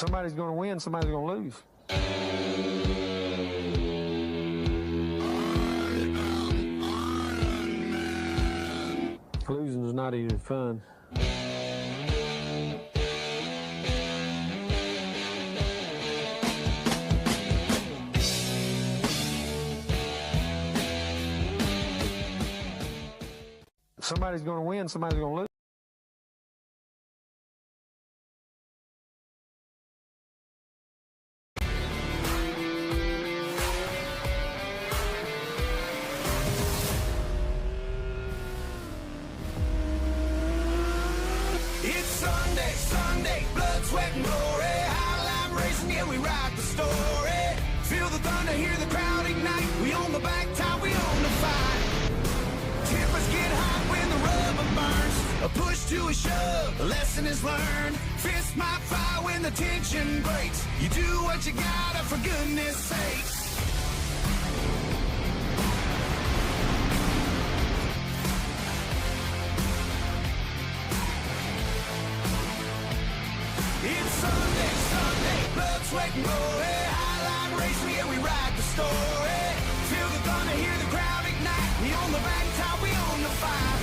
Somebody's going to win, somebody's going to lose. Losing is not even fun. Somebody's going to win, somebody's going to lose. It's Sunday, blood, sweat, and glory. Highline racing, yeah, we ride the story. Feel the thunder, hear the crowd ignite. We on the back top, we on the fight. Tempers get hot when the rubber burns. A push to a shove, a lesson is learned. Fists might fly when the tension breaks. You do what you gotta, for goodness sakes. It's Sunday, blood, sweat, and glory. Highline racing, yeah, we ride the story. Feel the thunder, hear the crowd ignite. We on the back top, we on the fight.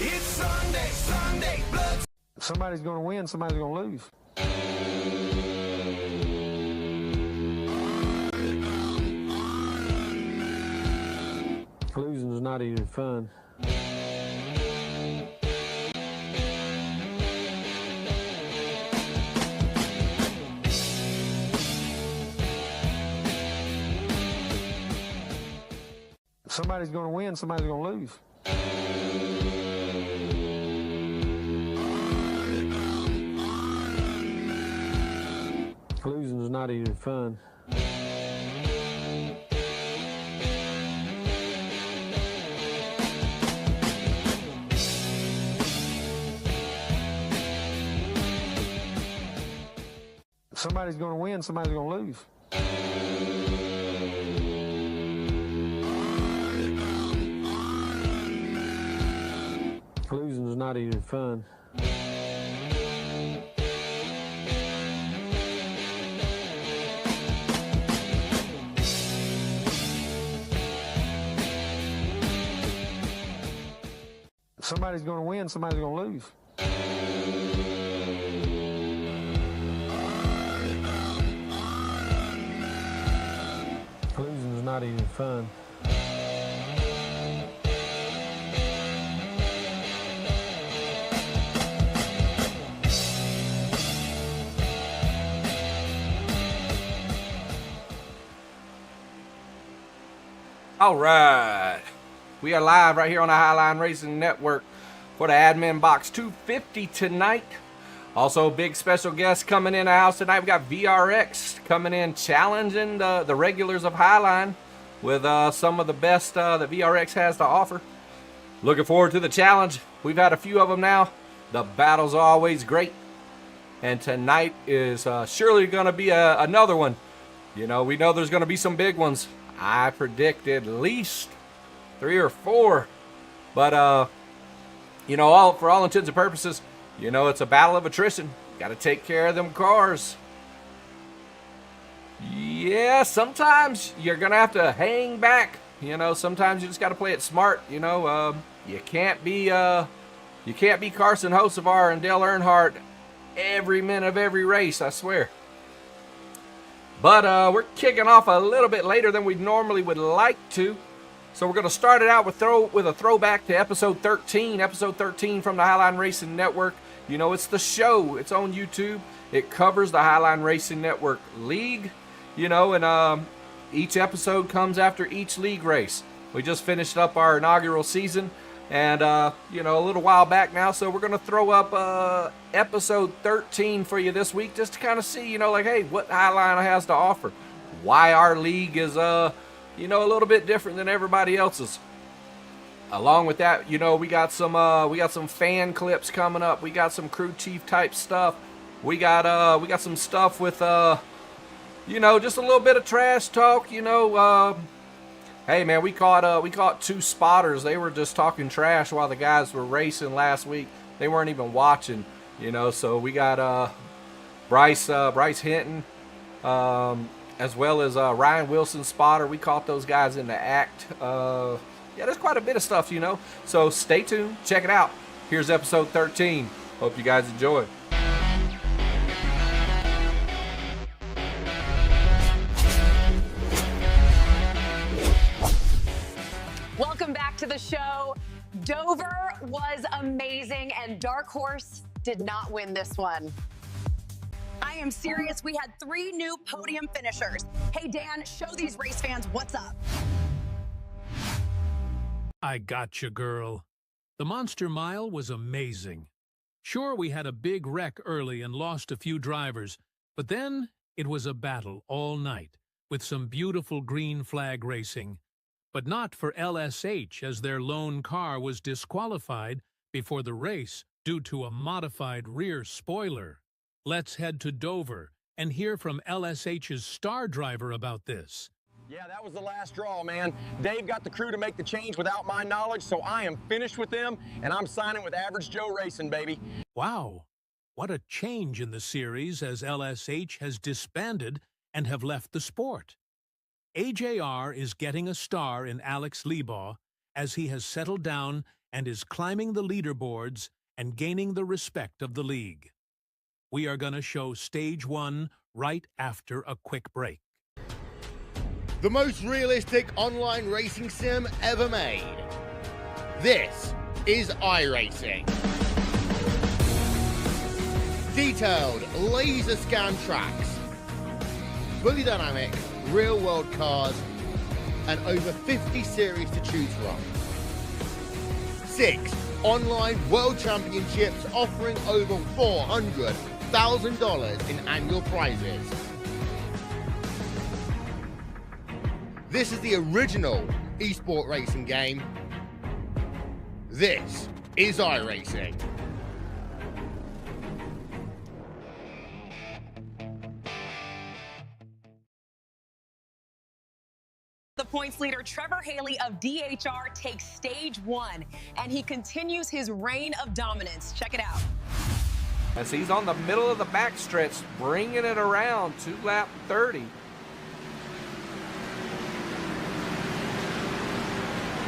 It's Sunday, blood. Somebody's going to win, somebody's going to lose. Losing is not even fun. Somebody's going to win, somebody's going to lose. Losing is not even fun. Somebody's going to win, somebody's going to lose. Losing is not even fun. Somebody's going to win, somebody's going to lose. Losing is not even fun. All right, we are live right here on the Highline Racing Network for the Adminboxx 250 tonight. Also, big special guest coming in the house tonight. We got VRX coming in, challenging the regulars of Highline with some of the best that VRX has to offer. Looking forward to the challenge. We've had a few of them now. The battle's always great, and tonight is surely going to be another one. You know, we know there's going to be some big ones. I predict at least 3 or 4, but you know, for all intents and purposes, you know, it's a battle of attrition. Got to take care of them cars. Yeah, sometimes you're gonna have to hang back. You know, sometimes you just got to play it smart. You know, you can't be Carson Hocevar and Dale Earnhardt every minute of every race. I swear. But we're kicking off a little bit later than we normally would like to. So we're going to start it out with a throwback to episode 13. Episode 13 from the Highline Racing Network. You know, it's the show. It's on YouTube. It covers the Highline Racing Network League. You know, and each episode comes after each league race. We just finished up our inaugural season. And, you know, a little while back now. So we're going to throw up episode 13 for you this week just to kind of see, you know, like, hey, what Highline has to offer. Why our league is, you know, a little bit different than everybody else's. Along with that, you know, we got some fan clips coming up. We got some crew chief type stuff. We got some stuff with you know, just a little bit of trash talk. You know, hey man, we caught two spotters. They were just talking trash while the guys were racing last week. They weren't even watching. You know, so we got Bryce Hinton, as well as Ryan Wilson spotter. We caught those guys in the act. Yeah, there's quite a bit of stuff, you know. So stay tuned, check it out. Here's episode 13. Hope you guys enjoy. Welcome back to the show. Dover was amazing, and Dark Horse did not win this one. I am serious. We had 3 new podium finishers. Hey, Dan, show these race fans what's up. I gotcha, girl. The Monster Mile was amazing. Sure, we had a big wreck early and lost a few drivers, but then it was a battle all night with some beautiful green flag racing. But not for LSH, as their lone car was disqualified before the race due to a modified rear spoiler. Let's head to Dover and hear from LSH's star driver about this. Yeah, that was the last straw, man. Dave got the crew to make the change without my knowledge, so I am finished with them, and I'm signing with Average Joe Racing, baby. Wow, what a change in the series as LSH has disbanded and have left the sport. AJR is getting a star in Alex Lebaugh as he has settled down and is climbing the leaderboards and gaining the respect of the league. We are going to show Stage 1 right after a quick break. The most realistic online racing sim ever made. This is iRacing. Detailed laser scan tracks, fully dynamic, real-world cars, and over 50 series to choose from. 6 online world championships offering over $400,000 in annual prizes. This is the original esport racing game. This is iRacing. The points leader, Trevor Haley of DHR, takes Stage 1, and he continues his reign of dominance. Check it out. As he's on the middle of the backstretch, bringing it around 2-lap 30.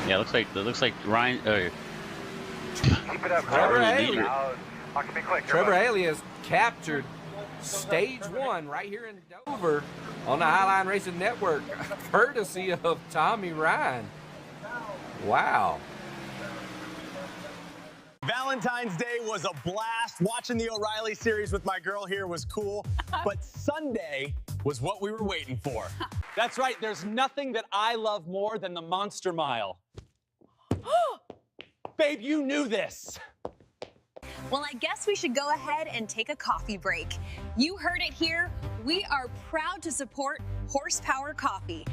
Yeah, it looks like Ryan. Keep it up, Trevor Haley. I'll keep it quick. Trevor Haley has captured Stage 1 right here in Dover on the Highline Racing Network, courtesy of Tommy Ryan. Wow. Valentine's Day was a blast. Watching the O'Reilly series with my girl here was cool, but Sunday was what we were waiting for. That's right, there's nothing that I love more than the Monster Mile. Babe, you knew this. Well, I guess we should go ahead and take a coffee break. You heard it here. We are proud to support Horsepower Coffee.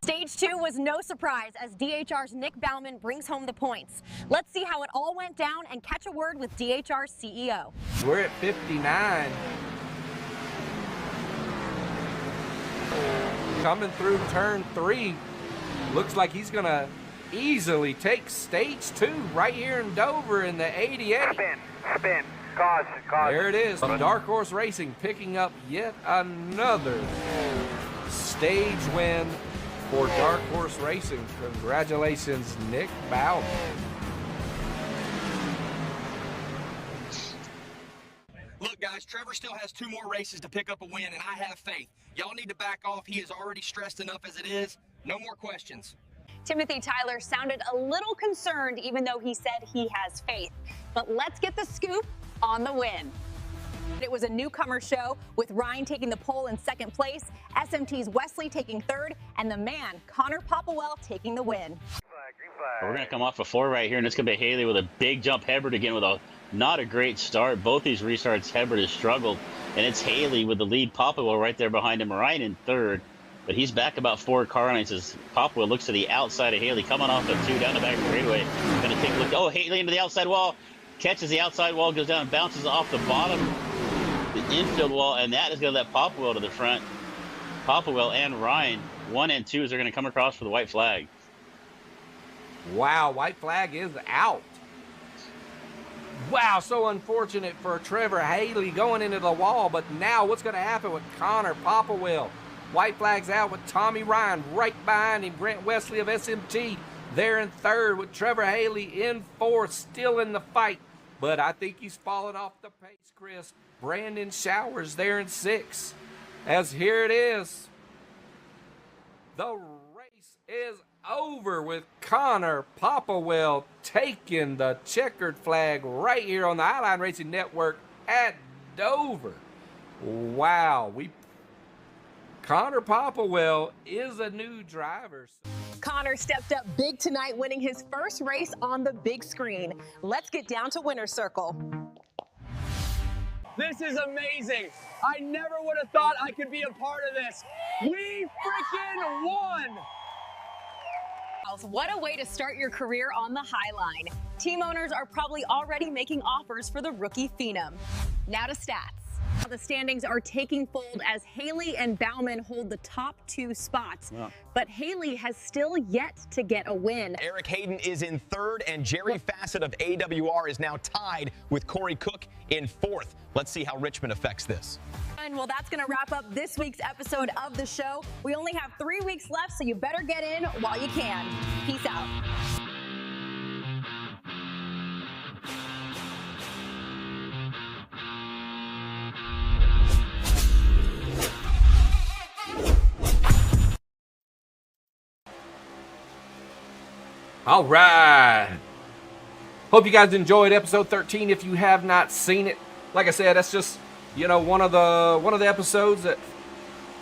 Stage 2 was no surprise as DHR's Nick Bauman brings home the points. Let's see how it all went down and catch a word with DHR's CEO. We're at 59. Coming through turn 3. Looks like he's going to easily take Stage 2 right here in Dover in the 88. Spin. Cause. There it is. Dark Horse Racing picking up yet another stage win for Dark Horse Racing. Congratulations, Nick Bauman. Look, guys, Trevor still has 2 more races to pick up a win, and I have faith. Y'all need to back off. He is already stressed enough as it is. No more questions. Timothy Tyler sounded a little concerned, even though he said he has faith. But let's get the scoop on the win. It was a newcomer show, with Ryan taking the pole in second place, SMT's Wesley taking third, and the man, Connor Popplewell, taking the win. We're going to come off a 4 right here, and it's going to be Haley with a big jump. Hebert again with not a great start. Both these restarts, Hebert has struggled, and it's Haley with the lead. Popplewell right there behind him. Ryan in third, but he's back about 4 car lengths as Popplewell looks to the outside of Haley, coming off the 2 down the back straightaway. Going to take a look. Oh, Haley into the outside wall. Catches the outside wall, goes down and bounces off the bottom, the infield wall, and that is going to let Popplewell to the front. Popplewell and Ryan, 1 and 2, are going to come across for the white flag. Wow, white flag is out. Wow, so unfortunate for Trevor Haley going into the wall, but now what's going to happen with Connor Popplewell? White flag's out with Tommy Ryan right behind him. Grant Wesley of SMT there in third with Trevor Haley in fourth, still in the fight. But I think he's fallen off the pace, Chris. Brandon Showers there in sixth. As here it is. The race is over with Connor Popplewell taking the checkered flag right here on the Highline Racing Network at Dover. Wow, Connor Popplewell is a new driver. Connor stepped up big tonight, winning his first race on the big screen. Let's get down to winner's circle. This is amazing. I never would have thought I could be a part of this. We freaking won. What a way to start your career on the Highline. Team owners are probably already making offers for the rookie phenom. Now to stats. The standings are taking fold as Haley and Bauman hold the top 2 spots. Yeah. But Haley has still yet to get a win. Eric Hayden is in third, and Jerry Fassett of AWR is now tied with Corey Cook in fourth. Let's see how Richmond affects this. And well, that's going to wrap up this week's episode of the show. We only have 3 weeks left, so you better get in while you can. Peace out. All right. Hope you guys enjoyed episode 13. If you have not seen it, like I said, that's just, one of the episodes that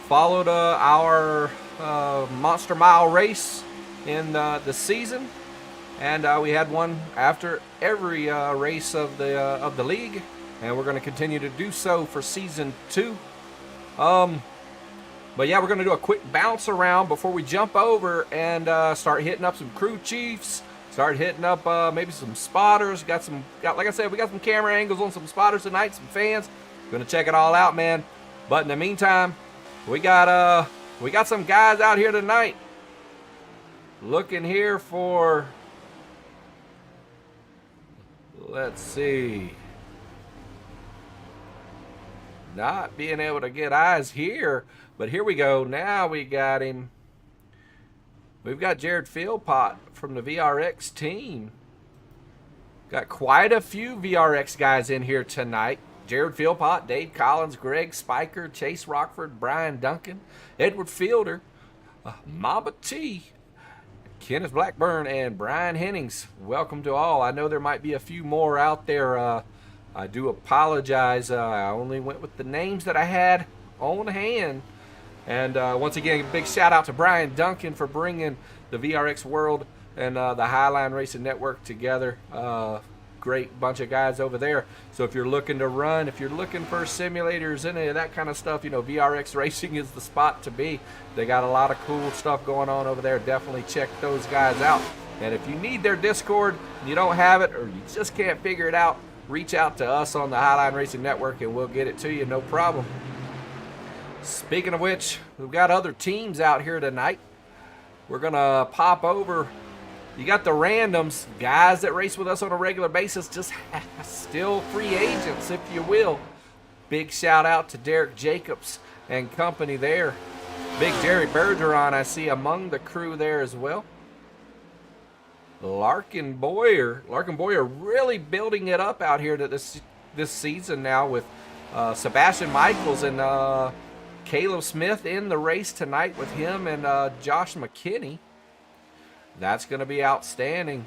followed our Monster Mile race in the season, and we had one after every race of the league, and we're going to continue to do so for season 2. But yeah, we're going to do a quick bounce around before we jump over and start hitting up some crew chiefs, start hitting up maybe some spotters. Like I said, we got some camera angles on some spotters tonight, some fans. Going to check it all out, man. But in the meantime, we got some guys out here tonight looking here for, let's see, not being able to get eyes here. But here we go. Now we got him. We've got Jared Philpott from the VRX team. Got quite a few VRX guys in here tonight. Jared Philpott, Dave Collins, Greg Spiker, Chase Rockford, Brian Duncan, Edward Fielder, Mamba T, Kenneth Blackburn, and Brian Hennings. Welcome to all. I know there might be a few more out there. I do apologize. I only went with the names that I had on hand. And once again, a big shout out to Brian Duncan for bringing the VRX World and the Highline Racing Network together. Great bunch of guys over there. So if you're looking to run, if you're looking for simulators, any of that kind of stuff, VRX Racing is the spot to be. They got a lot of cool stuff going on over there. Definitely check those guys out. And if you need their Discord and you don't have it, or you just can't figure it out, reach out to us on the Highline Racing Network and we'll get it to you, no problem. Speaking of which, we've got other teams out here tonight. We're going to pop over. You got the randoms, guys that race with us on a regular basis, just still free agents, if you will. Big shout out to Derek Jacobs and company there. Big Jerry Bergeron, I see among the crew there as well. Larkin Boyer really building it up out here to this season now with Sebastian Michaels and Caleb Smith in the race tonight with him and Josh McKinney. That's going to be outstanding.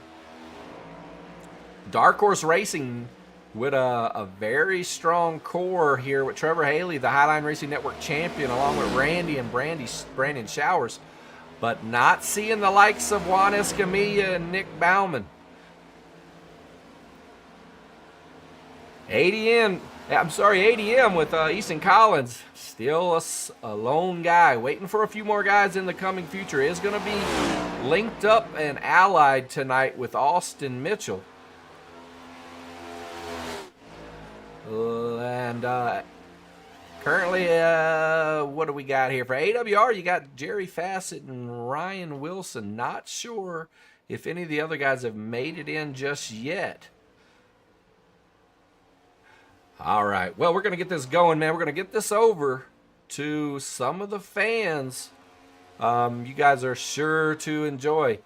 Dark Horse Racing with a very strong core here with Trevor Haley, the Highline Racing Network champion, along with Randy and Brandon Showers, but not seeing the likes of Juan Escamilla and Nick Bauman. ADM with Easton Collins, still a lone guy, waiting for a few more guys in the coming future. Is going to be linked up and allied tonight with Austin Mitchell. And currently, what do we got here? For AWR, you got Jerry Fassett and Ryan Wilson. Not sure if any of the other guys have made it in just yet. All right, well, we're going to get this going, man. We're going to get this over to some of the fans. You guys are sure to enjoy.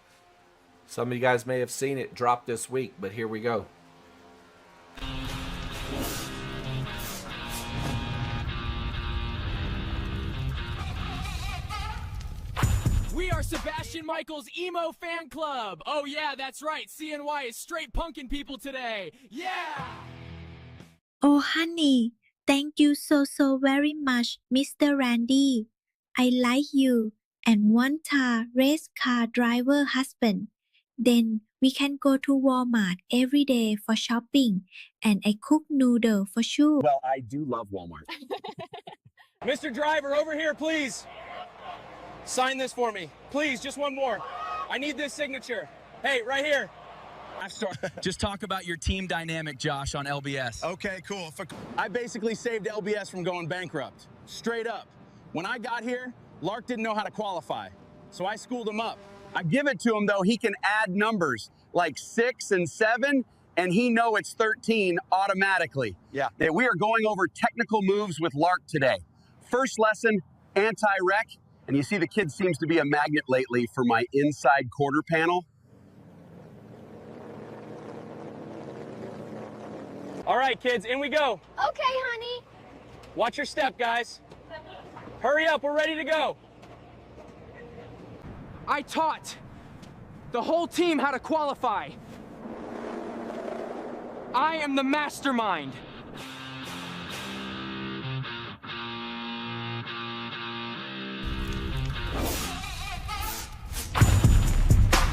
Some of you guys may have seen it drop this week, but here we go. We are Sebastian Michaels' emo fan club. Oh yeah, that's right. CNY is straight punkin' people today. Yeah! Oh honey, thank you so very much, Mr. Randy. I like you and want a race car driver husband. Then we can go to Walmart every day for shopping and I cook noodle for sure. Well, I do love Walmart. Mr. Driver, over here, please. Sign this for me. Please, just one more. I need this signature. Hey, right here. Just talk about your team dynamic, Josh, on LBS. Okay, cool. I basically saved LBS from going bankrupt. Straight up. When I got here, Lark didn't know how to qualify, so I schooled him up. I give it to him, though. He can add numbers like 6 and 7, and he know it's 13 automatically. Yeah. We are going over technical moves with Lark today. First lesson, anti-wreck. And you see the kid seems to be a magnet lately for my inside quarter panel. All right, kids, in we go. Okay, honey. Watch your step, guys. Hurry up, we're ready to go. I taught the whole team how to qualify. I am the mastermind.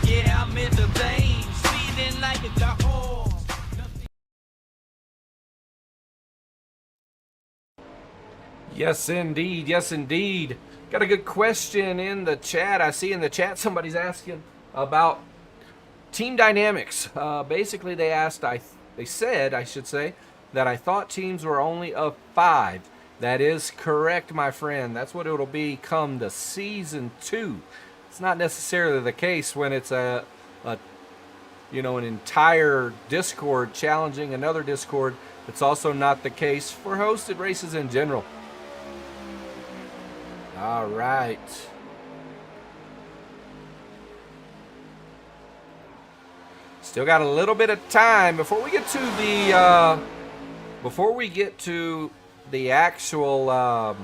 Yeah, I'm in the veins, feeling like a dog. Yes, indeed. Yes, indeed. Got a good question in the chat. I see in the chat somebody's asking about team dynamics. Basically, they said, that I thought teams were only of 5. That is correct, my friend. That's what it'll be come the season 2. It's not necessarily the case when it's an entire Discord challenging another Discord. It's also not the case for hosted races in general. All right. Still got a little bit of time before we get to the actual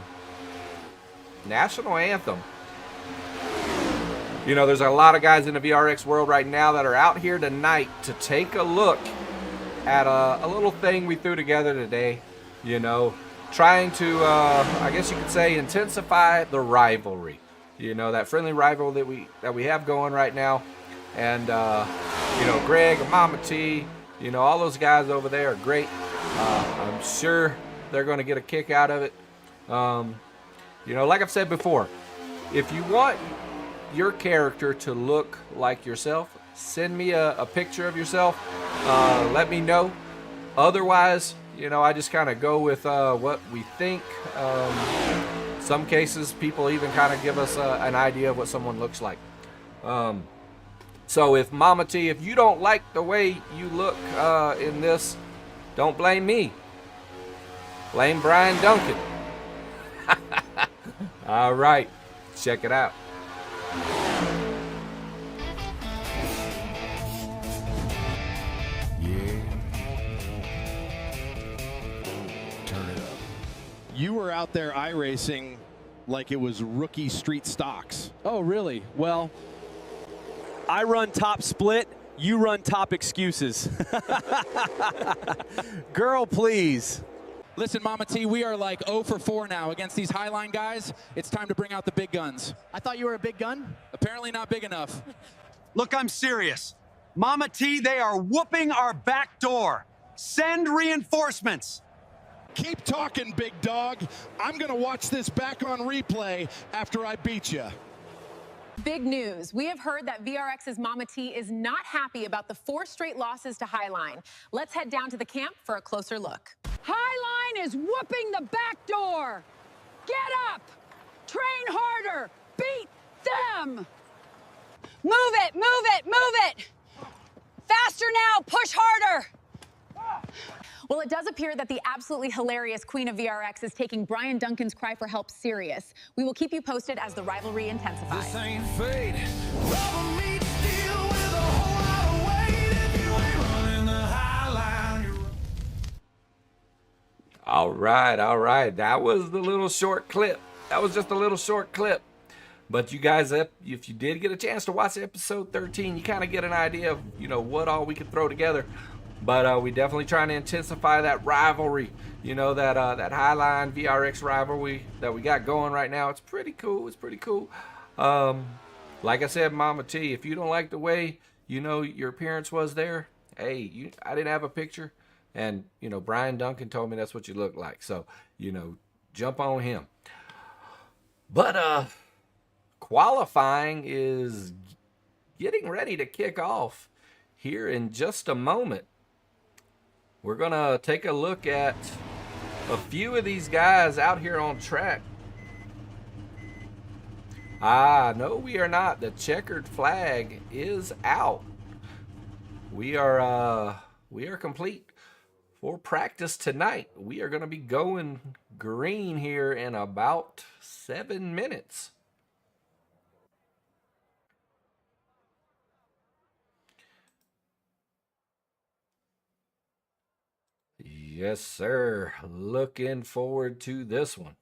national anthem. You know, there's a lot of guys in the VRX world right now that are out here tonight to take a look at a little thing we threw together today. You know, trying to, I guess you could say, intensify the rivalry. You know, that friendly rival that we have going right now. And, Greg and Mama T, all those guys over there are great. I'm sure they're going to get a kick out of it. Like I've said before, if you want your character to look like yourself, send me a picture of yourself. Let me know. Otherwise, I just kind of go with what we think. Some cases, people even kind of give us an idea of what someone looks like. So if Mama T, if you don't like the way you look in this, don't blame me. Blame Brian Duncan. All right, check it out. You were out there iRacing like it was rookie street stocks. Oh, really? Well, I run top split, you run top excuses. Girl, please. Listen, Mama T, we are like 0 for 4 now against these Highline guys. It's time to bring out the big guns. I thought you were a big gun. Apparently not big enough. Look, I'm serious. Mama T, they are whooping our back door. Send reinforcements. Keep talking, big dog. I'm going to watch this back on replay after I beat you. Big news. We have heard that VRX's Mama T is not happy about the 4 straight losses to Highline. Let's head down to the camp for a closer look. Highline is whooping the back door. Get up. Train harder. Beat them. Move it, move it, move it. Faster now. Push harder. Well, it does appear that the absolutely hilarious Queen of VRX is taking Brian Duncan's cry for help serious. We will keep you posted as the rivalry intensifies. This ain't fate. Rubber meat deal with a whole lot of weight. If you ain't running the high line, you're... All right. That was the little short clip. That was just a little short clip. But you guys, if you did get a chance to watch episode 13, you kind of get an idea of, what all we could throw together. But we definitely trying to intensify that rivalry, that Highline VRX rivalry that we got going right now. It's pretty cool. Like I said, Mama T, if you don't like the way, your appearance was there, hey, I didn't have a picture. And, Brian Duncan told me that's what you look like. So, jump on him. But qualifying is getting ready to kick off here in just a moment. We're going to take a look at a few of these guys out here on track. No, we are not. The checkered flag is out. We are complete for practice tonight. We are going to be going green here in about 7 minutes. Yes, sir. Looking forward to this one.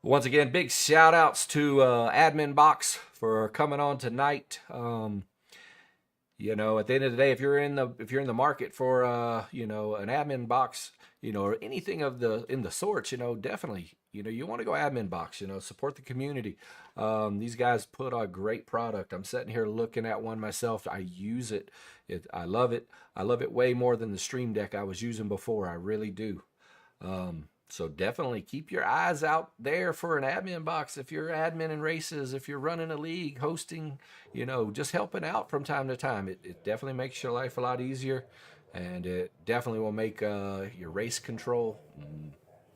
Once again, big shout outs to Adminboxx for coming on tonight. At the end of the day, if you're in the market for an Adminboxx, or anything in the sorts, definitely, you want to go Adminboxx, support the community. These guys put a great product. I'm sitting here looking at one myself. I use it. I love it. I love it way more than the Stream Deck I was using before. I really do. So definitely keep your eyes out there for an Adminboxx. If you're admin in races, if you're running a league, hosting, just helping out from time to time. It definitely makes your life a lot easier. And it definitely will make your race control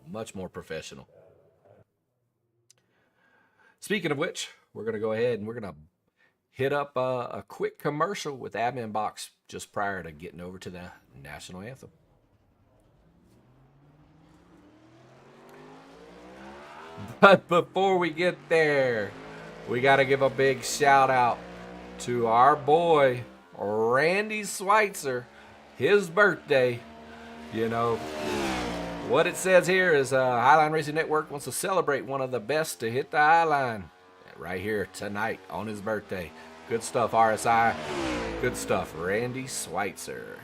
much more professional. Speaking of which, we're going to go ahead and we're going to hit up a quick commercial with Adminboxx just prior to getting over to the national anthem. But before we get there, we got to give a big shout out to our boy, Randy Schweitzer. His birthday, what it says here is Highline Racing Network wants to celebrate one of the best to hit the Highline right here tonight on his birthday. Good stuff, RSI. Good stuff, Randy Schweitzer.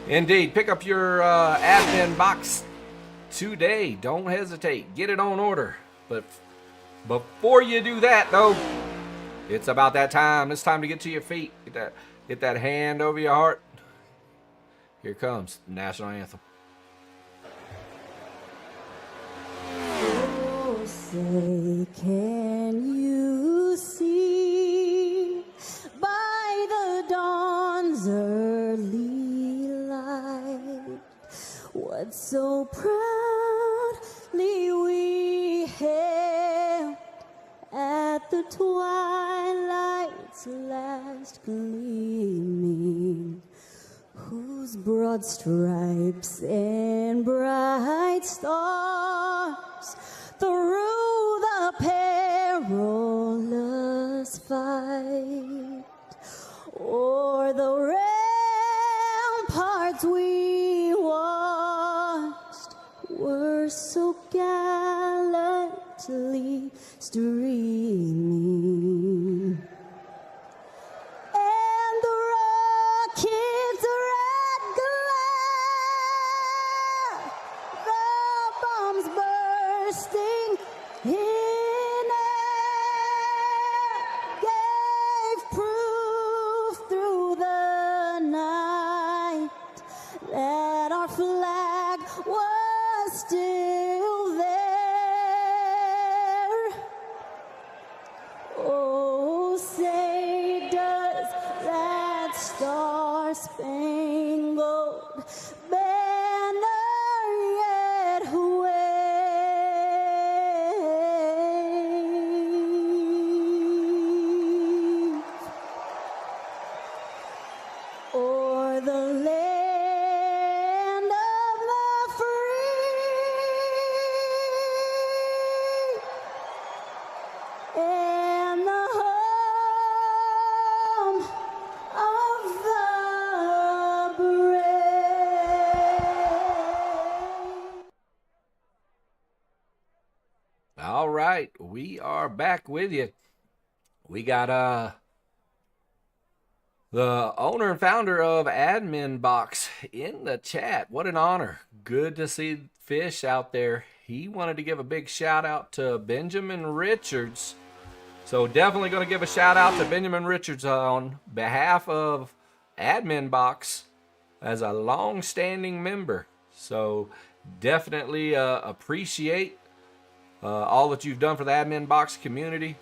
Indeed, pick up your Adminboxx today. Don't hesitate. Get it on order. But before you do that, though, it's about that time. It's time to get to your feet. Get that hand over your heart. Here comes the national anthem. Oh, say, can you see by the dawn's early what so proudly we hailed at the twilight's last gleaming, whose broad stripes and bright stars through the perilous fight o'er the ramparts we watched were so gallantly streaming, and the rocket's red glare, the bombs bursting in air, gave proof through the night that our flag was still there. Oh, say does that star-spangled banner yet wave o'er the land of the free and the home of the brave. All right, we are back with you. We got the owner and founder of Adminboxx in the chat. What an honor. Good to see Fish out there. He wanted to give a big shout out to Benjamin Richards. So definitely going to give a shout out to Benjamin Richards on behalf of Adminboxx as a long-standing member. So definitely appreciate all that you've done for the Adminboxx community,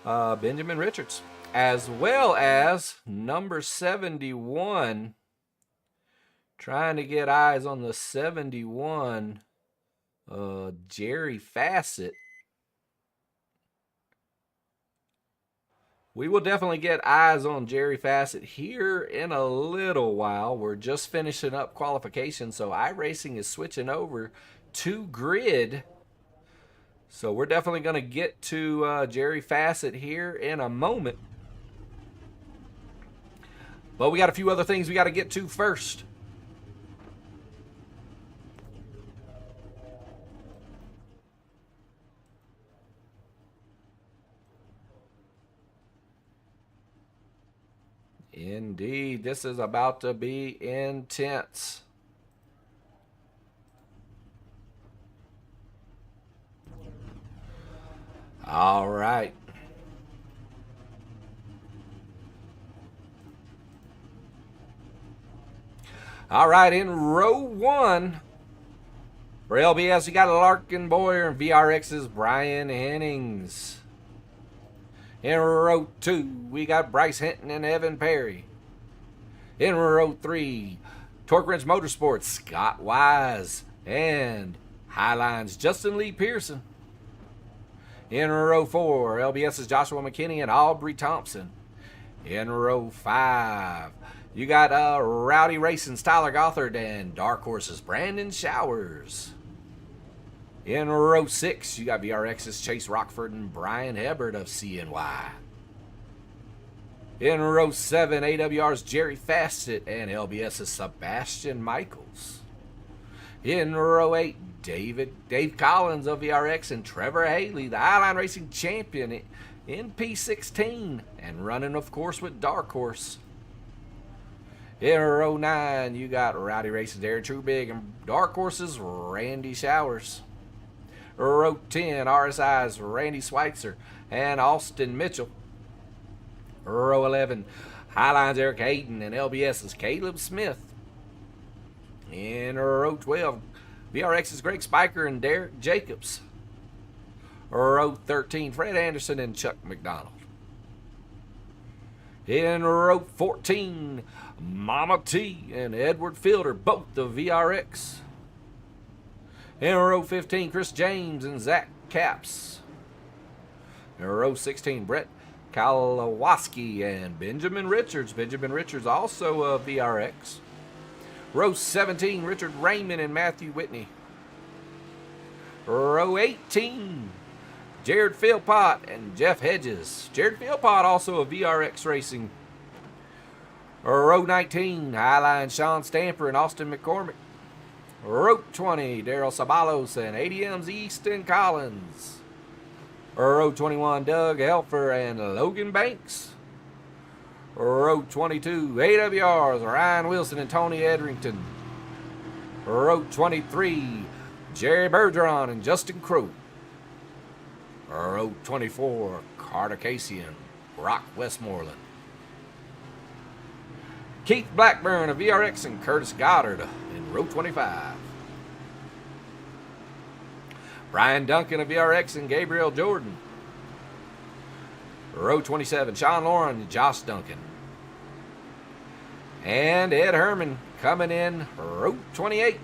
Benjamin Richards. As well as number 71, trying to get eyes on the 71, Jerry Fassett. We will definitely get eyes on Jerry Fassett here in a little while. We're just finishing up qualification, so iRacing is switching over to grid. So we're definitely going to get to Jerry Fassett here in a moment. But we got a few other things we got to get to first. Indeed, this is about to be intense. All right. All right, in row one, for LBS, we got Larkin Boyer and VRX's Brian Hennings. In row two, we got Bryce Hinton and Evan Perry. In row three, Torque Wrench Motorsports, Scott Wise and Highline's Justin Lee Pearson. In row four, LBS's Joshua McKinney and Aubrey Thompson. In row five, you got Rowdy Racing's Tyler Gothard and Dark Horse's Brandon Showers. In row six, you got VRX's Chase Rockford and Brian Hebert of CNY. In row seven, AWR's Jerry Fassett and LBS's Sebastian Michaels. In row eight, Dave Collins of VRX and Trevor Haley, the Highline Racing champion in P16 and running, of course, with Dark Horse. In row 9, you got Rowdy Racing's Aaron Trubig and Dark Horse's Randy Showers. Row 10, RSI's Randy Schweitzer and Austin Mitchell. Row 11, Highline's Eric Hayden and LBS's Caleb Smith. In row 12, VRX's Greg Spiker and Derek Jacobs. Row 13, Fred Anderson and Chuck McDonald. In row 14, Mama T and Edward Fielder, both of VRX. In row 15, Chris James and Zach Capps. Row 16, Brett Kalawaski and Benjamin Richards. Benjamin Richards also a VRX. Row 17, Richard Raymond and Matthew Whitney. Row 18, Jared Philpott and Jeff Hedges. Jared Philpott also a VRX Racing. Row 19, Highline Sean Stamper and Austin McCormick. Row 20, Daryl Sabalos and ADM's Easton Collins. Row 21, Doug Helfer and Logan Banks. Row 22, AWR's Ryan Wilson and Tony Edrington. Row 23, Jerry Bergeron and Justin Crow. Row 24, Carter Casey and Brock Westmoreland. Keith Blackburn of VRX and Curtis Goddard in row 25. Brian Duncan of VRX and Gabriel Jordan. Row 27, Sean Lauren and Josh Duncan. And Ed Herman coming in row 28.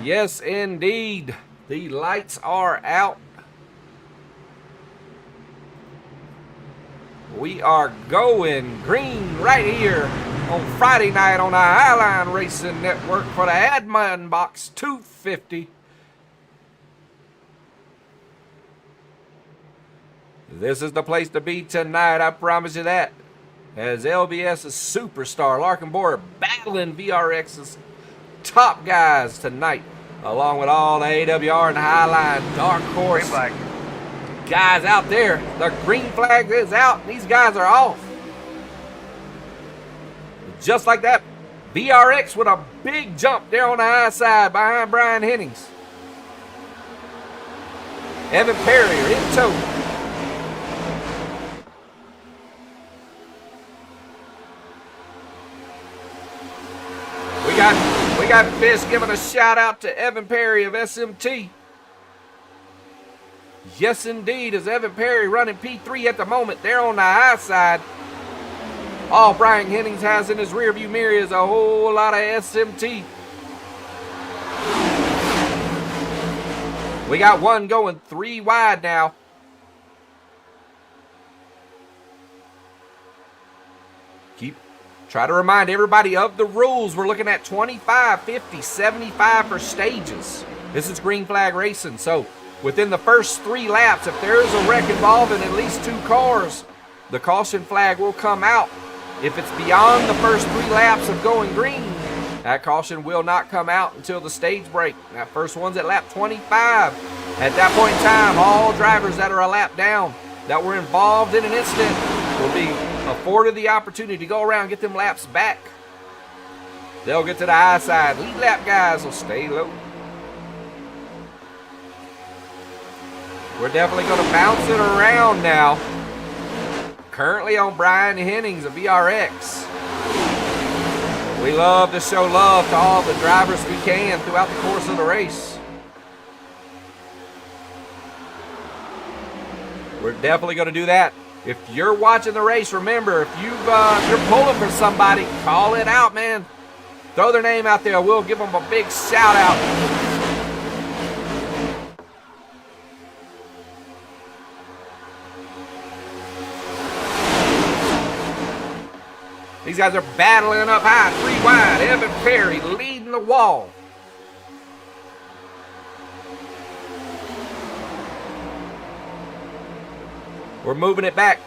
Yes, indeed. The lights are out. We are going green right here on Friday night on the Highline Racing Network for the Adminboxx 250. This is the place to be tonight, I promise you that. As LBS's superstar, Larkin Boyer, battling VRX's top guys tonight, along with all the AWR and Highline Dark Horse guys out there. The green flag is out, and these guys are off. Just like that, VRX with a big jump there on the high side behind Brian Hennings. Evan Perry in tow. We got Fish giving a shout out to Evan Perry of SMT. Yes, indeed, as Evan Perry running P3 at the moment. There on the high side. All Brian Hennings has in his rearview mirror is a whole lot of SMT. We got one going 3 wide now. Try to remind everybody of the rules. We're looking at 25, 50, 75 for stages. This is green flag racing, so within the first 3 laps, if there is a wreck involving at least 2 cars, the caution flag will come out. If it's beyond the first 3 laps of going green, that caution will not come out until the stage break. That first one's at lap 25. At that point in time, all drivers that are a lap down that were involved in an incident will be afforded the opportunity to go around and get them laps back. They'll get to the high side. Lead lap guys will stay low. We're definitely going to bounce it around now. Currently on Brian Hennings of VRX. We love to show love to all the drivers we can throughout the course of the race. We're definitely going to do that. If you're watching the race, remember, if you're pulling for somebody, call it out, man. Throw their name out there. We'll give them a big shout out. These guys are battling up high, 3 wide. Evan Perry leading the wall. We're moving it back.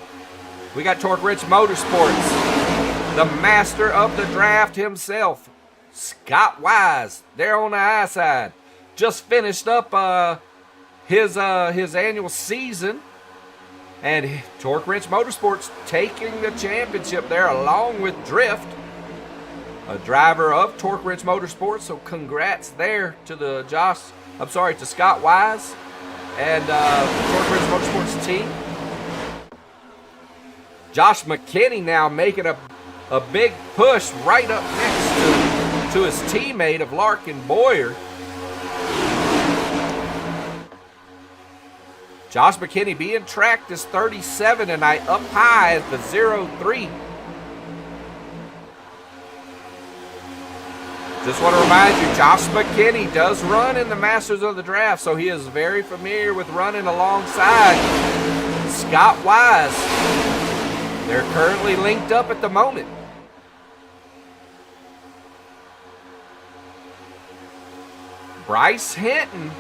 We got Torque Rich Motorsports, the master of the draft himself, Scott Wise, there on the high side. Just finished up his annual season, and Torque Wrench Motorsports taking the championship there along with Drift, a driver of Torque Wrench Motorsports. So congrats there to to Scott Wise and Torque Wrench Motorsports team. Josh McKinney now making a big push right up next to his teammate of Larkin Boyer. Josh McKinney being tracked as 37 tonight, up high as the 03. Just want to remind you, Josh McKinney does run in the Masters of the Draft, so he is very familiar with running alongside Scott Wise. They're currently linked up at the moment. Bryce Hinton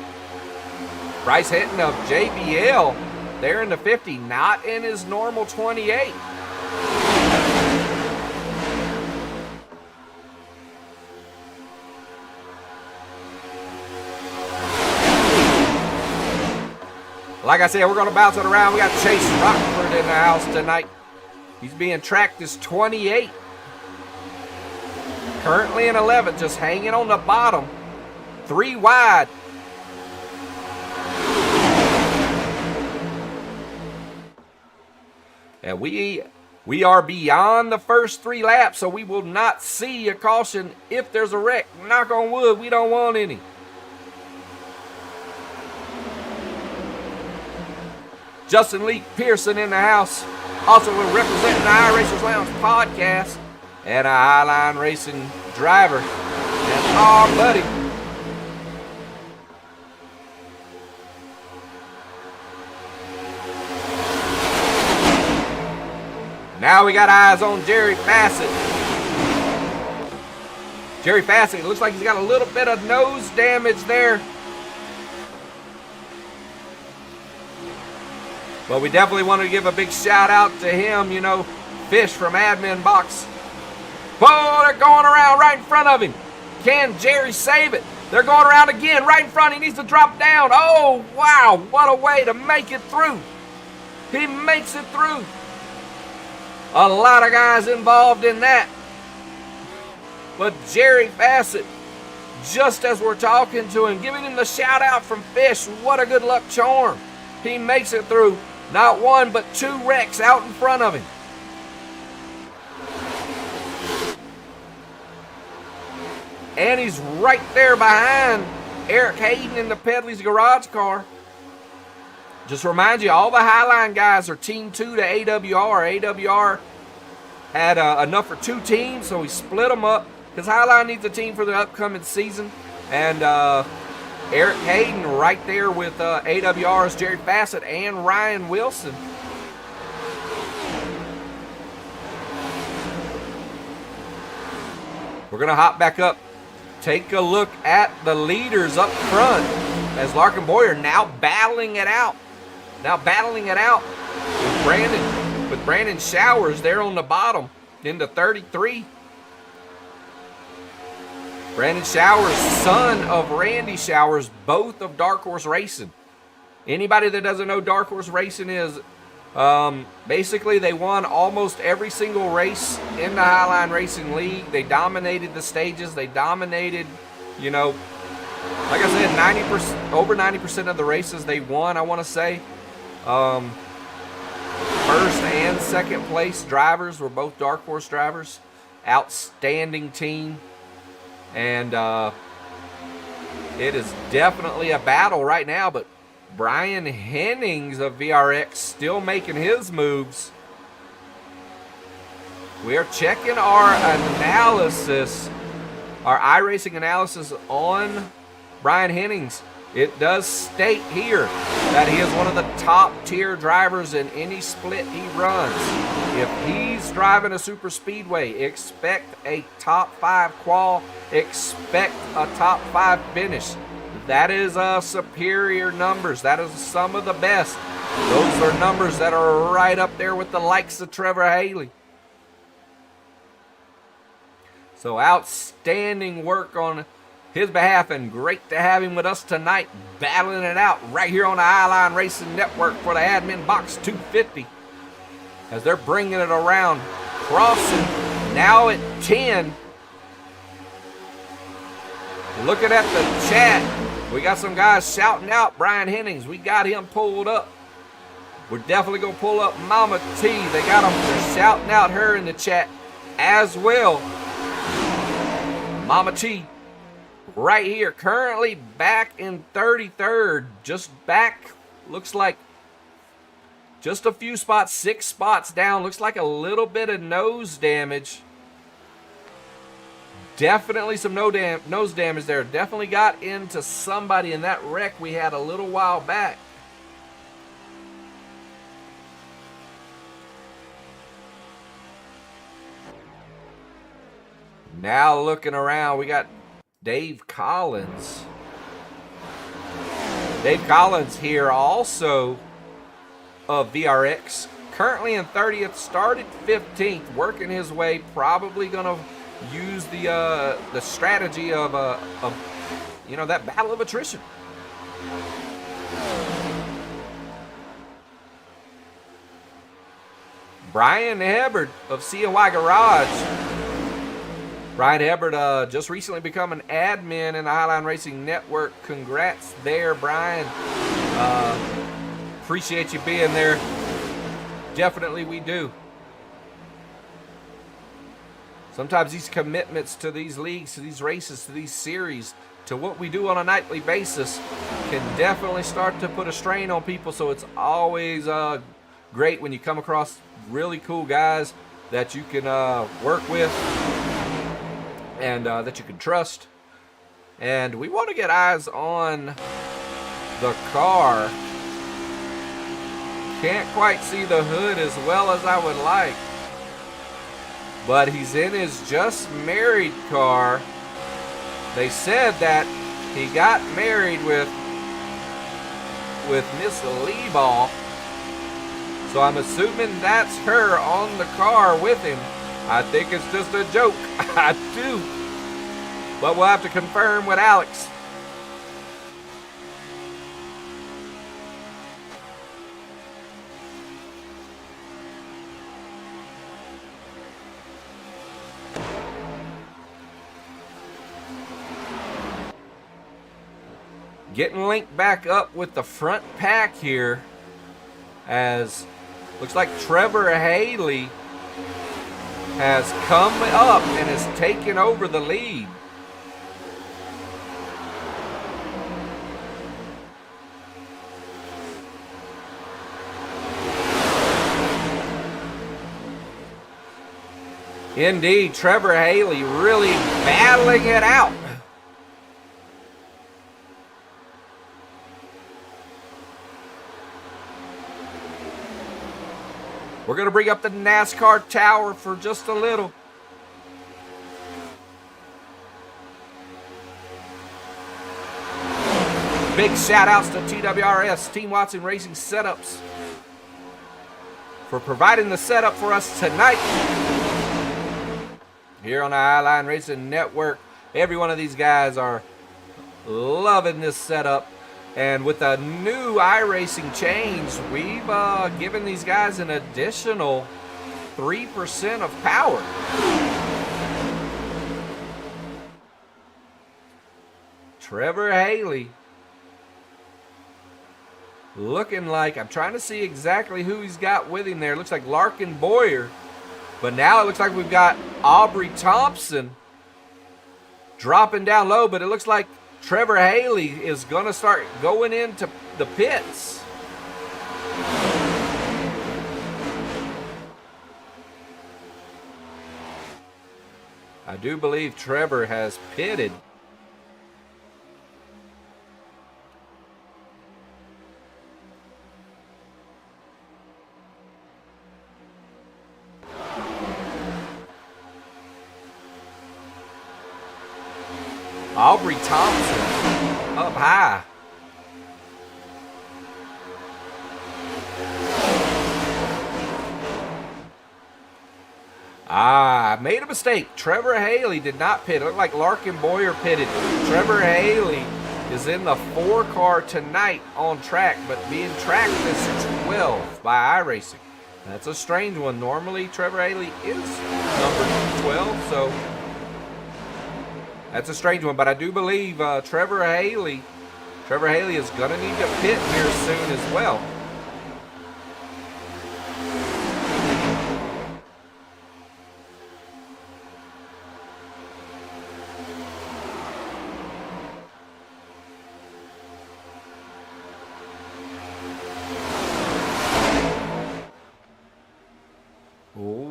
of JBL, there in the 50, not in his normal 28. Like I said, we're going to bounce it around. We got Chase Rockford in the house tonight. He's being tracked as 28. Currently in 11th, just hanging on the bottom. 3 wide. And we are beyond the first 3 laps, so we will not see a caution if there's a wreck. Knock on wood, we don't want any. Justin Lee Pearson in the house. Also representing the iRacers Lounge podcast. And a Highline Racing driver. And our buddy. Now we got eyes on Jerry Fassett. Jerry Fassett, looks like he's got a little bit of nose damage there. But we definitely want to give a big shout out to him, you know, Fish from Adminboxx. Whoa, they're going around right in front of him. Can Jerry save it? They're going around again right in front. He needs to drop down. Oh, wow, what a way to make it through. He makes it through. A lot of guys involved in that. But Jerry Fassett, just as we're talking to him, giving him the shout out from Fish, what a good luck charm. He makes it through. Not 1, but 2 wrecks out in front of him. And he's right there behind Eric Hayden in the Pedley's garage car. Just remind you, all the Highline guys are Team 2 to AWR. AWR had enough for 2 teams, so we split them up because Highline needs a team for the upcoming season. And Eric Hayden right there with AWR's Jerry Fassett and Ryan Wilson. We're going to hop back up. Take a look at the leaders up front as Larkin Boyer now battling it out. With Brandon Showers there on the bottom into 33. Brandon Showers, son of Randy Showers, both of Dark Horse Racing. Anybody that doesn't know Dark Horse Racing is, basically they won almost every single race in the Highline Racing League. They dominated the stages. They dominated, you know, like I said, 90%, over 90% of the races they won, I want to say. First and second place drivers were both Dark Horse drivers. Outstanding team. And it is definitely a battle right now, but Brian Hennings of VRX still making his moves. We're checking our analysis, our iRacing analysis on Brian Hennings. It does state here that he is one of the top tier drivers in any split he runs. If he's driving a super speedway, expect a top 5 qual, expect a top 5 finish. That is superior numbers. That is some of the best. Those are numbers that are right up there with the likes of Trevor Haley. So outstanding work on his behalf, and great to have him with us tonight, battling it out right here on the Highline Racing Network for the Adminboxx 250. As they're bringing it around, crossing now at 10. Looking at the chat, we got some guys shouting out Brian Hennings. We got him pulled up. We're definitely going to pull up Mama T. They got them, they're shouting out her in the chat as well. Mama T right here, currently back in 33rd. Just back, looks like just a few spots, 6 spots down. Looks like a little bit of nose damage. Definitely some nose damage there. Definitely got into somebody in that wreck we had a little while back. Now looking around, we got Dave Collins. Dave Collins here also of VRX. Currently in 30th, started 15th, working his way, probably going to use the strategy of you know, that battle of attrition. Brian Hubbard of CNY Garage. Brian Hubbard just recently become an admin in the Highline Racing Network. Congrats there, Brian. Appreciate you being there. Definitely we do. Sometimes these commitments to these leagues, to these races, to these series, to what we do on a nightly basis can definitely start to put a strain on people. So it's always great when you come across really cool guys that you can work with and that you can trust. And we want to get eyes on the car. Can't quite see the hood as well as I would like, but he's in his just married car. They said that he got married with Miss Leeball, so I'm assuming that's her on the car with him. I think it's just a joke. I do, but we'll have to confirm with Alex. Getting linked back up with the front pack here, as looks like Trevor Haley has come up and has taken over the lead. Indeed, Trevor Haley really battling it out. We're going to bring up the NASCAR tower for just a little. Big shout outs to TWRS, Team Watson Racing Setups, for providing the setup for us tonight here on the Highline Racing Network. Every one of these guys are loving this setup. And with a new iRacing change, we've given these guys an additional 3% of power. Trevor Haley looking like, I'm trying to see exactly who he's got with him there. Looks like Larkin Boyer. But now it looks like we've got Aubrey Thompson dropping down low, but it looks like Trevor Haley is going to start going into the pits. I do believe Trevor has pitted. Aubrey Thompson up high. I made a mistake. Trevor Haley did not pit. It looked like Larkin Boyer pitted. Trevor Haley is in the 4 car tonight on track, but being tracked as 12 by iRacing. That's a strange one. Normally Trevor Haley is number 12, so that's a strange one, but I do believe Trevor Haley is going to need to pit here soon as well.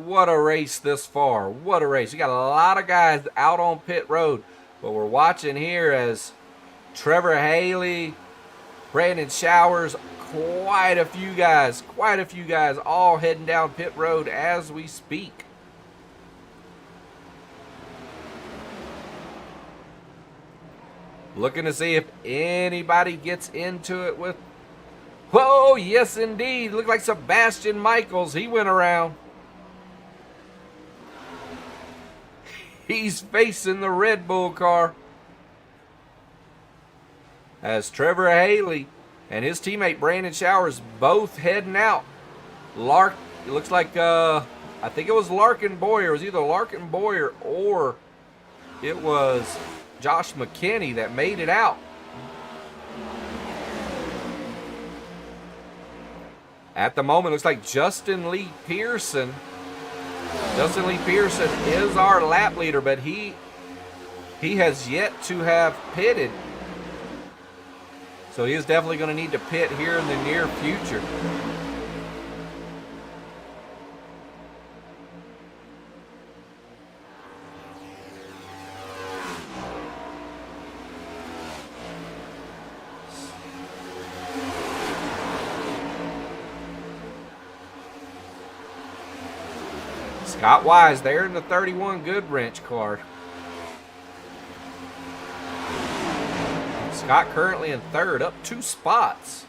what a race this far. What a race. You got a lot of guys out on pit road. But we're watching here as Trevor Haley, Brandon Showers, quite a few guys all heading down pit road as we speak. Looking to see if anybody gets into it with... Whoa, yes indeed. Looked like Sebastian Michaels. He went around. He's facing the Red Bull car. As Trevor Haley and his teammate Brandon Showers both heading out. It looks like, I think it was Larkin Boyer. It was either Larkin Boyer or it was Josh McKinney that made it out. At the moment, it looks like Justin Lee Pearson. Justin Lee Pearson is our lap leader, but he has yet to have pitted. So he is definitely going to need to pit here in the near future. Scott Wise there in the 31 Goodwrench car. Scott currently in third, up 2 spots.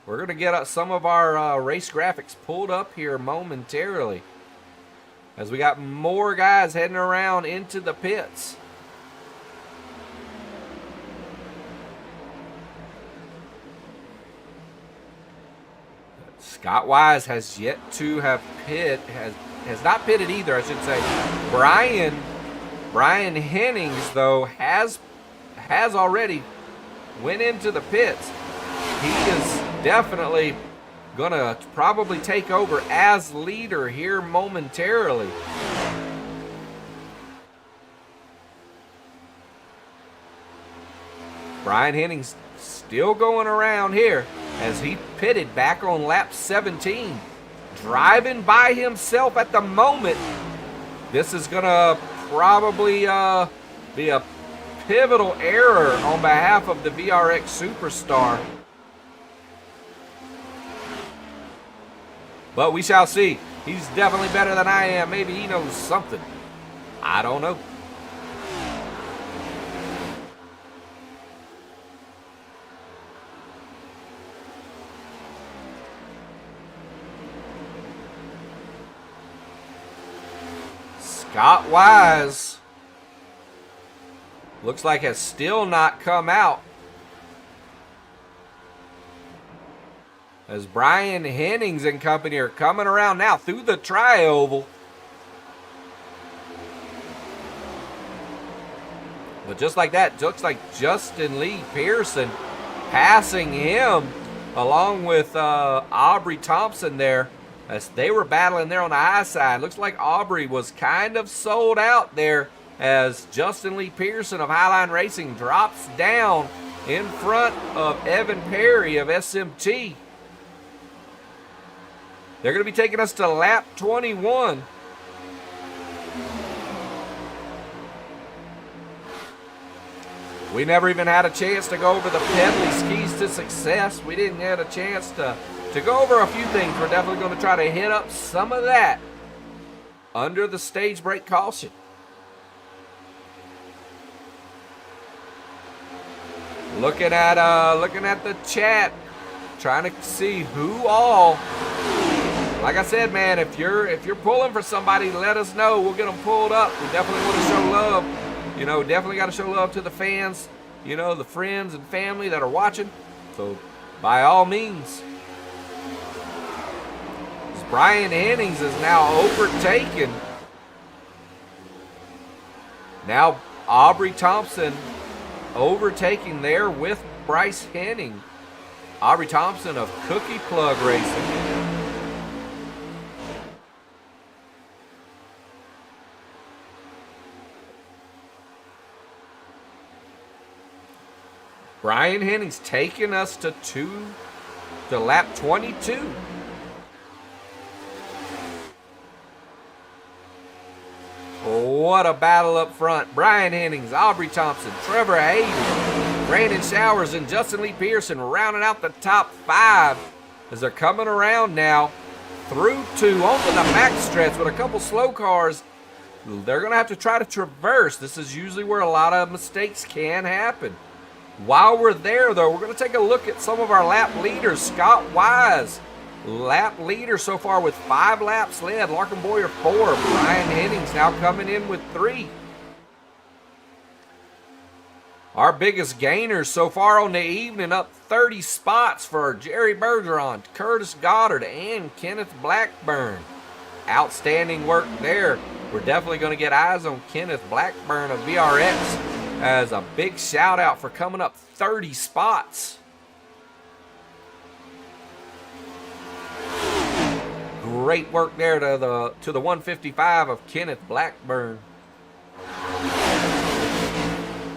We're going to get some of our race graphics pulled up here momentarily as we got more guys heading around into the pits. Scott Wise has yet to have has not pitted either, I should say. Brian Hennings, though, has already went into the pits. He is definitely going to probably take over as leader here momentarily. Brian Hennings still going around here as he pitted back on lap 17. Driving by himself at the moment. This is going to probably be a pivotal error on behalf of the VRX Superstar. But we shall see. He's definitely better than I am. Maybe he knows something. I don't know. Scott Wise looks like has still not come out. As Brian Hennings and company are coming around now through the tri-oval. But just like that, looks like Justin Lee Pearson passing him along with Aubrey Thompson there as they were battling there on the high side. Looks like Aubrey was kind of sold out there as Justin Lee Pearson of Highline Racing drops down in front of Evan Perry of SMT. They're going to be taking us to lap 21. We never even had a chance to go over the Pedley skis to success. We didn't get a chance to go over a few things. We're definitely going to try to hit up some of that under the stage brake caution. Looking at the chat, trying to see who all. Like I said, man, if you're pulling for somebody, let us know. We'll get them pulled up. We definitely want to show love. You know, definitely got to show love to the fans. You know, the friends and family that are watching. So, by all means. Brian Hennings is now overtaken. Now Aubrey Thompson overtaking there with Bryce Henning. Aubrey Thompson of Cookie Plug Racing. Brian Hennings taking us to lap 22. What a battle up front. Brian Hennings, Aubrey Thompson, Trevor Hayden, Brandon Showers, and Justin Lee Pearson rounding out the top 5 as they're coming around now through to onto the backstretch with a couple slow cars. They're going to have to try to traverse. This is usually where a lot of mistakes can happen. While we're there, though, we're going to take a look at some of our lap leaders. Scott Wise, lap leader so far with 5 laps led. Larkin Boyer 4. Brian Hennings now coming in with 3. Our biggest gainers so far on the evening, up 30 spots for Jerry Bergeron, Curtis Goddard, and Kenneth Blackburn. Outstanding work there. We're definitely going to get eyes on Kenneth Blackburn of VRX as a big shout out for coming up 30 spots. Great work there to the 155 of Kenneth Blackburn.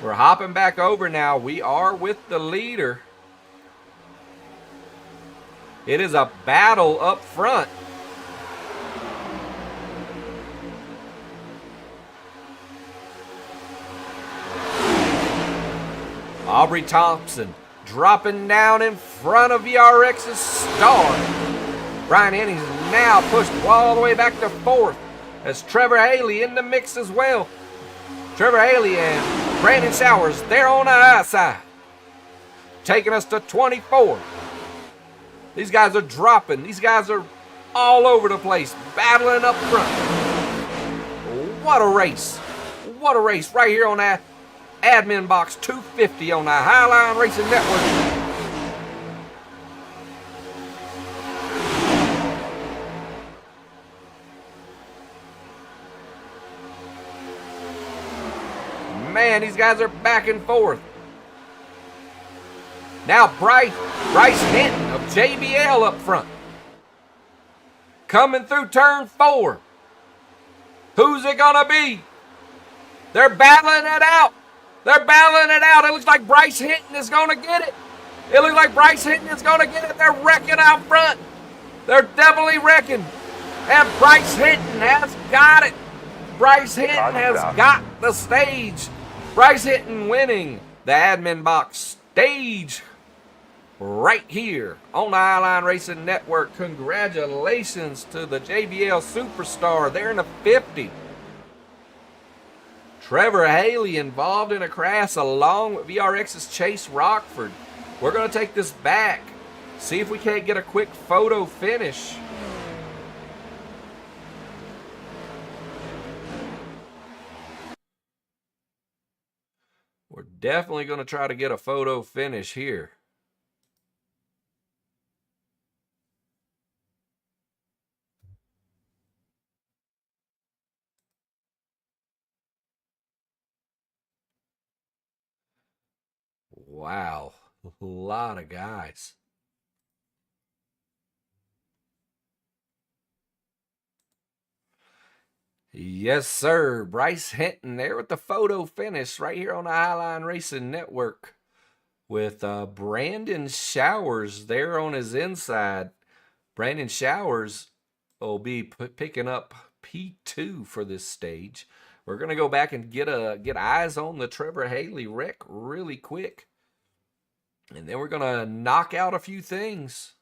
We're hopping back over now. We are with the leader. It is a battle up front. Aubrey Thompson dropping down in front of VRX's star. Brian Hennings is now pushed all the way back to 4th as Trevor Haley in the mix as well. Trevor Haley and Brandon Showers, they're on the high side. Taking us to 24. These guys are dropping. These guys are all over the place, battling up front. What a race. What a race right here on that Adminboxx 250 on the Highline Racing Network. Man, these guys are back and forth. Now Bryce Hinton of JBL up front. Coming through turn 4. Who's it gonna be? They're battling it out. They're battling it out. It looks like Bryce Hinton is gonna get it. It looks like Bryce Hinton is gonna get it. They're wrecking out front. They're definitely wrecking. And Bryce Hinton has got it. Bryce Hinton has got the stage. Bryce Hinton winning the Adminboxx stage right here on the Highline Racing Network. Congratulations to the JBL Superstar. They're in the 50. Trevor Haley involved in a crash along with VRX's Chase Rockford. We're going to take this back. See if we can't get a quick photo finish. We're definitely going to try to get a photo finish here. Wow, a lot of guys. Yes, sir. Bryce Hinton there with the photo finish right here on the Highline Racing Network with Brandon Showers there on his inside. Brandon Showers will be picking up P2 for this stage. We're going to go back and get eyes on the Trevor Haley wreck really quick. And then we're going to knock out a few things.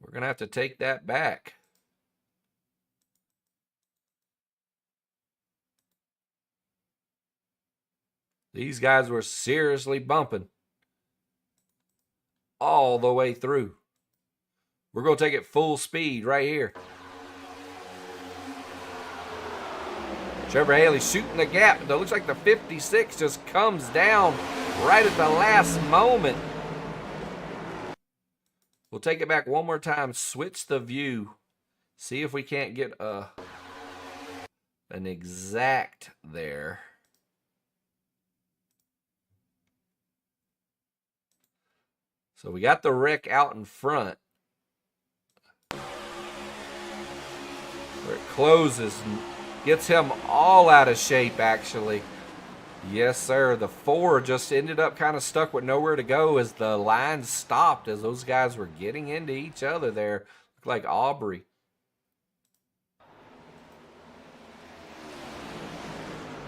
We're going to have to take that back. These guys were seriously bumping all the way through. We're going to take it full speed right here. Trevor Haley shooting the gap. It looks like the 56 just comes down right at the last moment. We'll take it back one more time. Switch the view. See if we can't get an exact there. So we got the wreck out in front. Where it closes and gets him all out of shape, actually. Yes, sir. The 4 just ended up kind of stuck with nowhere to go as the line stopped as those guys were getting into each other there. Looked like Aubrey.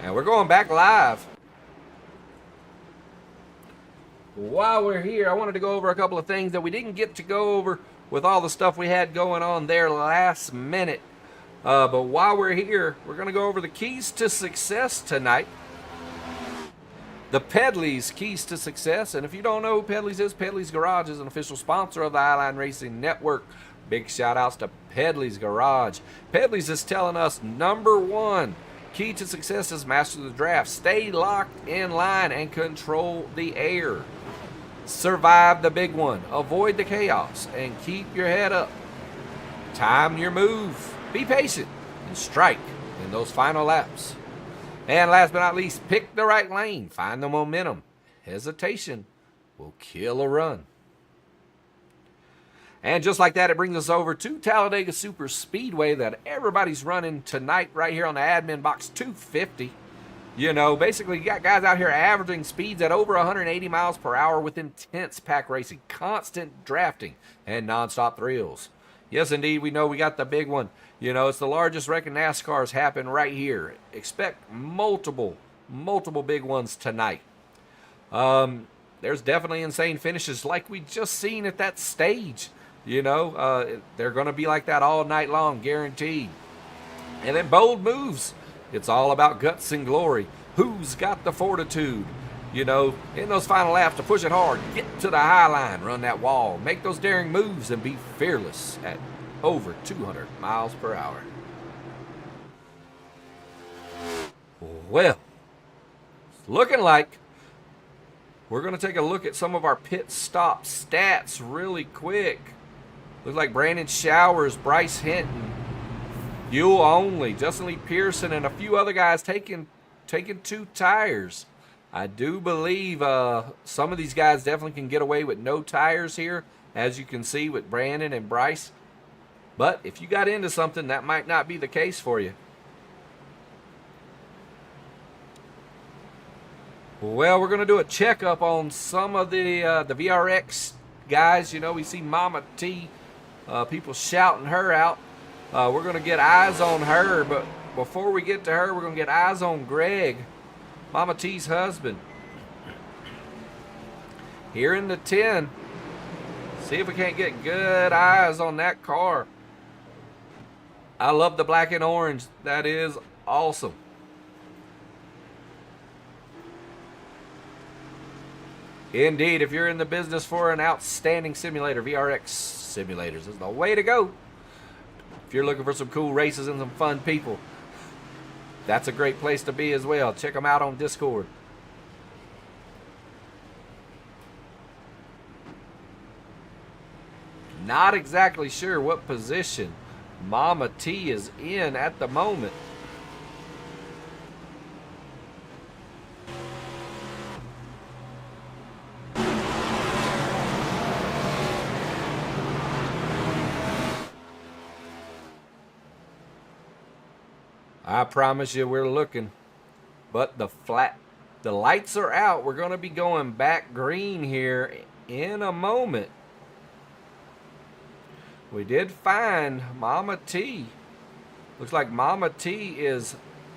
And we're going back live. While we're here, I wanted to go over a couple of things that we didn't get to go over with all the stuff we had going on there last minute. But while we're here, we're going to go over the keys to success tonight. The Pedley's Keys to Success. And if you don't know who Pedley's is, Pedley's Garage is an official sponsor of the Highline Racing Network. Big shout outs to Pedley's Garage. Pedley's is telling us #1 key to success is master the draft. Stay locked in line and control the air. Survive the big one. Avoid the chaos and keep your head up. Time your move. Be patient and strike in those final laps. And last but not least, pick the right lane. Find the momentum. Hesitation will kill a run. And just like that, it brings us over to Talladega Super Speedway that everybody's running tonight right here on the Adminboxx 250. You know, basically you got guys out here averaging speeds at over 180 miles per hour with intense pack racing, constant drafting, and nonstop thrills. Yes, indeed, we know we got the big one. You know, it's the largest wreck in NASCAR's happen right here. Expect multiple big ones tonight. There's definitely insane finishes like we just seen at that stage. You know, they're going to be like that all night long, guaranteed. And then bold moves. It's all about guts and glory. Who's got the fortitude? You know, in those final laps to push it hard, get to the high line, run that wall, make those daring moves, and be fearless at over 200 miles per hour. Well, it's looking like we're going to take a look at some of our pit stop stats really quick. Looks like Brandon Showers, Bryce Hinton, fuel only, Justin Lee Pearson, and a few other guys taking 2 tires. I do believe some of these guys definitely can get away with no tires here, as you can see with Brandon and Bryce. But if you got into something, that might not be the case for you. Well, we're going to do a checkup on some of the VRX guys. You know, we see Mama T, people shouting her out. We're going to get eyes on her, but before we get to her, we're going to get eyes on Greg, Mama T's husband. Here in the 10. See if we can't get good eyes on that car. I love the black and orange. That is awesome. Indeed, if you're in the business for an outstanding simulator, VRX simulators is the way to go. If you're looking for some cool races and some fun people, that's a great place to be as well. Check them out on Discord. Not exactly sure what position Mama T is in at the moment. I promise you we're looking, but the lights are out. We're going to be going back green here in a moment. We did find Mama T. Looks like Mama T is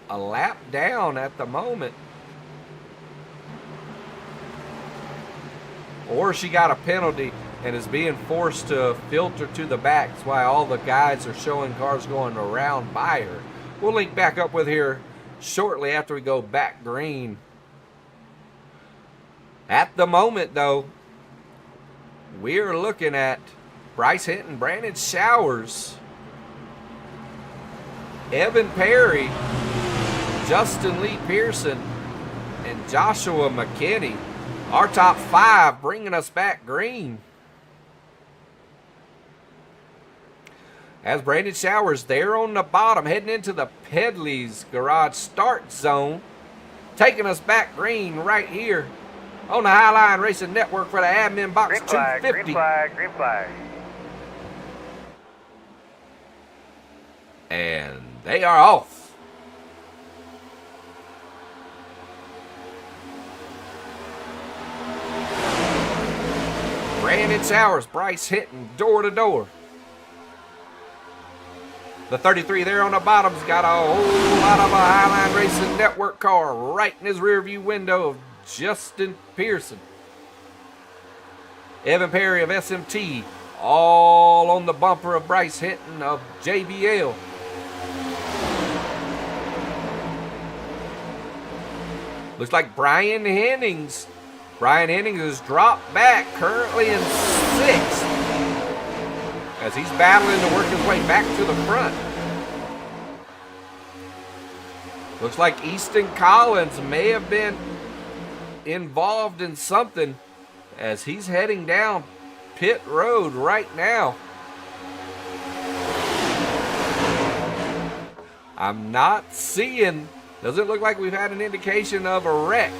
a lap down at the moment. Or she got a penalty and is being forced to filter to the back. That's why all the guys are showing cars going around by her. We'll link back up with her shortly after we go back green. At the moment, though, we're looking at Bryce Hinton, Brandon Showers, Evan Perry, Justin Lee Pearson, and Joshua McKinney. Our top 5 bringing us back green. As Brandon Showers there on the bottom, heading into the Pedley's Garage start zone, taking us back green right here on the Highline Racing Network for the Adminboxx 250. Green flag, green flag. And they are off. Brandon Showers, Bryce Hinton, door to door. The 33 there on the bottom's got a whole lot of a Highline Racing Network car right in his rearview window of Justin Pearson. Evan Perry of SMT, all on the bumper of Bryce Hinton of JBL. Looks like Brian Hennings. Brian Hennings has dropped back, currently in 6th, as he's battling to work his way back to the front. Looks like Easton Collins may have been involved in something, as he's heading down pit road right now. I'm not seeing, doesn't look like we've had an indication of a wreck.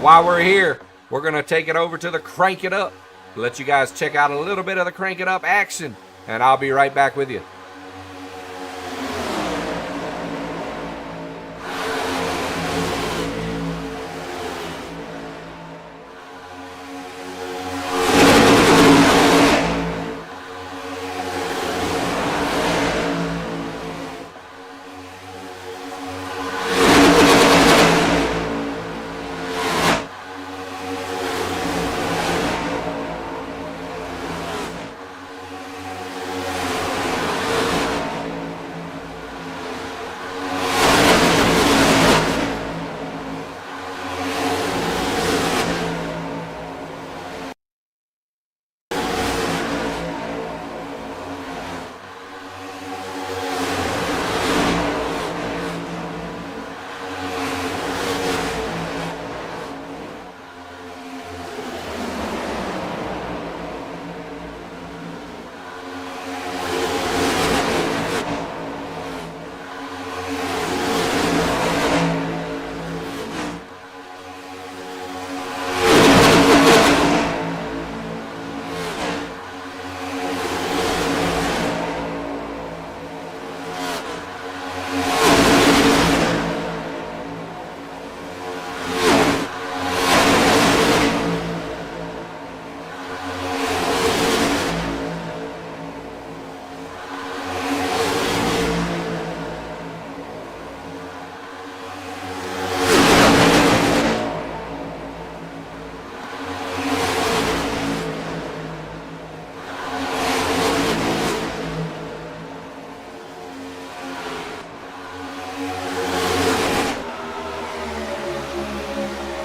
While we're here, we're going to take it over to the Crank It Up. Let you guys check out a little bit of the Crank It Up action, and I'll be right back with you.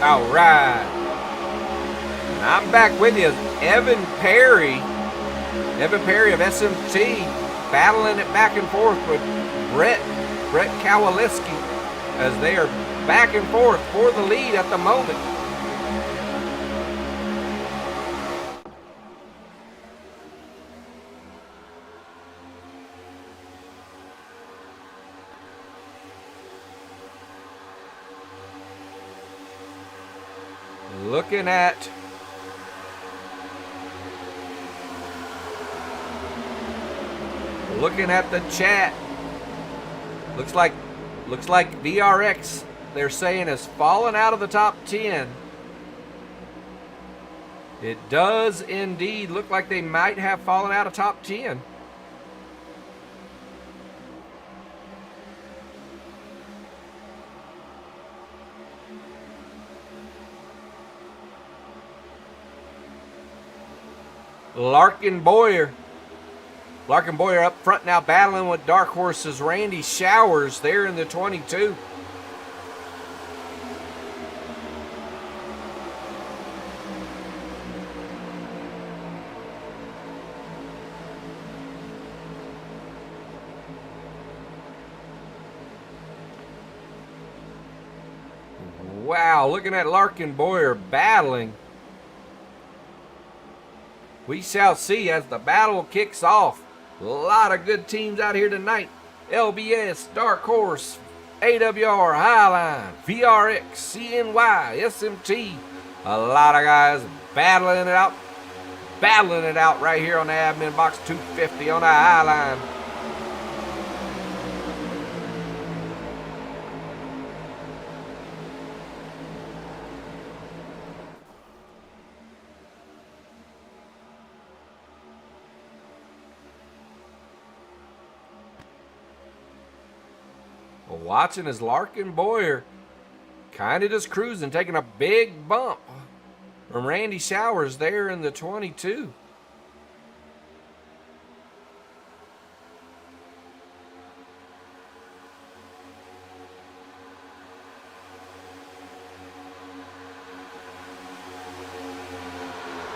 All right. And I'm back with you. Evan Perry of SMT, battling it back and forth with Brett Kowaleski, as they are back and forth for the lead at the moment. Looking at the chat, looks like VRX, they're saying, has fallen out of the top 10. It does indeed look like they might have fallen out of top 10. Larkin Boyer up front now, battling with Dark Horse's Randy Showers there in the 22. Wow, looking at Larkin Boyer battling. We shall see as the battle kicks off. A lot of good teams out here tonight. LBS, Dark Horse, AWR, Highline, VRX, CNY, SMT. A lot of guys battling it out right here on the Adminboxx 250 on the Highline. Watching as Larkin Boyer kind of just cruising, taking a big bump from Randy Showers there in the 22.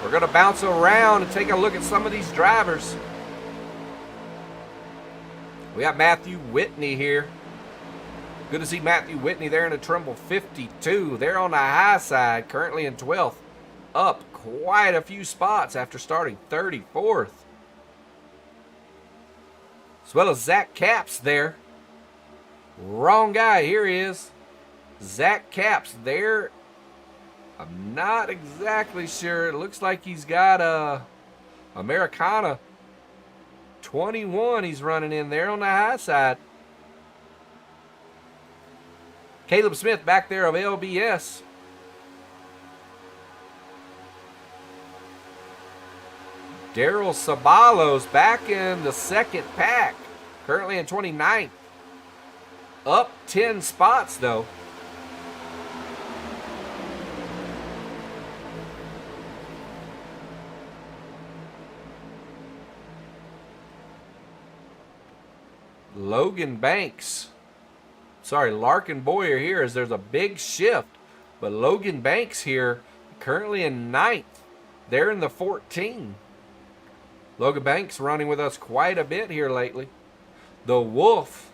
We're going to bounce around and take a look at some of these drivers. We got Matthew Whitney here. Good to see Matthew Whitney there in a Trimble 52. They're on the high side, currently in 12th. Up quite a few spots after starting 34th. As well as Zach Capps there. Wrong guy, here he is. Zach Capps there. I'm not exactly sure. It looks like he's got a Americana 21 he's running in there on the high side. Caleb Smith back there of LBS. Daryl Sabalos back in the second pack, currently in 29th. Up 10 spots though. Logan Banks. Sorry, Larkin Boyer here as there's a big shift. But Logan Banks here, currently in 9th. They're in the 14. Logan Banks running with us quite a bit here lately. The Wolf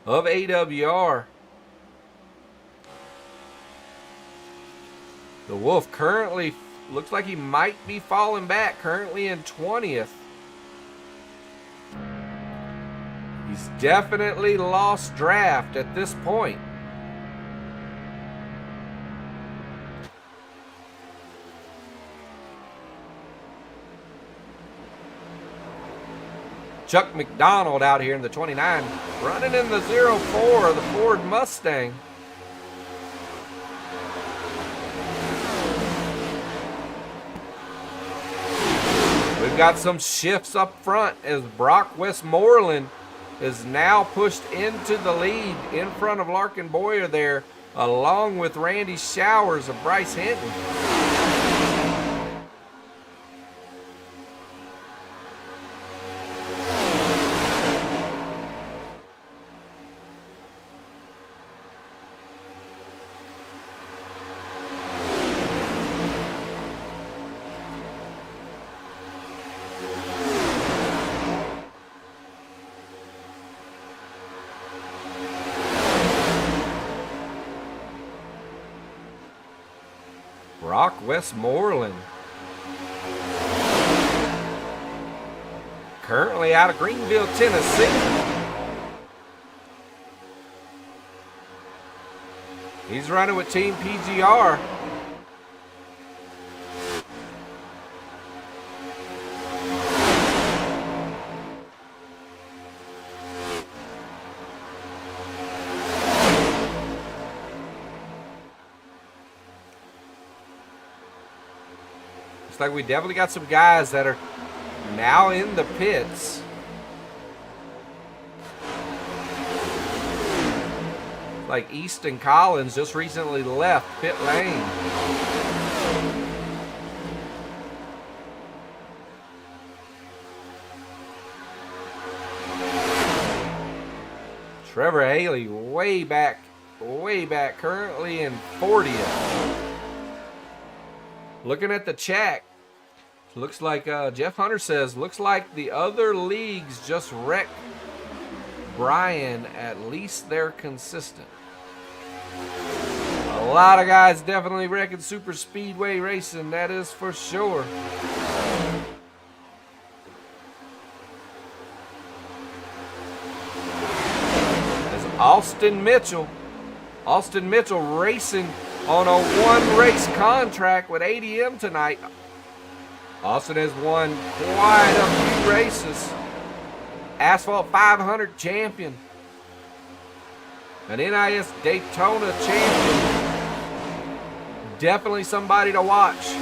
of AWR. The Wolf currently looks like he might be falling back, currently in 20th. He's definitely lost draft at this point. Chuck McDonald out here in the 29, running in the 04 of the Ford Mustang. We've got some shifts up front as Brock Westmoreland is now pushed into the lead in front of Larkin Boyer there, along with Randy Showers of Bryce Hinton. Brock Westmoreland, currently out of Greenville, Tennessee. He's running with Team PGR. Like we definitely got some guys that are now in the pits. Like Easton Collins just recently left pit lane. Trevor Haley way back, currently in 40th. Looking at the chat, looks like Jeff Hunter says, looks like the other leagues just wrecked Brian. At least they're consistent. A lot of guys definitely wrecking super speedway racing, that is for sure. As Austin Mitchell racing on a one-race contract with ADM tonight. Austin has won quite a few races. Asphalt 500 champion. An NIS Daytona champion. Definitely somebody to watch.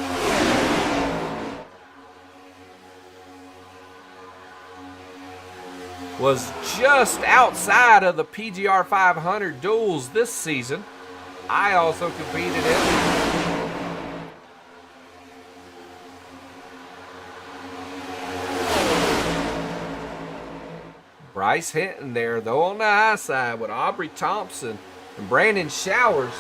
was just outside of the PGR 500 duels this season. I also competed in. Bryce Hinton there, though, on the high side with Aubrey Thompson and Brandon Showers.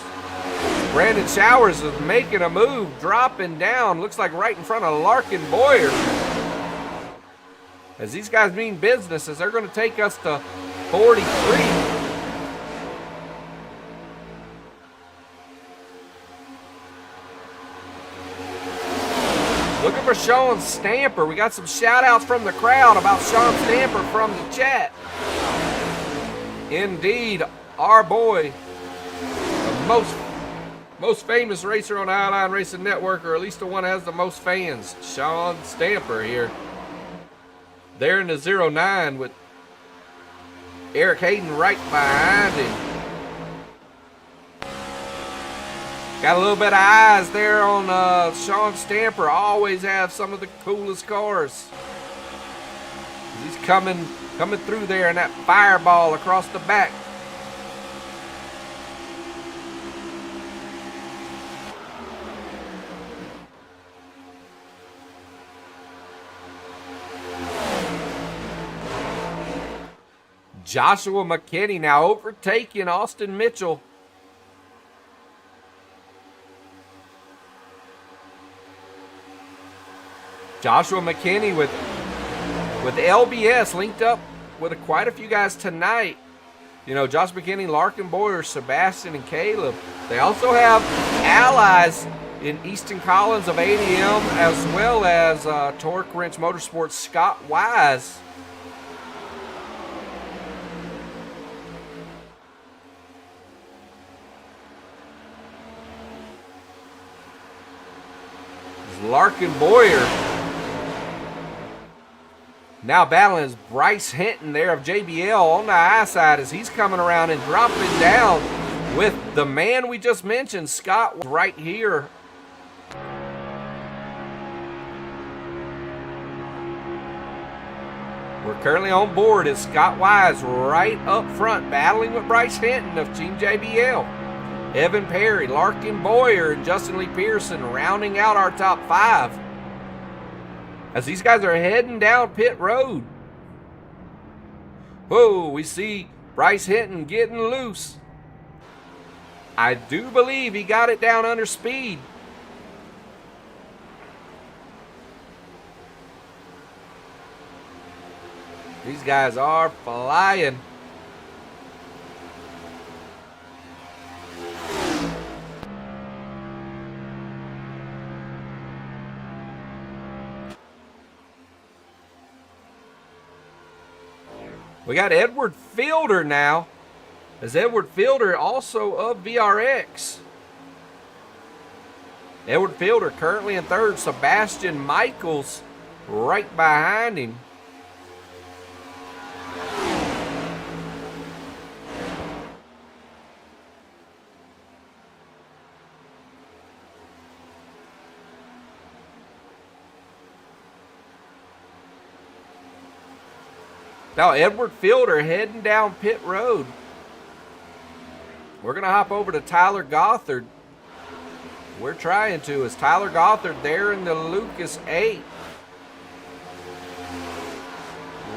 Brandon Showers is making a move, dropping down. Looks like right in front of Larkin Boyer. As these guys mean business, as they're going to take us to 43. Looking for Sean Stamper. We got some shout outs from the crowd about Sean Stamper from the chat. Indeed, our boy, the most famous racer on the Highline Racing Network, or at least the one that has the most fans, Sean Stamper here. There in the 09 with Eric Hayden right behind him. Got a little bit of eyes there on Sean Stamper. Always have some of the coolest cars. He's coming through there in that fireball across the back. Joshua McKinney now overtaking Austin Mitchell. Joshua McKinney with LBS linked up with quite a few guys tonight. You know, Josh McKinney, Larkin Boyer, Sebastian, and Caleb. They also have allies in Easton Collins of ADM, as well as Torque Wrench Motorsports' Scott Wise. Larkin Boyer now battling is Bryce Hinton there of JBL on the high side as he's coming around and dropping down with the man we just mentioned, Scott, right here. We're currently on board as Scott Wise right up front battling with Bryce Hinton of Team JBL. Evan Perry, Larkin Boyer, and Justin Lee Pearson rounding out our top 5. As these guys are heading down pit road. Whoa, we see Bryce Hinton getting loose. I do believe he got it down under speed. These guys are flying. We got Edward Fielder now, as Edward Fielder also of VRX. Edward Fielder currently in third. Sebastian Michaels right behind him. Now Edward Fielder heading down pit road. We're going to hop over to Tyler Gothard. We're trying to. Is Tyler Gothard there in the Lucas 8?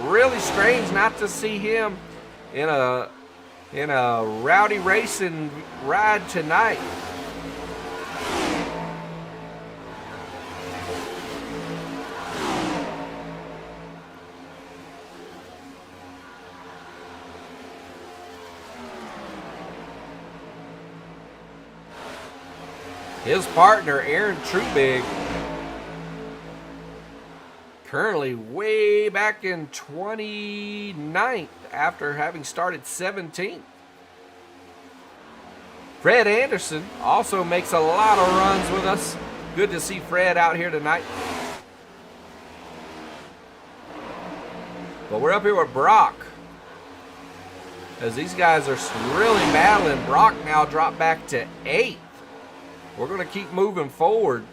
Really strange not to see him in a rowdy racing ride tonight. His partner, Aaron Trubig, currently way back in 29th after having started 17th. Fred Anderson also makes a lot of runs with us. Good to see Fred out here tonight. But we're up here with Brock, as these guys are really battling. Brock now dropped back to 8th. We're going to keep moving forward.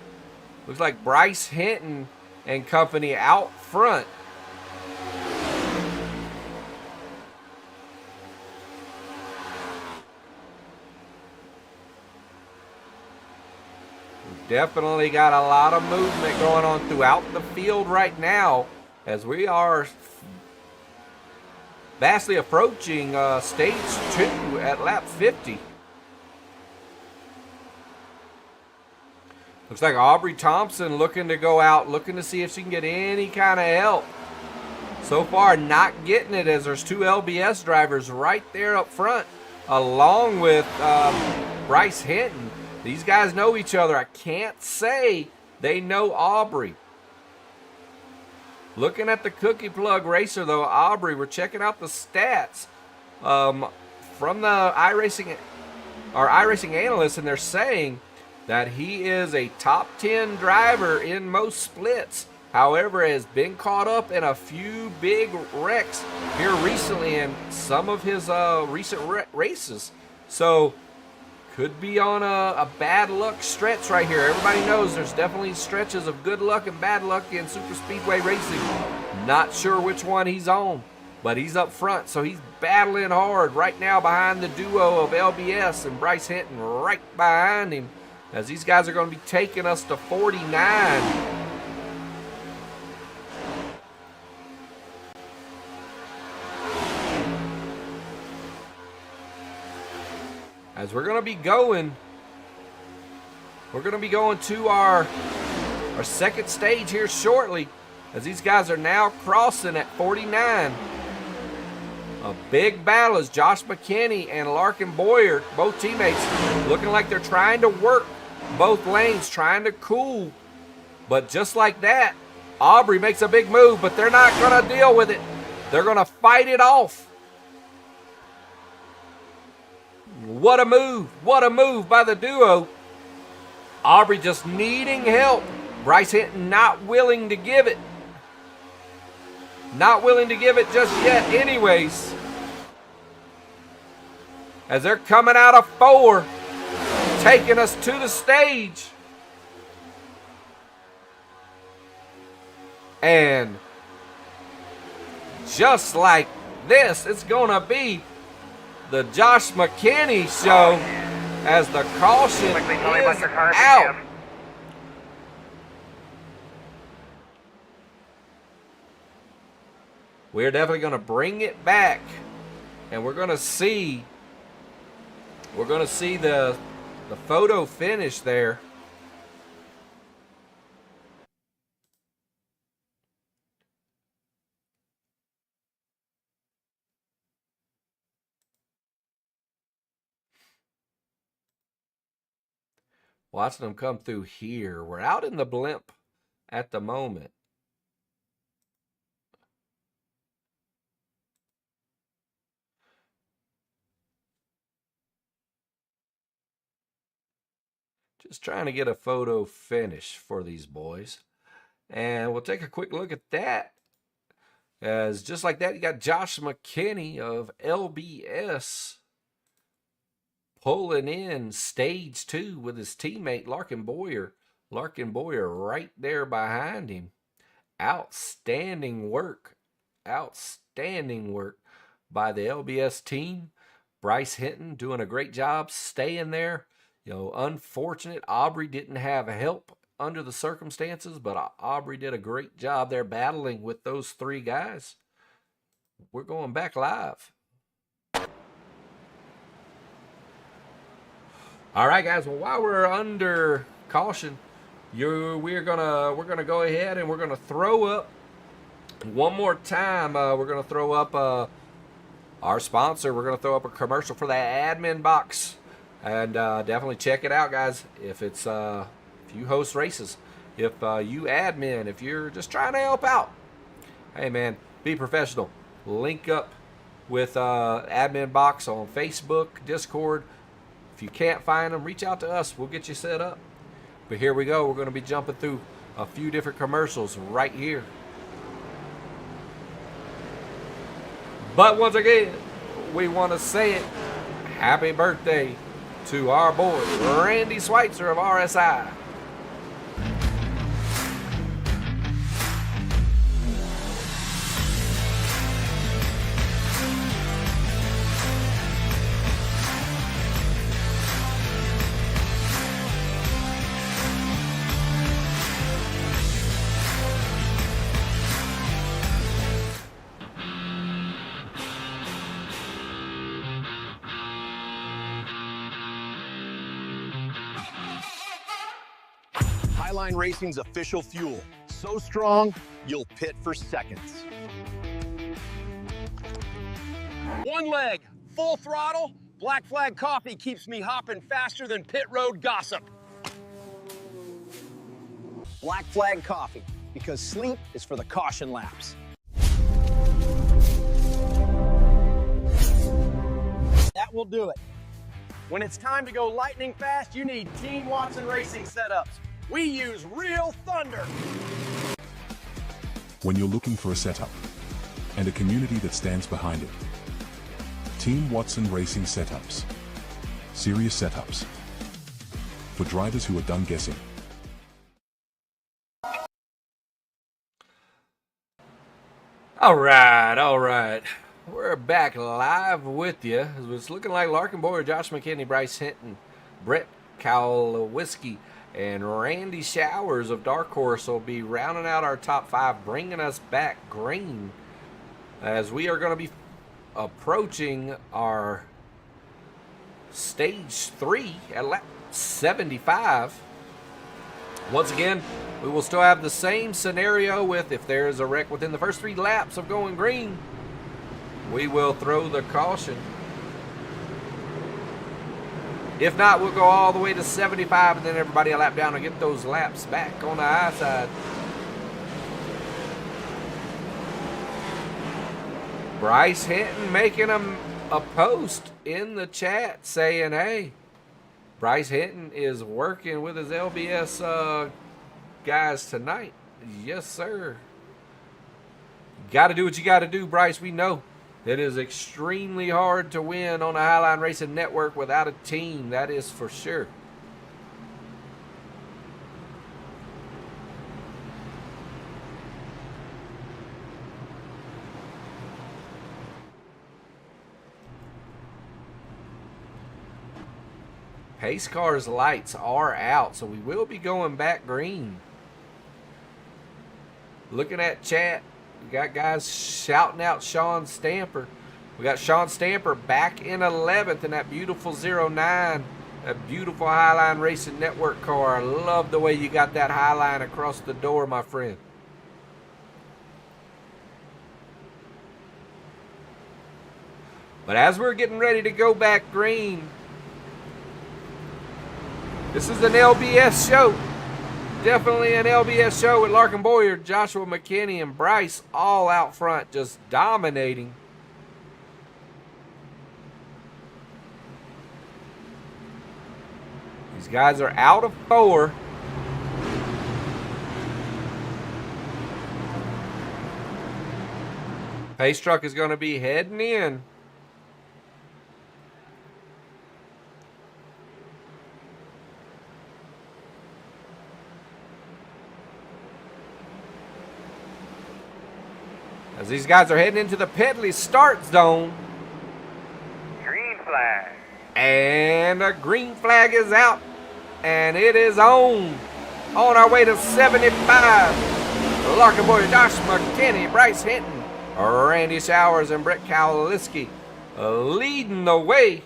Looks like Bryce Hinton and company out front. We've definitely got a lot of movement going on throughout the field right now as we are vastly approaching stage 2 at lap 50. Looks like Aubrey Thompson looking to go out, looking to see if she can get any kind of help. So far, not getting it as there's 2 LBS drivers right there up front, along with Bryce Hinton. These guys know each other. I can't say they know Aubrey. Looking at the cookie plug racer, though, Aubrey, we're checking out the stats from the iRacing analysts, and they're saying that he is a top 10 driver in most splits. However, has been caught up in a few big wrecks here recently in some of his recent races. So, could be on a bad luck stretch right here. Everybody knows there's definitely stretches of good luck and bad luck in super speedway racing. Not sure which one he's on, but he's up front, so he's battling hard right now behind the duo of LBS and Bryce Hinton right behind him, as these guys are going to be taking us to 49. As we're going to be going to our second stage here shortly, as these guys are now crossing at 49. A big battle as Josh McKinney and Larkin Boyer, both teammates, looking like they're trying to work both lanes, trying to cool. But just like that, Aubrey makes a big move, but they're not going to deal with it. They're going to fight it off. What a move. What a move by the duo. Aubrey just needing help. Bryce Hinton not willing to give it. Not willing to give it just yet anyways. As they're coming out of 4, taking us to the stage. And just like this, it's going to be the Josh McKinney show as the caution is out. We're definitely going to bring it back, and we're going to see the photo finish there. Watching them come through here. We're out in the blimp at the moment. Just trying to get a photo finish for these boys. And we'll take a quick look at that. As just like that, you got Josh McKinney of LBS pulling in stage 2 with his teammate Larkin Boyer. Larkin Boyer right there behind him. Outstanding work. Outstanding work by the LBS team. Bryce Hinton doing a great job staying there. You know, unfortunate Aubrey didn't have help under the circumstances, but Aubrey did a great job there battling with those 3 guys. We're going back live. All right, guys. Well, while we're under caution, we're gonna go ahead and we're gonna throw up one more time. We're gonna throw up our sponsor. We're gonna throw up a commercial for that Adminboxx, and definitely check it out, guys. If it's if you host races, if you admin, if you're just trying to help out, hey man, be professional. Link up with Adminboxx on Facebook, Discord. If you can't find them, reach out to us. We'll get you set up. But here we go. We're going to be jumping through a few different commercials right here. But once again, we want to say it. Happy birthday to our boy, Randy Schweitzer of RSI. Highline Racing's official fuel. So strong, you'll pit for seconds. One leg, full throttle. Black Flag coffee keeps me hopping faster than pit road gossip. Black Flag coffee, because sleep is for the caution laps. That will do it. When it's time to go lightning fast, you need Team Watson Racing setups. We use real thunder. When you're looking for a setup and a community that stands behind it, Team Watson Racing Setups. Serious setups. For drivers who are done guessing. All right. We're back live with you. It's looking like Larkin Boyer, Josh McKinney, Bryce Hinton, Brett Kowalski, and Randy Showers of Dark Horse will be rounding out our top 5, bringing us back green as we are going to be approaching our stage 3 at lap 75. Once again, we will still have the same scenario with if there is a wreck within the first 3 laps of going green, we will throw the caution. If not, we'll go all the way to 75 and then everybody a lap down and get those laps back on the high side. Bryce Hinton making a post in the chat saying, hey, Bryce Hinton is working with his LBS guys tonight. Yes, sir. Got to do what you got to do, Bryce. We know it is extremely hard to win on a Highline Racing Network without a team. That is for sure. Pace car's lights are out, so we will be going back green. Looking at chat, we got guys shouting out Sean Stamper. We got Sean Stamper back in 11th in that beautiful 09, that beautiful Highline Racing Network car. I love the way you got that Highline across the door, my friend. But as we're getting ready to go back green, this is an LBS show. Definitely an LBS show with Larkin Boyer, Joshua McKinney, and Bryce all out front, just dominating. These guys are out of 4. Pace truck is going to be heading in. As these guys are heading into the Pedley start zone. Green flag. And a green flag is out. And it is on. On our way to 75. Larkin Boyer, Josh McKinney, Bryce Hinton, Randy Showers, and Brett Kowalski leading the way.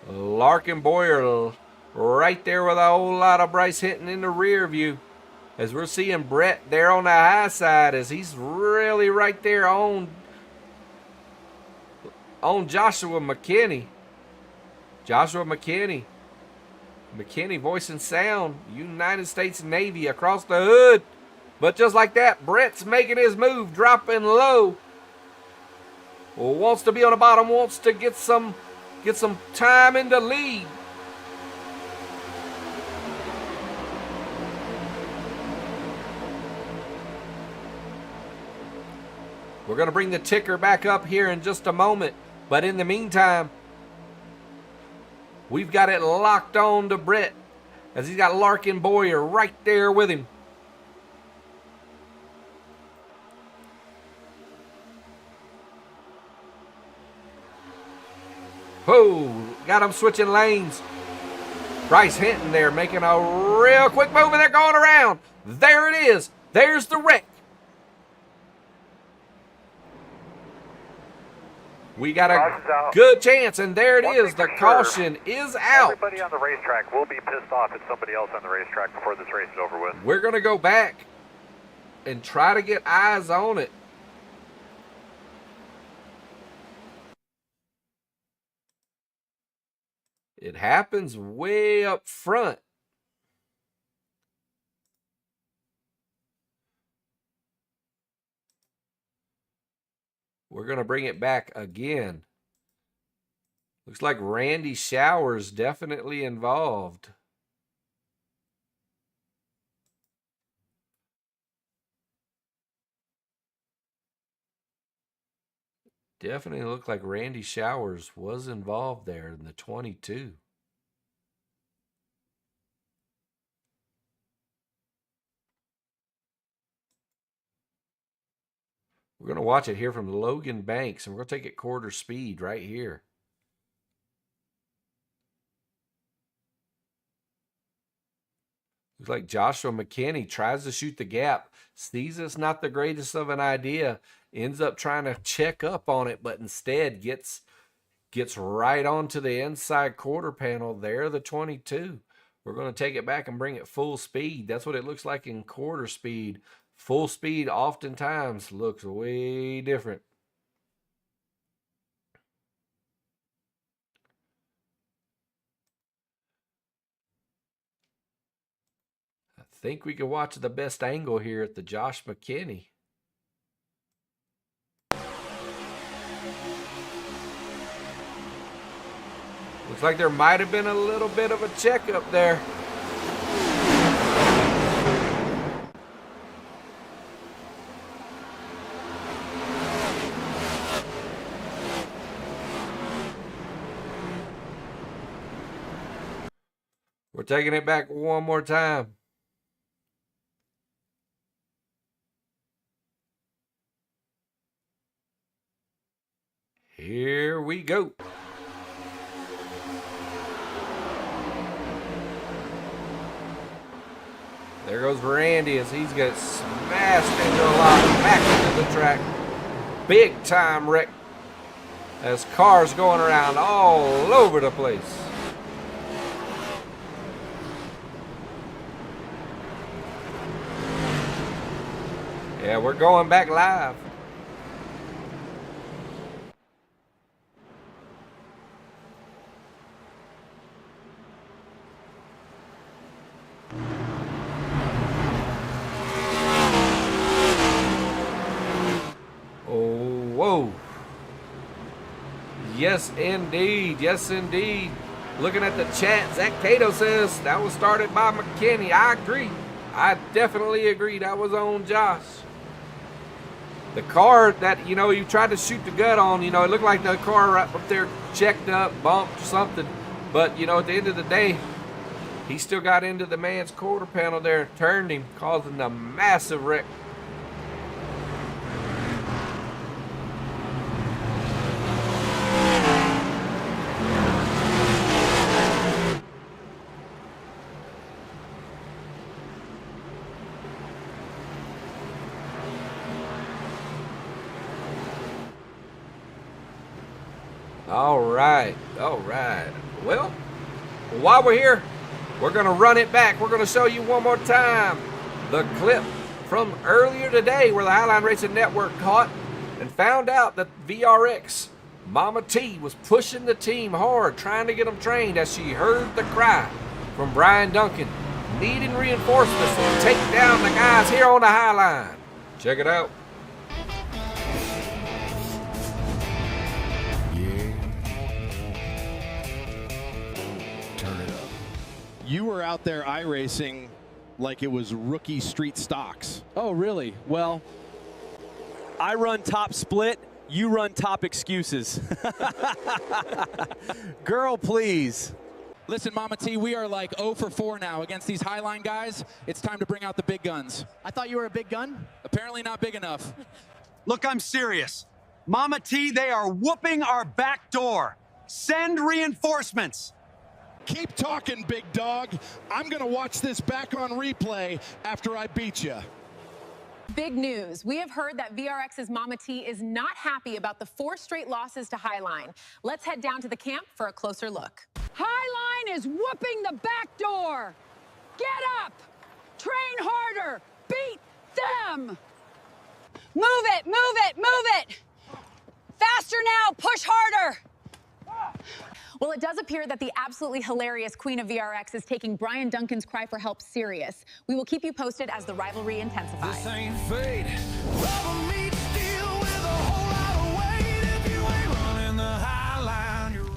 Larkin Boyer right there with a whole lot of Bryce Hinton in the rear view. As we're seeing Brett there on the high side as he's really right there on Joshua McKinney. Joshua McKinney. McKinney voice and sound. United States Navy across the hood. But just like that, Brett's making his move, dropping low. Wants to be on the bottom, wants to get some time in the lead. We're going to bring the ticker back up here in just a moment. But in the meantime, we've got it locked on to Brett as he's got Larkin Boyer right there with him. Whoa, got him switching lanes. Bryce Hinton there making a real quick move and they're going around. There it is. There's the wreck. We got a good chance, and there it is. The caution is out. Everybody on the racetrack will be pissed off at somebody else on the racetrack before this race is over with. We're going to go back and try to get eyes on it. It happens way up front. We're going to bring it back again. Looks like Randy Showers definitely involved. Definitely looked like Randy Showers was involved there in the 22. We're going to watch it here from Logan Banks, and we're going to take it quarter speed right here. Looks like Joshua McKinney tries to shoot the gap, sees it's not the greatest of an idea, ends up trying to check up on it, but instead gets right onto the inside quarter panel there, the 22. We're going to take it back and bring it full speed. That's what it looks like in quarter speed. Full speed oftentimes looks way different. I think we can watch the best angle here at the Josh McKinney. Looks like there might have been a little bit of a checkup there. We're taking it back one more time. Here we go. There goes Randy as he's got smashed into a lot, back into the track. Big time wreck as cars going around all over the place. Yeah, we're going back live. Oh, whoa. Yes, indeed. Yes, indeed. Looking at the chat, Zach Cato says that was started by McKinney. I agree. I definitely agree. That was on Josh. The car that, you tried to shoot the gut on, it looked like the car right up there checked up, bumped or something. But, at the end of the day, he still got into the man's quarter panel there and turned him, causing a massive wreck. All right. Well, while we're here, we're going to run it back. We're going to show you one more time the clip from earlier today where the Highline Racing Network caught and found out that VRX Mama T was pushing the team hard, trying to get them trained as she heard the cry from Brian Duncan, needing reinforcements to take down the guys here on the Highline. Check it out. You were out there iRacing like it was rookie street stocks. Oh, really? Well, I run top split, you run top excuses. Girl, please. Listen, Mama T, we are like 0 for 4 now against these Highline guys. It's time to bring out the big guns. I thought you were a big gun. Apparently not big enough. Look, I'm serious. Mama T, they are whooping our back door. Send reinforcements. Keep talking, big dog. I'm going to watch this back on replay after I beat you. Big news. We have heard that VRX's Mama T is not happy about the 4 straight losses to Highline. Let's head down to the camp for a closer look. Highline is whooping the back door. Get up. Train harder. Beat them. Move it, move it, move it. Faster now. Push harder. Well, it does appear that the absolutely hilarious Queen of VRX is taking Brian Duncan's cry for help serious. We will keep you posted as the rivalry intensifies. This ain't fate. Rubber meets steel with a whole lot of weight. If you ain't running the high line, you're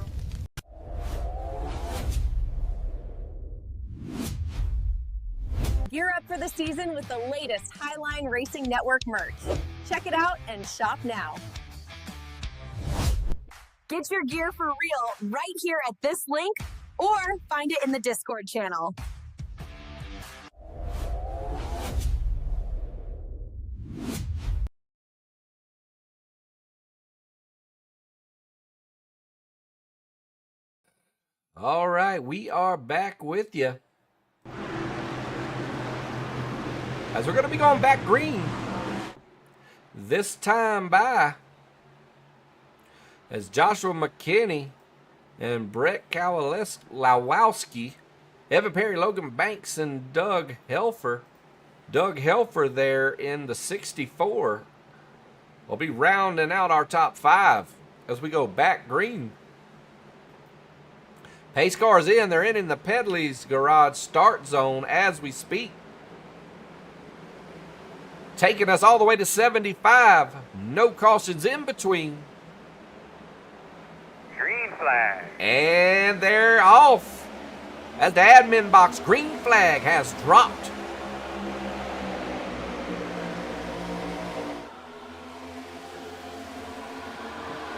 Gear up for the season with the latest Highline Racing Network merch. Check it out and shop now. Get your gear for real right here at this link or find it in the Discord channel. All right, we are back with you. As we're going to be going back green this time by as Joshua McKinney and Brett Kowalski, Evan Perry, Logan Banks, and Doug Helfer. Doug Helfer there in the 64 will be rounding out our top 5 as we go back green. Pace cars in. They're in the Pedley's garage start zone as we speak. Taking us all the way to 75. No cautions in between. Green flag. And they're off as the Adminboxx green flag has dropped.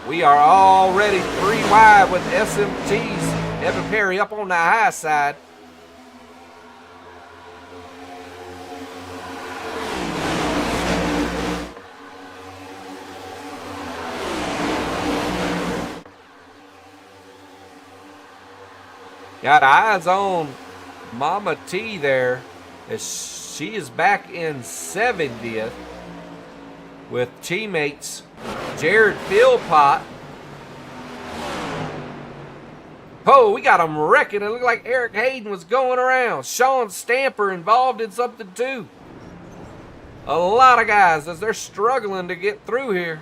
We are already 3 wide with SMT's Evan Perry up on the high side. Got eyes on Mama T there as she is back in 70th with teammates Jared Philpott. Oh, we got them wrecking. It looked like Eric Hayden was going around. Sean Stamper involved in something too. A lot of guys as they're struggling to get through here.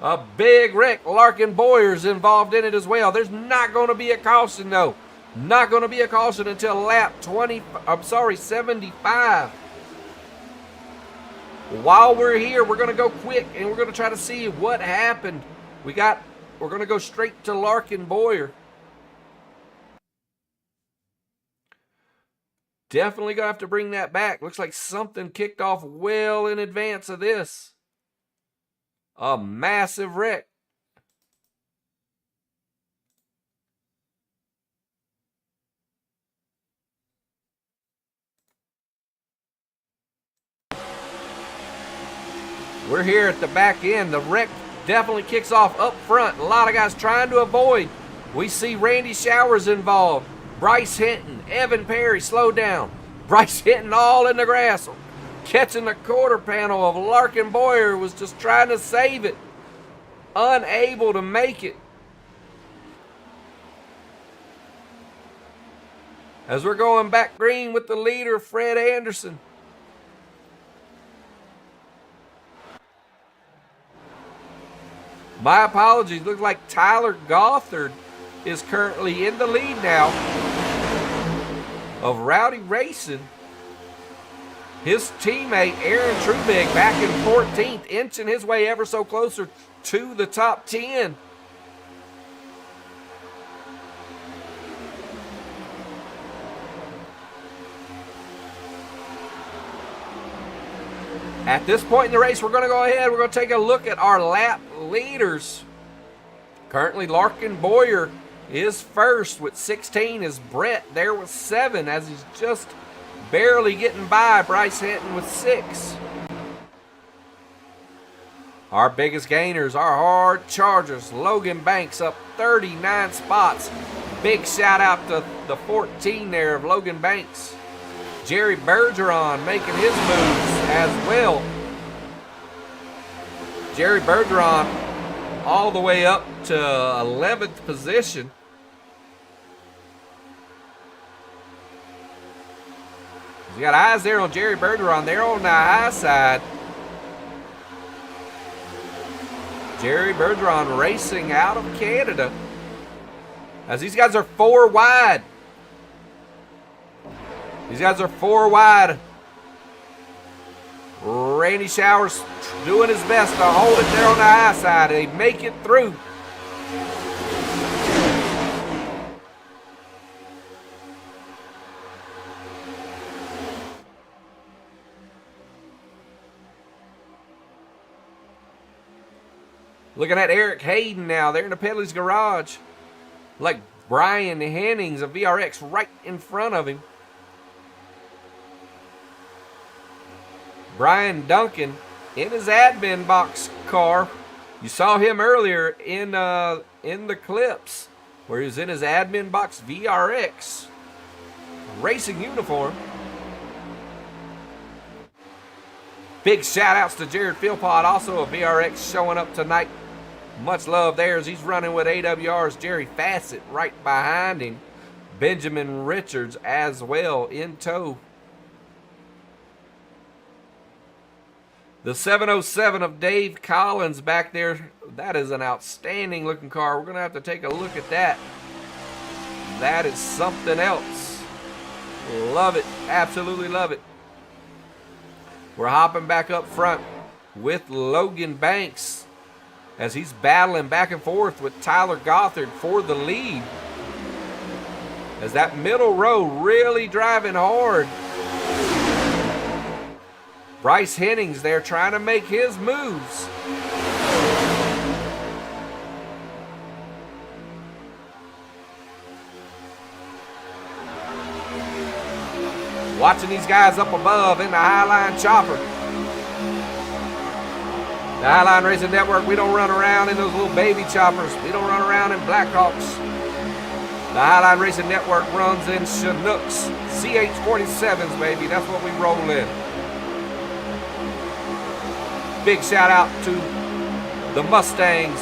A big wreck. Larkin Boyer's involved in it as well. There's not going to be a caution though. Not going to be a caution until lap 75. While we're here, we're going to go quick and we're going to try to see what happened. We're going to go straight to Larkin Boyer. Definitely going to have to bring that back. Looks like something kicked off well in advance of this. A massive wreck. We're here at the back end. The wreck definitely kicks off up front. A lot of guys trying to avoid. We see Randy Showers involved. Bryce Hinton, Evan Perry, slow down. Bryce Hinton all in the grass. Catching the quarter panel of Larkin Boyer, was just trying to save it. Unable to make it. As we're going back green with the leader, Fred Anderson. My apologies. Looks like Tyler Gothard is currently in the lead now of Rowdy Racing. His teammate Aaron Trubig back in 14th, inching his way ever so closer to the top 10. At this point in the race, we're going to go ahead. We're going to take a look at our lap leaders. Currently, Larkin Boyer is first with 16. Is Brett there with 7 as he's just barely getting by Bryce Hinton with 6. Our biggest gainers, our hard chargers. Logan Banks up 39 spots. Big shout out to the 14 there of Logan Banks. Jerry Bergeron making his moves as well. Jerry Bergeron all the way up to 11th position. You got eyes there on Jerry Bergeron. They're on the high side. Jerry Bergeron racing out of Canada. As these guys are 4 wide. These guys are 4 wide. Randy Showers doing his best to hold it there on the high side. They make it through. Looking at Eric Hayden now. They're in the Pedley's garage. Like Brian Hennings of VRX right in front of him. Brian Duncan in his Adminboxx car. You saw him earlier in the clips where he was in his Adminboxx VRX racing uniform. Big shout outs to Jared Philpott, also a VRX showing up tonight. Much love there as he's running with AWR's Jerry Fassett right behind him. Benjamin Richards as well in tow. The 707 of Dave Collins back there. That is an outstanding looking car. We're going to have to take a look at that. That is something else. Love it. Absolutely love it. We're hopping back up front with Logan Banks as he's battling back and forth with Tyler Gothard for the lead. As that middle row really driving hard. Bryce Hennings there trying to make his moves. Watching these guys up above in the Highline chopper. The Highline Racing Network, we don't run around in those little baby choppers. We don't run around in Blackhawks. The Highline Racing Network runs in Chinooks. CH-47s, baby. That's what we roll in. Big shout out to the Mustangs.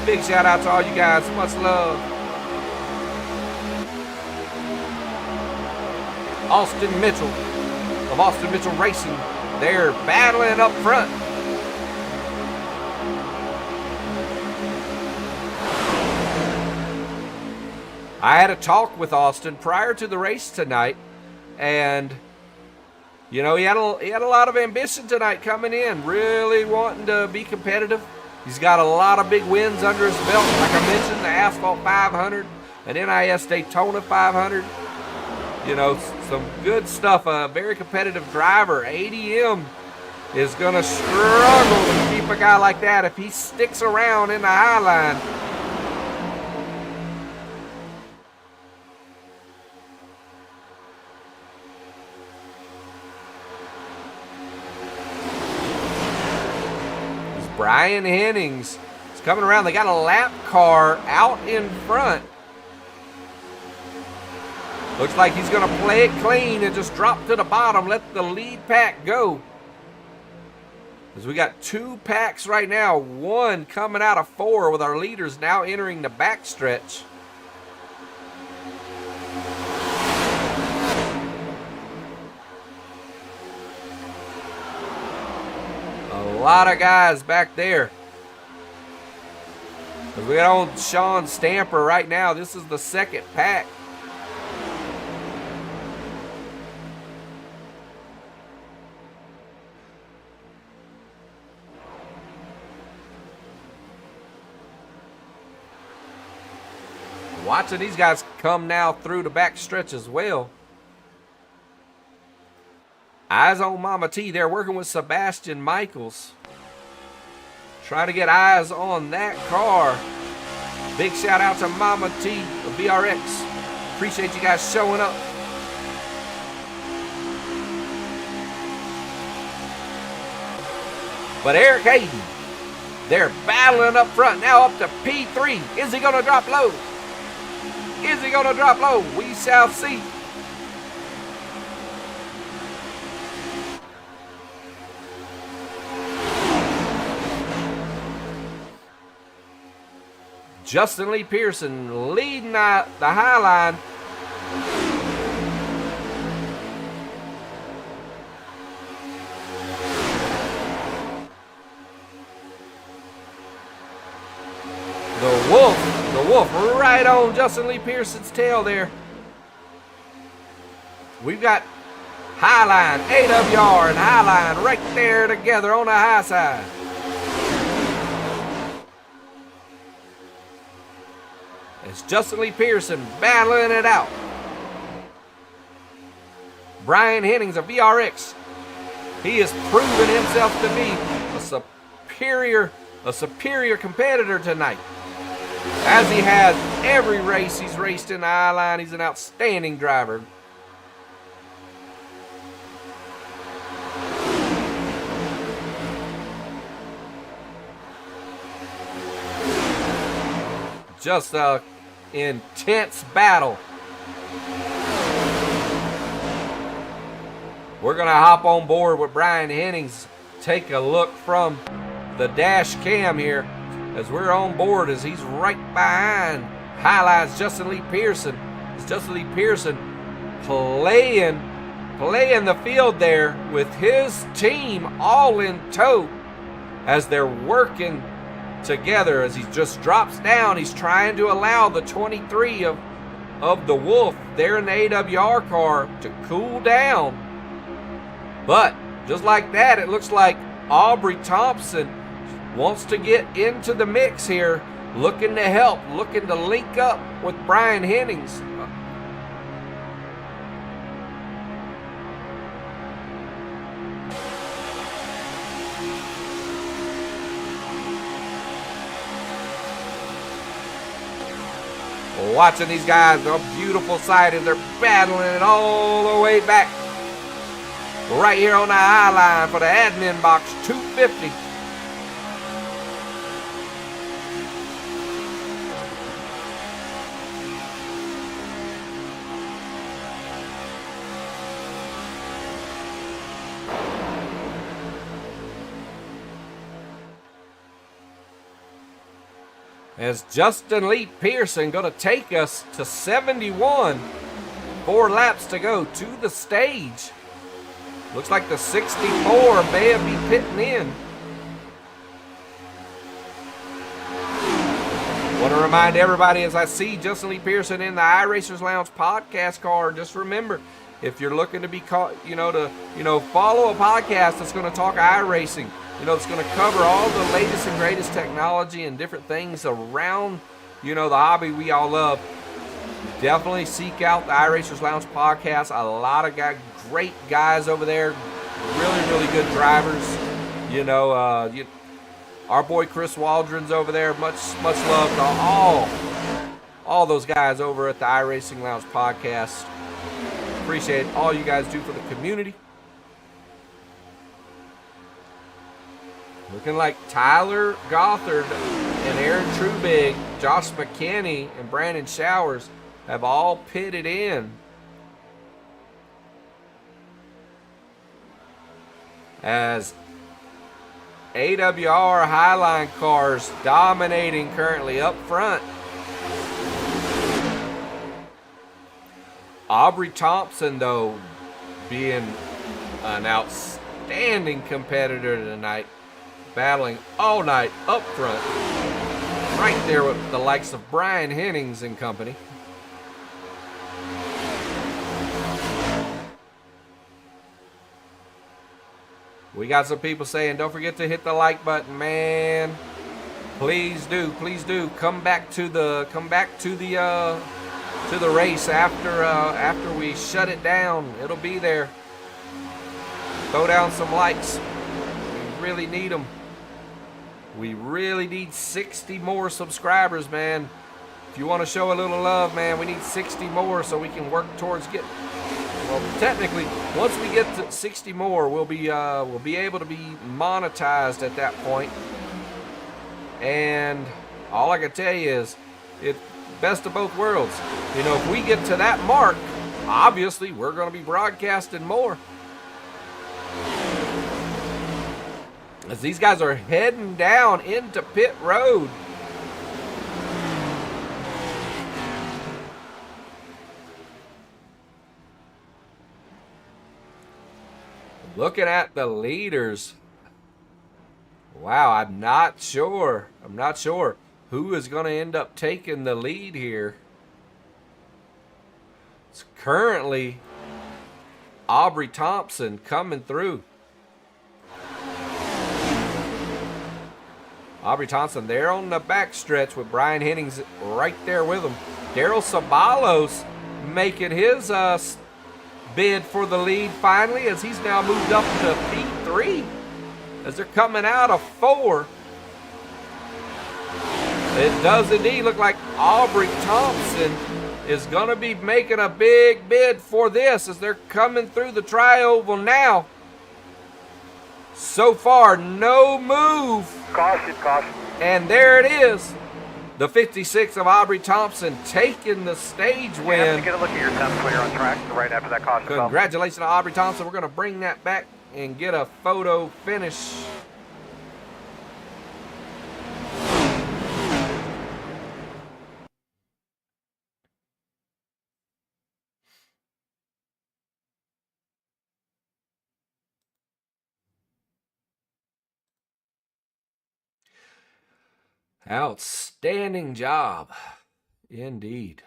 Big shout out to all you guys. Much love. Austin Mitchell of Austin Mitchell Racing. They're battling up front. I had a talk with Austin prior to the race tonight, and you know, he had a lot of ambition tonight coming in, really wanting to be competitive. He's got a lot of big wins under his belt. Like I mentioned, the Asphalt 500, an NIS Daytona 500. You know, some good stuff. A very competitive driver. ADM is going to struggle to keep a guy like that if he sticks around in the Highline. Brian Hennings is coming around. They got a lap car out in front. Looks like he's going to play it clean and just drop to the bottom, let the lead pack go. As we got 2 packs right now, 1 coming out of 4 with our leaders now entering the backstretch. A lot of guys back there. We got on Sean Stamper right now. This is the 2nd pack. Watching these guys come now through the back stretch as well. Eyes on Mama T. They're working with Sebastian Michaels. Trying to get eyes on that car. Big shout out to Mama T of VRX. Appreciate you guys showing up. But Eric Hayden, they're battling up front now up to P3. Is he going to drop low? Is he going to drop low? We shall see. Justin Lee Pearson leading the high line. The Wolf right on Justin Lee Pearson's tail there. We've got Highline, AWR, and Highline right there together on the high side. It's Justin Lee Pearson battling it out. Brian Hennings of VRX. He has proven himself to be a superior competitor tonight. As he has every race he's raced in the I-line, he's an outstanding driver. Just a intense battle. We're going to hop on board with Brian Hennings, take a look from the dash cam here as we're on board, as he's right behind highlights Justin Lee Pearson. It's Justin Lee Pearson playing the field there with his team all in tow as they're working together. As he just drops down, he's trying to allow the 23 of the Wolf there in the AWR car to cool down. But just like that, it looks like Aubrey Thompson wants to get into the mix here, looking to help, looking to link up with Brian Hennings. Watching these guys, a beautiful sight as they're battling it all the way back. Right here on the high line for the Adminboxx 250. As Justin Lee Pearson going to take us to 71. 4 laps to go to the stage. Looks like the 64 may be pitting in. Want to remind everybody, as I see Justin Lee Pearson in the iRacers Lounge podcast car, just remember, if you're looking to be follow a podcast that's going to talk iRacing, it's going to cover all the latest and greatest technology and different things around, the hobby we all love. Definitely seek out the iRacers Lounge podcast. A lot of great guys over there, really, really good drivers. Our boy Chris Waldron's over there. Much love to all those guys over at the iRacing Lounge podcast. Appreciate all you guys do for the community. Looking like Tyler Gothard and Aaron Trubig, Josh McKinney, and Brandon Showers have all pitted in. As AWR Highline cars dominating currently up front. Aubrey Thompson, though, being an outstanding competitor tonight, battling all night up front, right there with the likes of Brian Hennings and company. We got some people saying, don't forget to hit the like button, man. Please do, come back to the race after we shut it down. It'll be there. Throw down some likes. We really need them. We really need 60 more subscribers, man. If you want to show a little love, man, we need 60 more so we can work towards getting. Well, technically, once we get to 60 more, we'll be able to be monetized at that point. And all I can tell you is, it's best of both worlds. If we get to that mark, obviously we're going to be broadcasting more. As these guys are heading down into pit road. Looking at the leaders. Wow, I'm not sure. Who is going to end up taking the lead here. It's currently Aubrey Thompson coming through. Aubrey Thompson there on the backstretch with Brian Hennings right there with him. Daryl Sabalos making his bid for the lead finally, as he's now moved up to P3 as they're coming out of 4. It does indeed look like Aubrey Thompson is going to be making a big bid for this as they're coming through the tri-oval now. So far, no move. Caution, caution. And there it is. The 56 of Aubrey Thompson taking the stage win. You have to get a look at your temps when you're on track right after that caution bell. Congratulations to Aubrey Thompson. We're going to bring that back and get a photo finish. Outstanding job, indeed.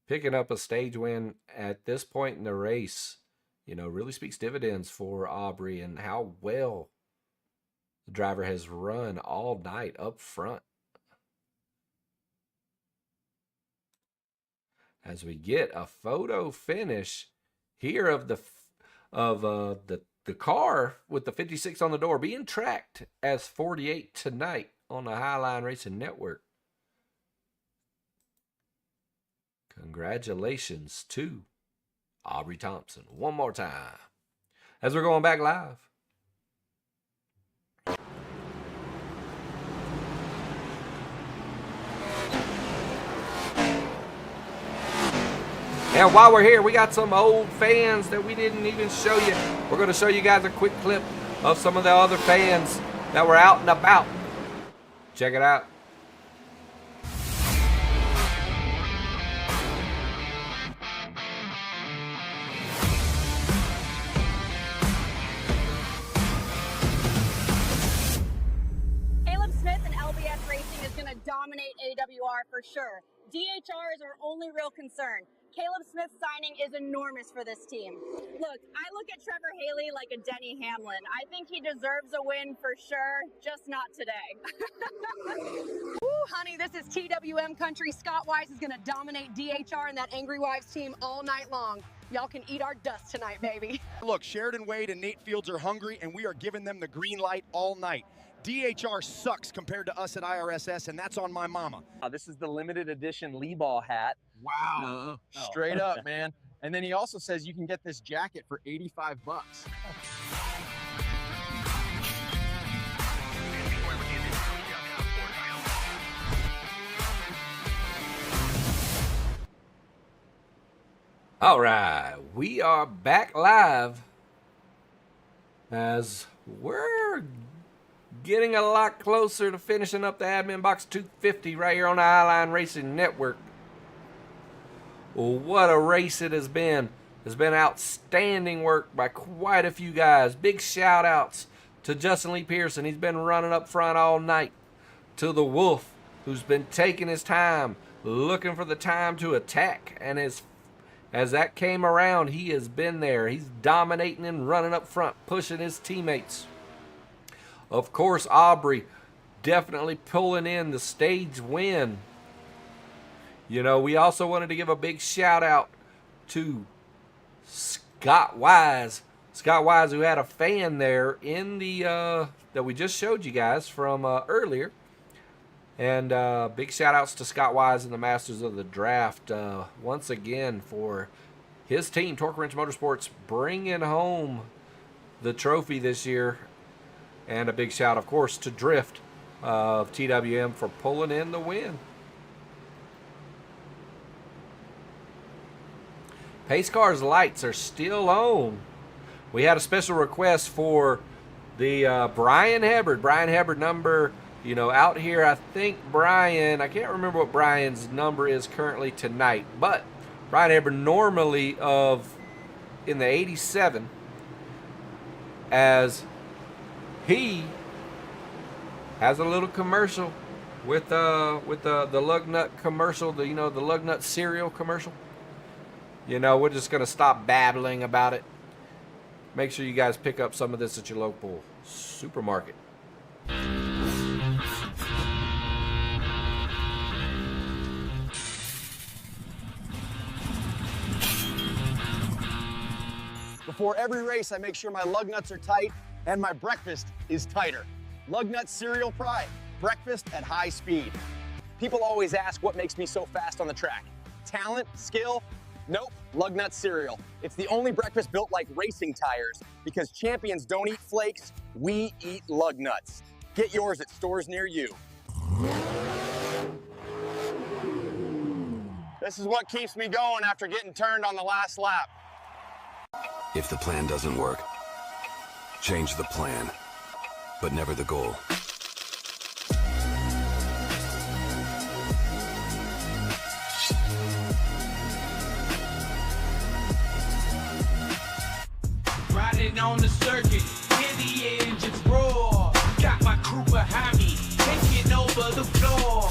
Picking up a stage win at this point in the race, you know, really speaks dividends for Aubrey and how well the driver has run all night up front. As we get a photo finish here of the car with the 56 on the door being tracked as 48 tonight on the Highline Racing Network. Congratulations to Aubrey Thompson one more time as we're going back live. And while we're here, we got some old fans that we didn't even show you. We're going to show you guys a quick clip of some of the other fans that were out and about. Check it out. Caleb Smith and LBS Racing is going to dominate AWR for sure. DHR is our only real concern. Caleb Smith's signing is enormous for this team. Look, I look at Trevor Haley like a Denny Hamlin. I think he deserves a win for sure, just not today. Woo, honey, this is TWM country. Scott Wise is going to dominate DHR and that Angry Wives team all night long. Y'all can eat our dust tonight, baby. Look, Sheridan Wade and Nate Fields are hungry, and we are giving them the green light all night. DHR sucks compared to us at IRSS, and that's on my mama. This is the limited edition Lee Ball hat. Wow. Straight up, man. And then he also says you can get this jacket for $85. All right, we are back live as we're getting a lot closer to finishing up the Adminboxx 250 right here on the Highline Racing Network. Well, what a race it has been. It's been outstanding work by quite a few guys. Big shout outs to Justin Lee Pearson. He's been running up front all night. To the Wolf, who's been taking his time, looking for the time to attack. And as that came around, he has been there. He's dominating and running up front, pushing his teammates. Of course, Aubrey definitely pulling in the stage win. You know, we also wanted to give a big shout out to Scott Wise. Scott Wise, who had a fan there in the that we just showed you guys from earlier. And big shout outs to Scott Wise and the Masters of the Draft once again for his team, Torque Wrench Motorsports, bringing home the trophy this year. And a big shout, of course, to Drift of TWM for pulling in the win. Pace Car's lights are still on. We had a special request for the Brian Hebbard. Brian Hebbard number, you know, out here. I think Brian, I can't remember what Brian's number is currently tonight. But Brian Hebbard normally in the 87 as he has a little commercial with the lug nut commercial, the lug nut cereal commercial. We're just gonna stop babbling about it. Make sure you guys pick up some of this at your local supermarket. Before every race, I make sure my lug nuts are tight and my breakfast is tighter. Lug Nut Cereal Pride, breakfast at high speed. People always ask what makes me so fast on the track. Talent? Skill? Nope, Lug Nut Cereal. It's the only breakfast built like racing tires because champions don't eat flakes, we eat lug nuts. Get yours at stores near you. This is what keeps me going after getting turned on the last lap. If the plan doesn't work, change the plan, but never the goal. Riding on the circuit, hear the engines roar. Got my crew behind me, taking over the floor.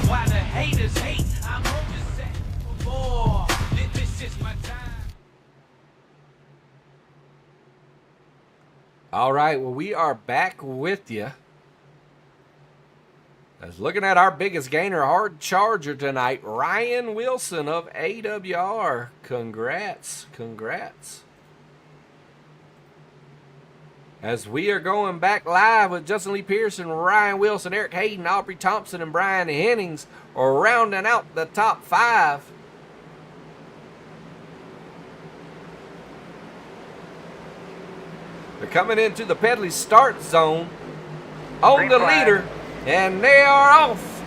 While the haters hate, I'm on the set for more. This is my time. All right, well, we are back with you. As looking at our biggest gainer, hard charger tonight, Ryan Wilson of AWR. Congrats. As we are going back live with Justin Lee Pearson, Ryan Wilson, Eric Hayden, Aubrey Thompson, and Brian Hennings are rounding out the top 5. They're coming into the Pedley start zone on the leader, and they are off.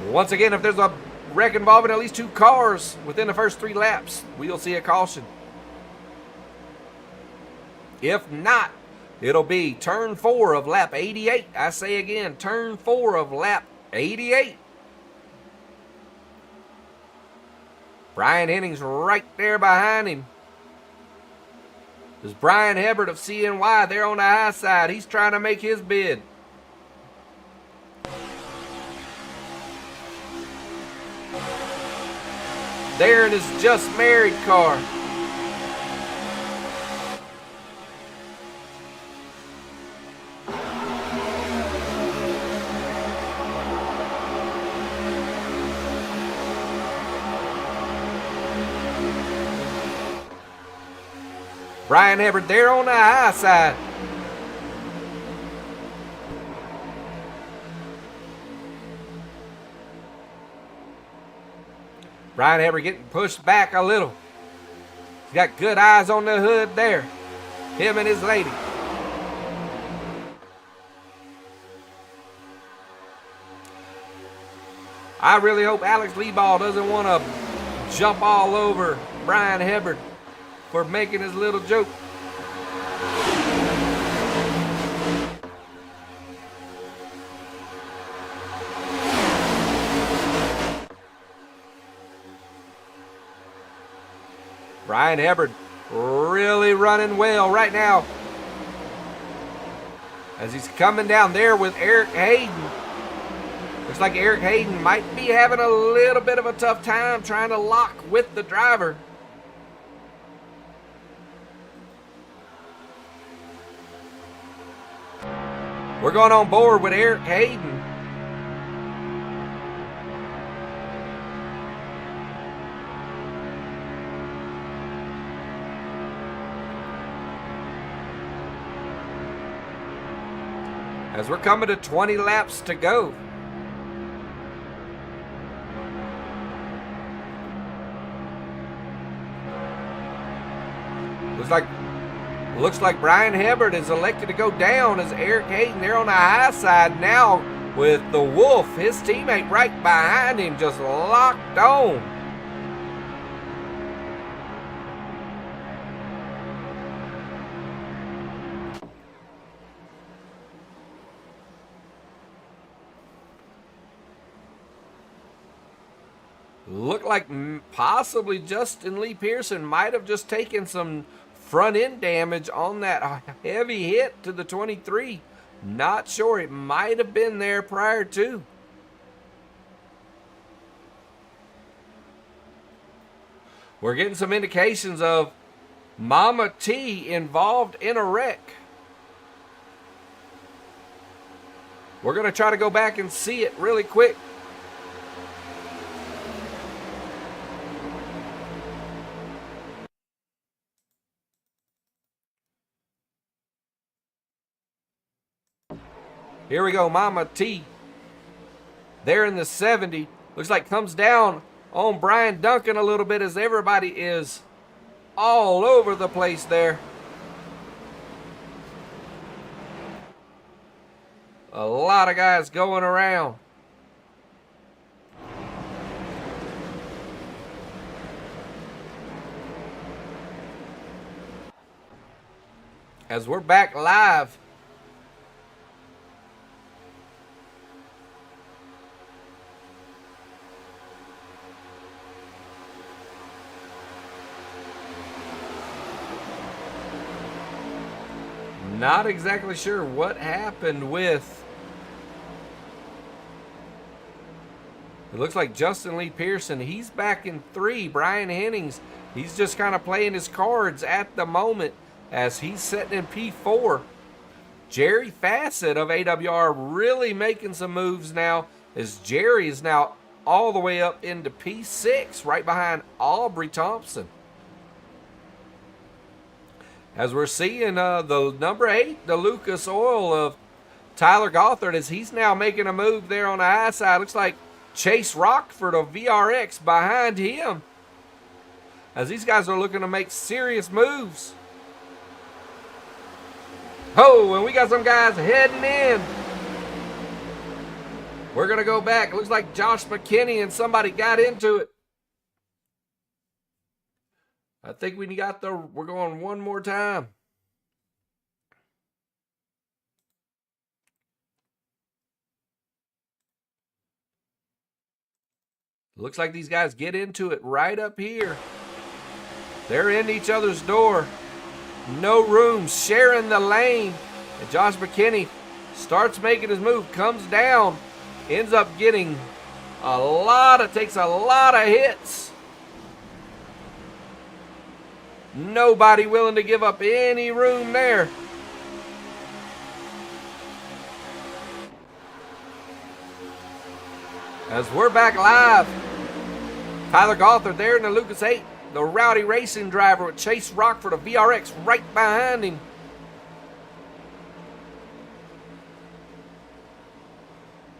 Once again, if there's a wreck involving at least 2 cars within the first 3 laps, we'll see a caution. If not, it'll be turn 4 of lap 88. I say again, turn 4 of lap 88. Brian Hennings right there behind him. There's Brian Hebert of CNY there on the high side. He's trying to make his bid. There in his Just Married car. Brian Hebert there on the high side. Brian Hebert getting pushed back a little. He's got good eyes on the hood there. Him and his lady. I really hope Alex Leiball doesn't want to jump all over Brian Hebert for making his little joke. Brian Hebert really running well right now as he's coming down there with Eric Hayden. Looks like Eric Hayden might be having a little bit of a tough time trying to lock with the driver. We're going on board with Eric Hayden. As we're coming to 20 laps to go. Looks like Brian Hebert is elected to go down as Eric Hayden there on the high side now with the Wolf, his teammate right behind him, just locked on. Looked like possibly Justin Lee Pearson might have just taken some front end damage on that heavy hit to the 23. Not sure. It might have been there prior to. We're getting some indications of Mama T involved in a wreck. We're going to try to go back and see it really quick. Here we go, Mama T. There in the 70. Looks like comes down on Brian Duncan a little bit as everybody is all over the place there. A lot of guys going around. As we're back live. Not exactly sure what happened with. It looks like Justin Lee Pearson. He's back in 3. Brian Hennings, he's just kind of playing his cards at the moment as he's sitting in P4. Jerry Fassett of AWR really making some moves now as Jerry is now all the way up into P6 right behind Aubrey Thompson. As we're seeing the number 8, the Lucas Oil of Tyler Gothard, as he's now making a move there on the high side. Looks like Chase Rockford of VRX behind him. As these guys are looking to make serious moves. Oh, and we got some guys heading in. We're going to go back. Looks like Josh McKinney and somebody got into it. I think we're going one more time. Looks like these guys get into it right up here. They're in each other's door. No room, sharing the lane. And Josh McKinney starts making his move, comes down, ends up getting takes a lot of hits. Nobody willing to give up any room there. As we're back live, Tyler Gothard there in the Lucas 8, the Rowdy Racing driver with Chase Rockford of VRX right behind him.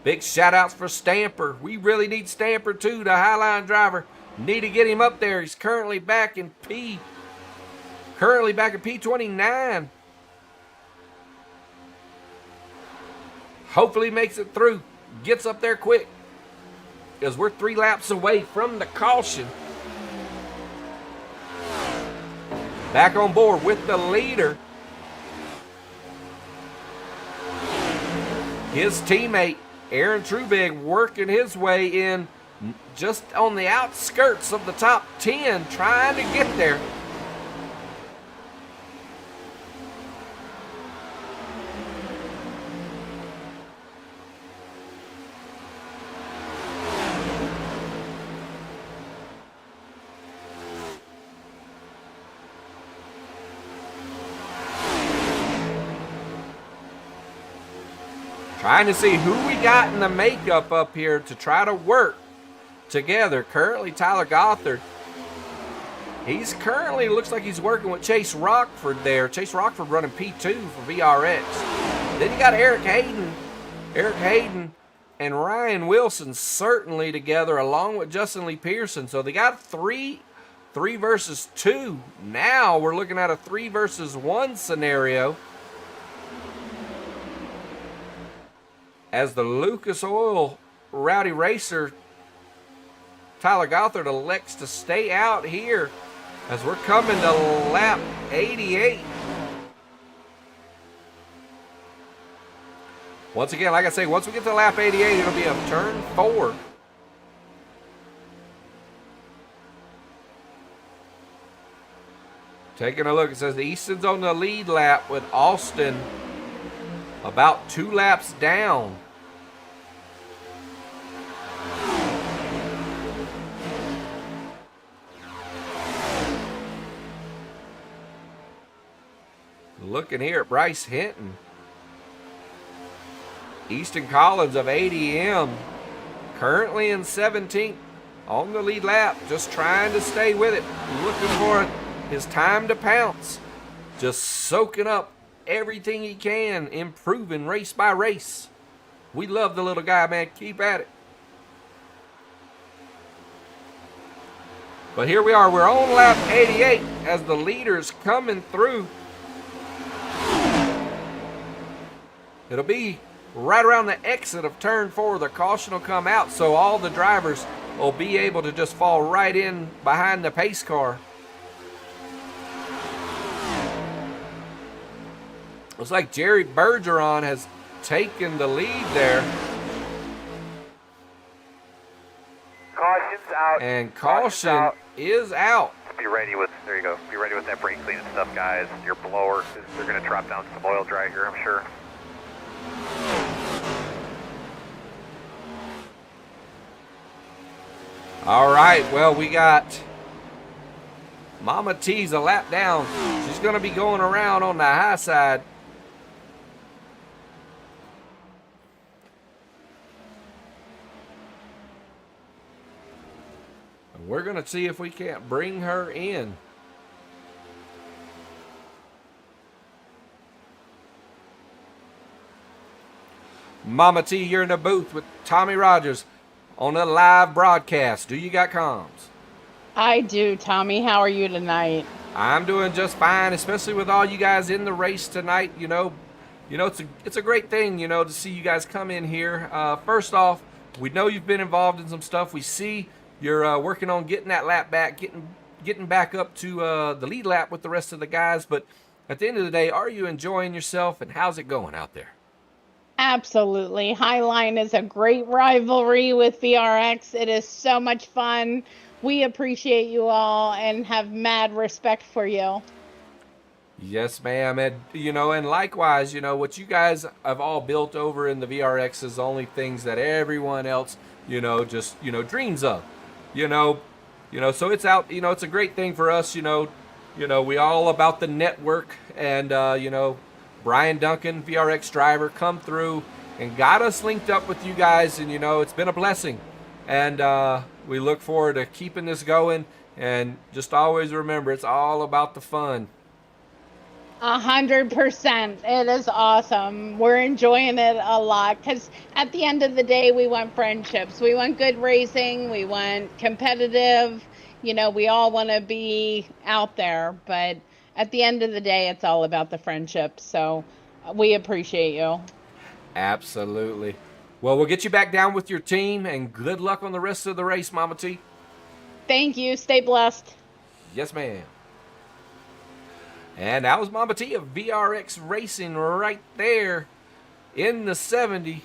Big shout outs for Stamper. We really need Stamper too, the Highline driver. Need to get him up there. He's currently back in P29. Hopefully makes it through. Gets up there quick. Because we're 3 laps away from the caution. Back on board with the leader. His teammate, Aaron Trubig, working his way in just on the outskirts of the top 10, trying to get there. Trying to see who we got in the makeup up here to try to work together. Currently, Tyler Gothard. He's currently, looks like he's working with Chase Rockford there. Chase Rockford running P2 for VRX. Then you got Eric Hayden. Eric Hayden and Ryan Wilson certainly together along with Justin Lee Pearson. So they got 3 versus 2. Now we're looking at a 3 versus 1 scenario. As the Lucas Oil Rowdy Racer, Tyler Gothard elects to stay out here as we're coming to lap 88. Once again, like I say, once we get to lap 88, it'll be a turn 4. Taking a look, it says Easton's on the lead lap with Austin about 2 laps down. Looking here at Bryce Hinton. Easton Collins of ADM currently in 17th on the lead lap, just trying to stay with it, looking for his time to pounce, just soaking up everything he can, improving race by race. We love the little guy, man. Keep at it. But here we are. We're on lap 88 as the leader's coming through. It'll be right around the exit of turn 4. The caution will come out, so all the drivers will be able to just fall right in behind the pace car. Looks like Jerry Bergeron has taken the lead there. Caution's out. And caution is out. Be ready with, there you go, be ready with that brake cleaning stuff, guys. Your blower, they're going to drop down some oil dry here, I'm sure. All right, well, we got Mama T's a lap down. She's going to be going around on the high side. And we're going to see if we can't bring her in. Mama T, you're in the booth with Tommy Rogers on a live broadcast. Do you got comms? I do, Tommy. How are you tonight? I'm doing just fine, especially with all you guys in the race tonight. You know, it's a great thing, you know, to see you guys come in here. First off, we know you've been involved in some stuff. We see you're working on getting that lap back, getting back up to the lead lap with the rest of the guys. But at the end of the day, are you enjoying yourself, and how's it going out there? Absolutely. Highline is a great rivalry with VRX. It is so much fun. We appreciate you all and have mad respect for you. Yes, ma'am. And, you know, and likewise, you know, what you guys have all built over in the VRX is only things that everyone else, you know, just, you know, dreams of, you know, so it's out, you know, it's a great thing for us, you know, we all about the network, and, you know, Brian Duncan, VRX driver, come through and got us linked up with you guys, and, you know, it's been a blessing. And we look forward to keeping this going, and just always remember, it's all about the fun. 100%. It is awesome. We're enjoying it a lot because at the end of the day, we want friendships. We want good racing. We want competitive. You know, we all want to be out there, but at the end of the day, it's all about the friendship. So we appreciate you. Absolutely. Well, we'll get you back down with your team, and good luck on the rest of the race, Mama T. Thank you. Stay blessed. Yes, ma'am. And that was Mama T of VRX Racing right there in the 70.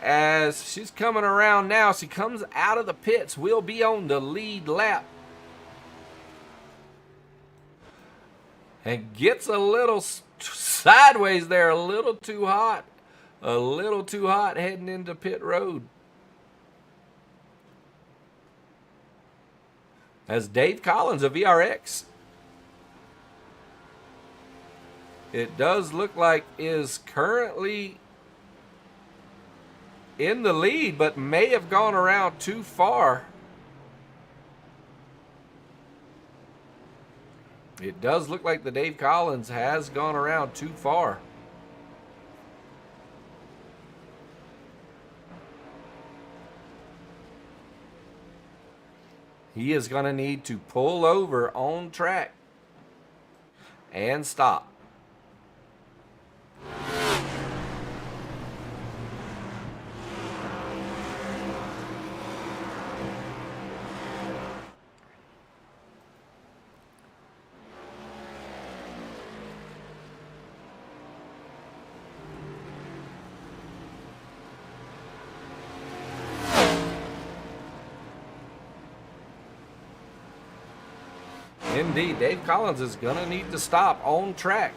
As she's coming around now, she comes out of the pits. We'll be on the lead lap. And gets a little sideways there, a little too hot. A little too hot heading into pit road. As Dave Collins of VRX, it does look like is currently in the lead, but may have gone around too far. It does look like the Dave Collins has gone around too far. He is going to need to pull over on track and stop. Indeed, Dave Collins is going to need to stop on track.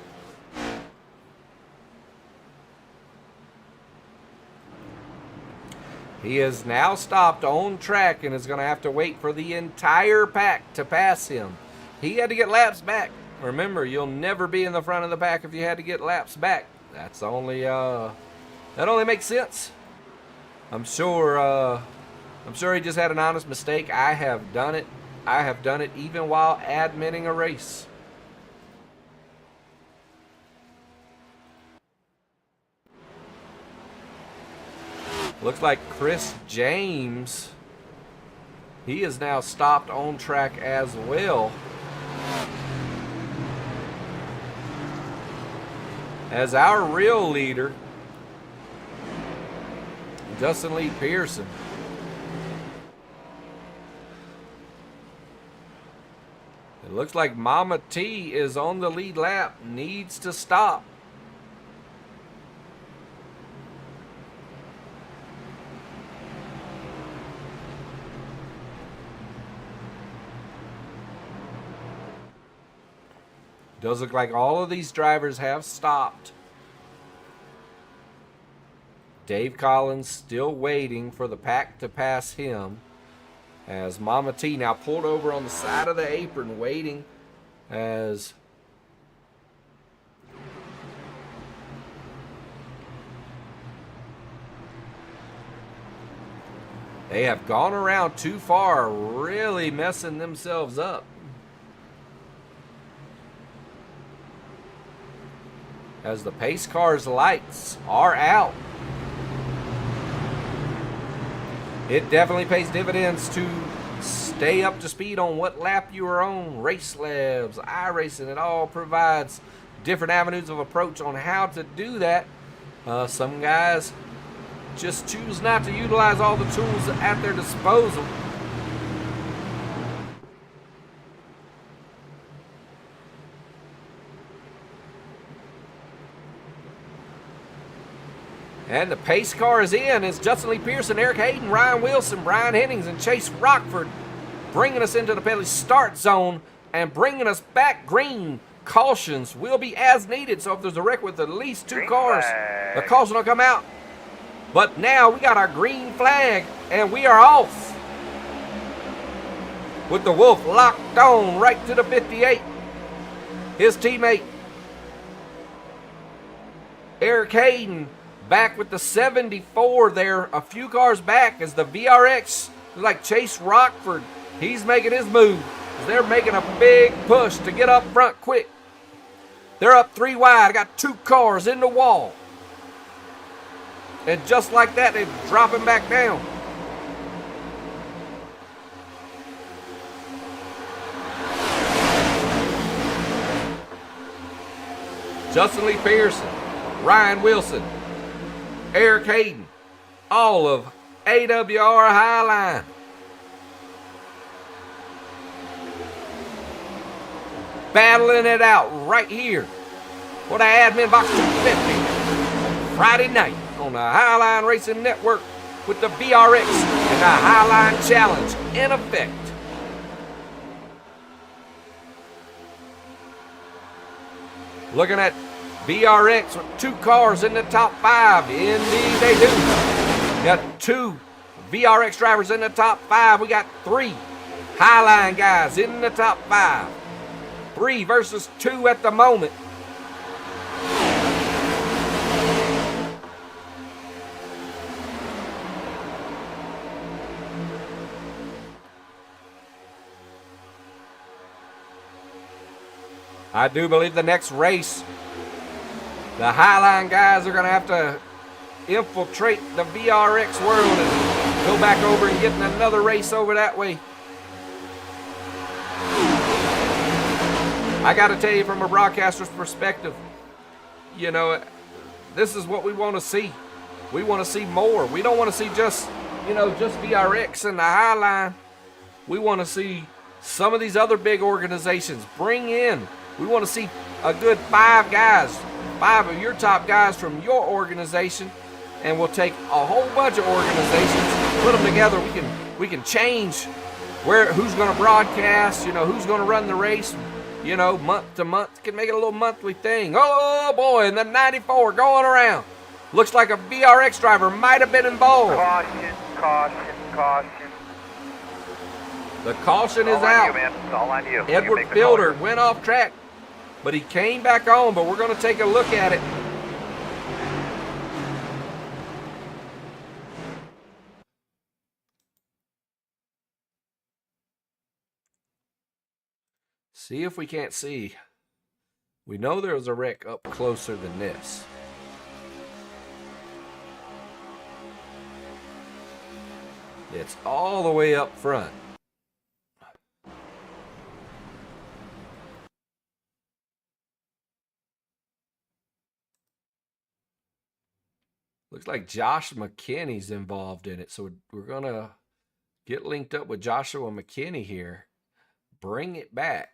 He is now stopped on track and is going to have to wait for the entire pack to pass him. He had to get laps back. Remember, you'll never be in the front of the pack if you had to get laps back. That's only that only makes sense. I'm sure he just had an honest mistake. I have done it. I have done it even while adminning a race. Looks like Chris James, he is now stopped on track as well. As our real leader, Justin Lee Pearson. It looks like Mama T is on the lead lap, needs to stop. Does look like all of these drivers have stopped. Dave Collins still waiting for the pack to pass him. As Mama T now pulled over on the side of the apron waiting as they have gone around too far, really messing themselves up. As the pace car's lights are out. It definitely pays dividends to stay up to speed on what lap you are on. Race Labs, iRacing, it all provides different avenues of approach on how to do that. Some guys just choose not to utilize all the tools at their disposal. And the pace car is in as Justin Lee Pearson, Eric Hayden, Ryan Wilson, Brian Hennings, and Chase Rockford bringing us into the penalty start zone and bringing us back green. Cautions will be as needed, so if there's a wreck with at least two cars, the caution will come out. But now we got our green flag and we are off. With the Wolf locked on right to the 58. His teammate, Eric Hayden, back with the 74 there, a few cars back as the VRX, like Chase Rockford, he's making his move. They're making a big push to get up front quick. They're up 3 wide, got 2 cars in the wall. And just like that, they're dropping back down. Justin Lee Pearson, Ryan Wilson, Eric Hayden, all of AWR Highline. Battling it out right here for the Adminboxx 250 Friday night on the Highline Racing Network with the VRX and the Highline Challenge in effect. Looking at VRX with 2 cars in the top 5. Indeed they do. Got 2 VRX drivers in the top 5. We got 3 Highline guys in the top 5. 3 versus 2 at the moment. I do believe the next race, the Highline guys are going to have to infiltrate the VRX world and go back over and get in another race over that way. I got to tell you, from a broadcaster's perspective, you know, this is what we want to see. We want to see more. We don't want to see just VRX and the Highline. We want to see some of these other big organizations bring in. We want to see a good 5 guys, 5 of your top guys from your organization, and we'll take a whole bunch of organizations, put them together. We can change who's going to broadcast, you know, who's going to run the race, you know, month to month. Can make it a little monthly thing. Oh boy, and the 94 going around. Looks like a VRX driver might have been involved. Caution, caution, caution. The caution is All on out. you, man. It's all on you. You Edward make the Fielder call. went off track, but he came back on, but we're going to take a look at it. See if we can't see. We know there was a wreck up closer than this. It's all the way up front. Looks like Josh McKinney's involved in it. So we're going to get linked up with Joshua McKinney here. Bring it back.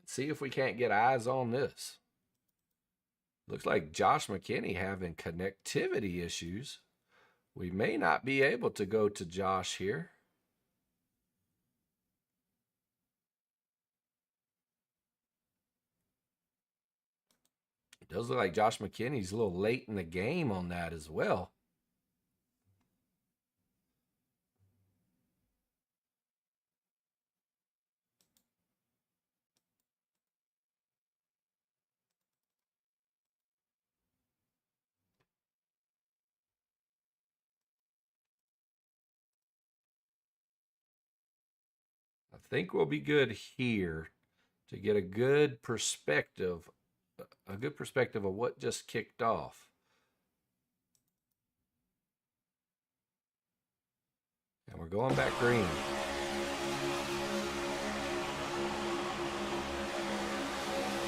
See if we can't get eyes on this. Looks like Josh McKinney having connectivity issues. We may not be able to go to Josh here. It does look like Josh McKinney's a little late in the game on that as well. I think we'll be good here to get a good perspective of what just kicked off. And we're going back green.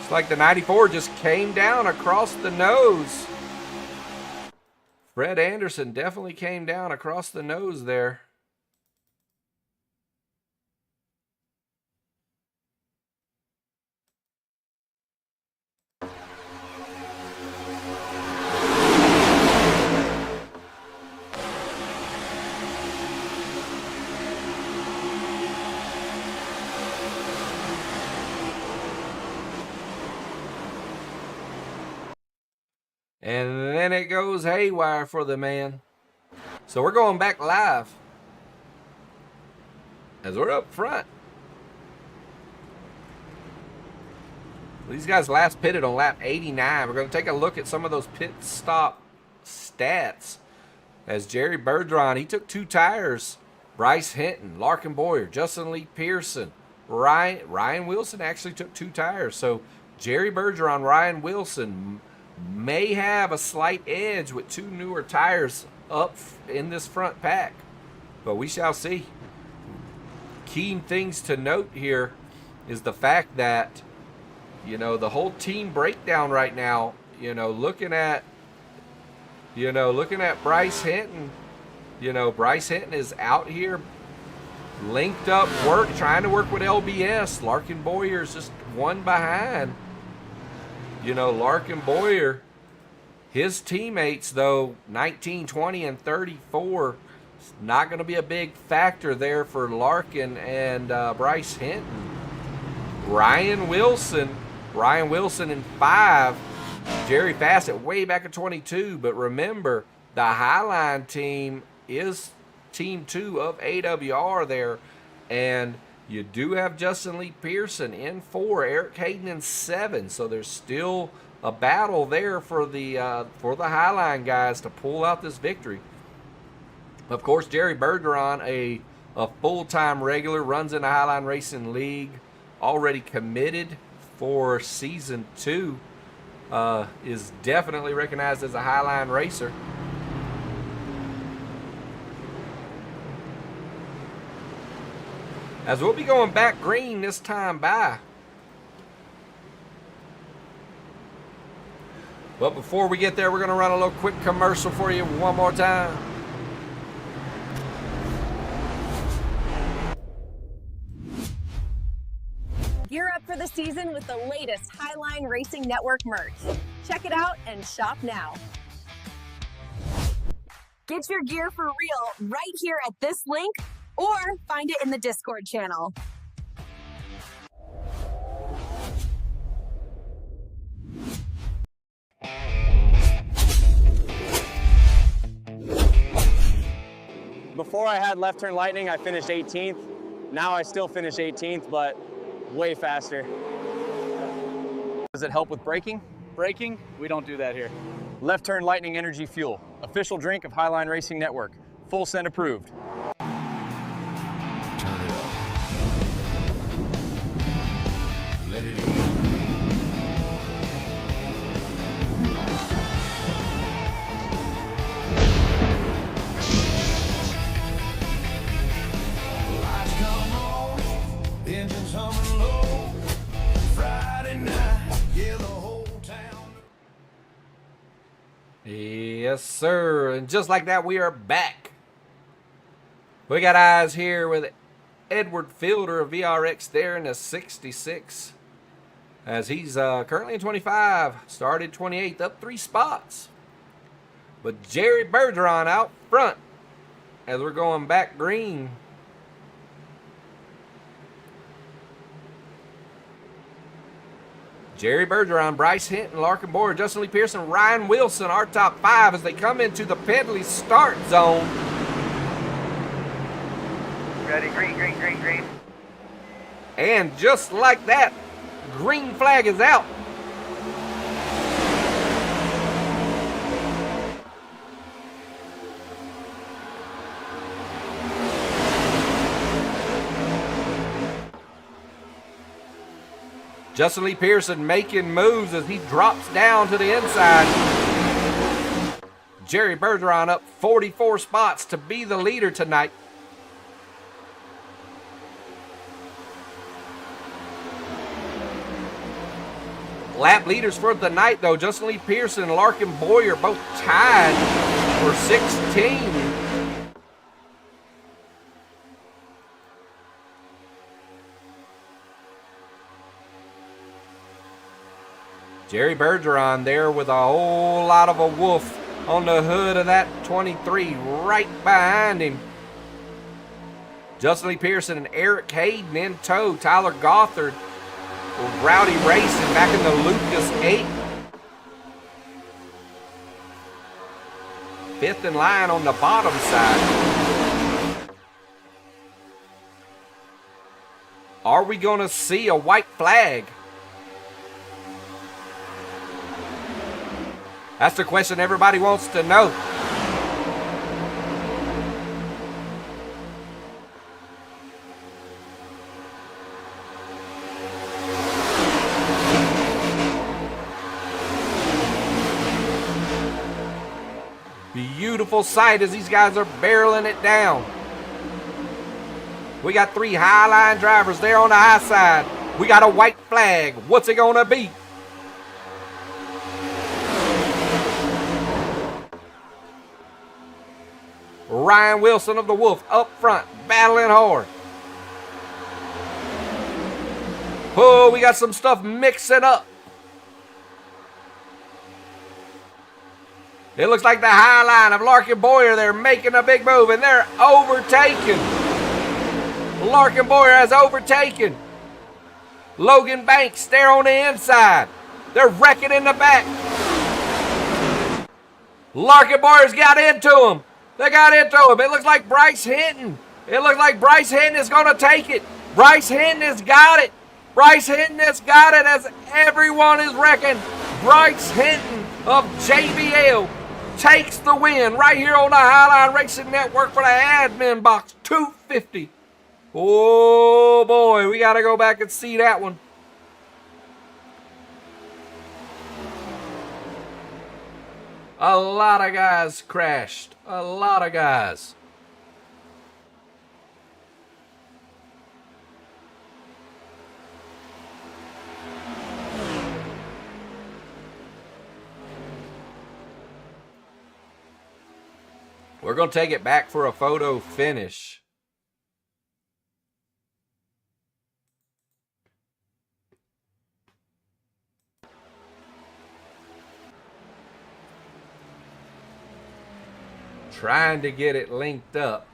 It's like the 94 just came down across the nose. Fred Anderson definitely came down across the nose there. And then it goes haywire for the man. So we're going back live as we're up front. These guys last pitted on lap 89. We're going to take a look at some of those pit stop stats. As Jerry Bergeron, he took 2 tires. Bryce Hinton, Larkin Boyer, Justin Lee Pearson, Ryan Wilson actually took 2 tires. So Jerry Bergeron, Ryan Wilson may have a slight edge with 2 newer tires up in this front pack, but we shall see. Key things to note here is the fact that, you know, the whole team breakdown right now, looking at Bryce Hinton, Bryce Hinton is out here linked up trying to work with LBS. Larkin Boyer is just 1 behind. Larkin Boyer, his teammates, though, 19, 20, and 34, not going to be a big factor there for Larkin and Bryce Hinton. Ryan Wilson in 5. Jerry Fassett way back at 22. But remember, the Highline team is Team 2 of AWR there. And you do have Justin Lee Pearson in 4, Eric Hayden in 7. So there's still a battle there for the Highline guys to pull out this victory. Of course, Jerry Bergeron, a full-time regular, runs in the Highline Racing League, already committed for Season 2, is definitely recognized as a Highline racer. As we'll be going back green this time by. But before we get there, we're going to run a little quick commercial for you one more time. Gear up for the season with the latest Highline Racing Network merch. Check it out and shop now. Get your gear for real right here at this link or find it in the Discord channel. Before I had left turn lightning, I finished 18th. Now I still finish 18th, but way faster. Does it help with braking? Braking? We don't do that here. Left turn lightning energy fuel. Official drink of Highline Racing Network. Full send approved. Let it in. Lights come on, engines humming low. Friday night, yeah, the whole town. Yes, sir. And just like that, we are back. We got eyes here with Edward Fielder of VRX there in the 66. As he's currently in 25, started 28th, up 3 spots. But Jerry Bergeron out front as we're going back green. Jerry Bergeron, Bryce Hinton, Larkin Boyer, Justin Lee Pearson, Ryan Wilson, our top 5 as they come into the Pedley start zone. Ready, green, green, green, green. And just like that, green flag is out. Justin Lee Pearson making moves as he drops down to the inside. Jerry Bergeron up 44 spots to be the leader tonight. Lap leaders for the night, though. Justin Lee Pearson and Larkin Boyer both tied for 16. Jerry Bergeron there with a whole lot of a wolf on the hood of that 23 right behind him. Justin Lee Pearson and Eric Hayden in tow. Tyler Gothard with Rowdy Racing back in the Lucas 8. 5th in line on the bottom side. Are we going to see a white flag? That's the question everybody wants to know. Beautiful sight as these guys are barreling it down. We got 3 Highline drivers there on the high side. We got a white flag. What's it gonna be? Ryan Wilson of the Wolf up front, battling hard. Oh, we got some stuff mixing up. It looks like the high line of Larkin Boyer, they're making a big move, and they're overtaken. Larkin Boyer has overtaken Logan Banks there on the inside. They're wrecking in the back. Larkin Boyer's got into him. They got into him. It looks like Bryce Hinton. It looks like Bryce Hinton is going to take it. Bryce Hinton has got it. Bryce Hinton has got it as everyone is wrecking. Bryce Hinton of JBL takes the win right here on the Highline Racing Network for the Adminboxx 250. Oh boy, we got to go back and see that one. A lot of guys crashed. A lot of guys. We're going to take it back for a photo finish. Trying to get it linked up.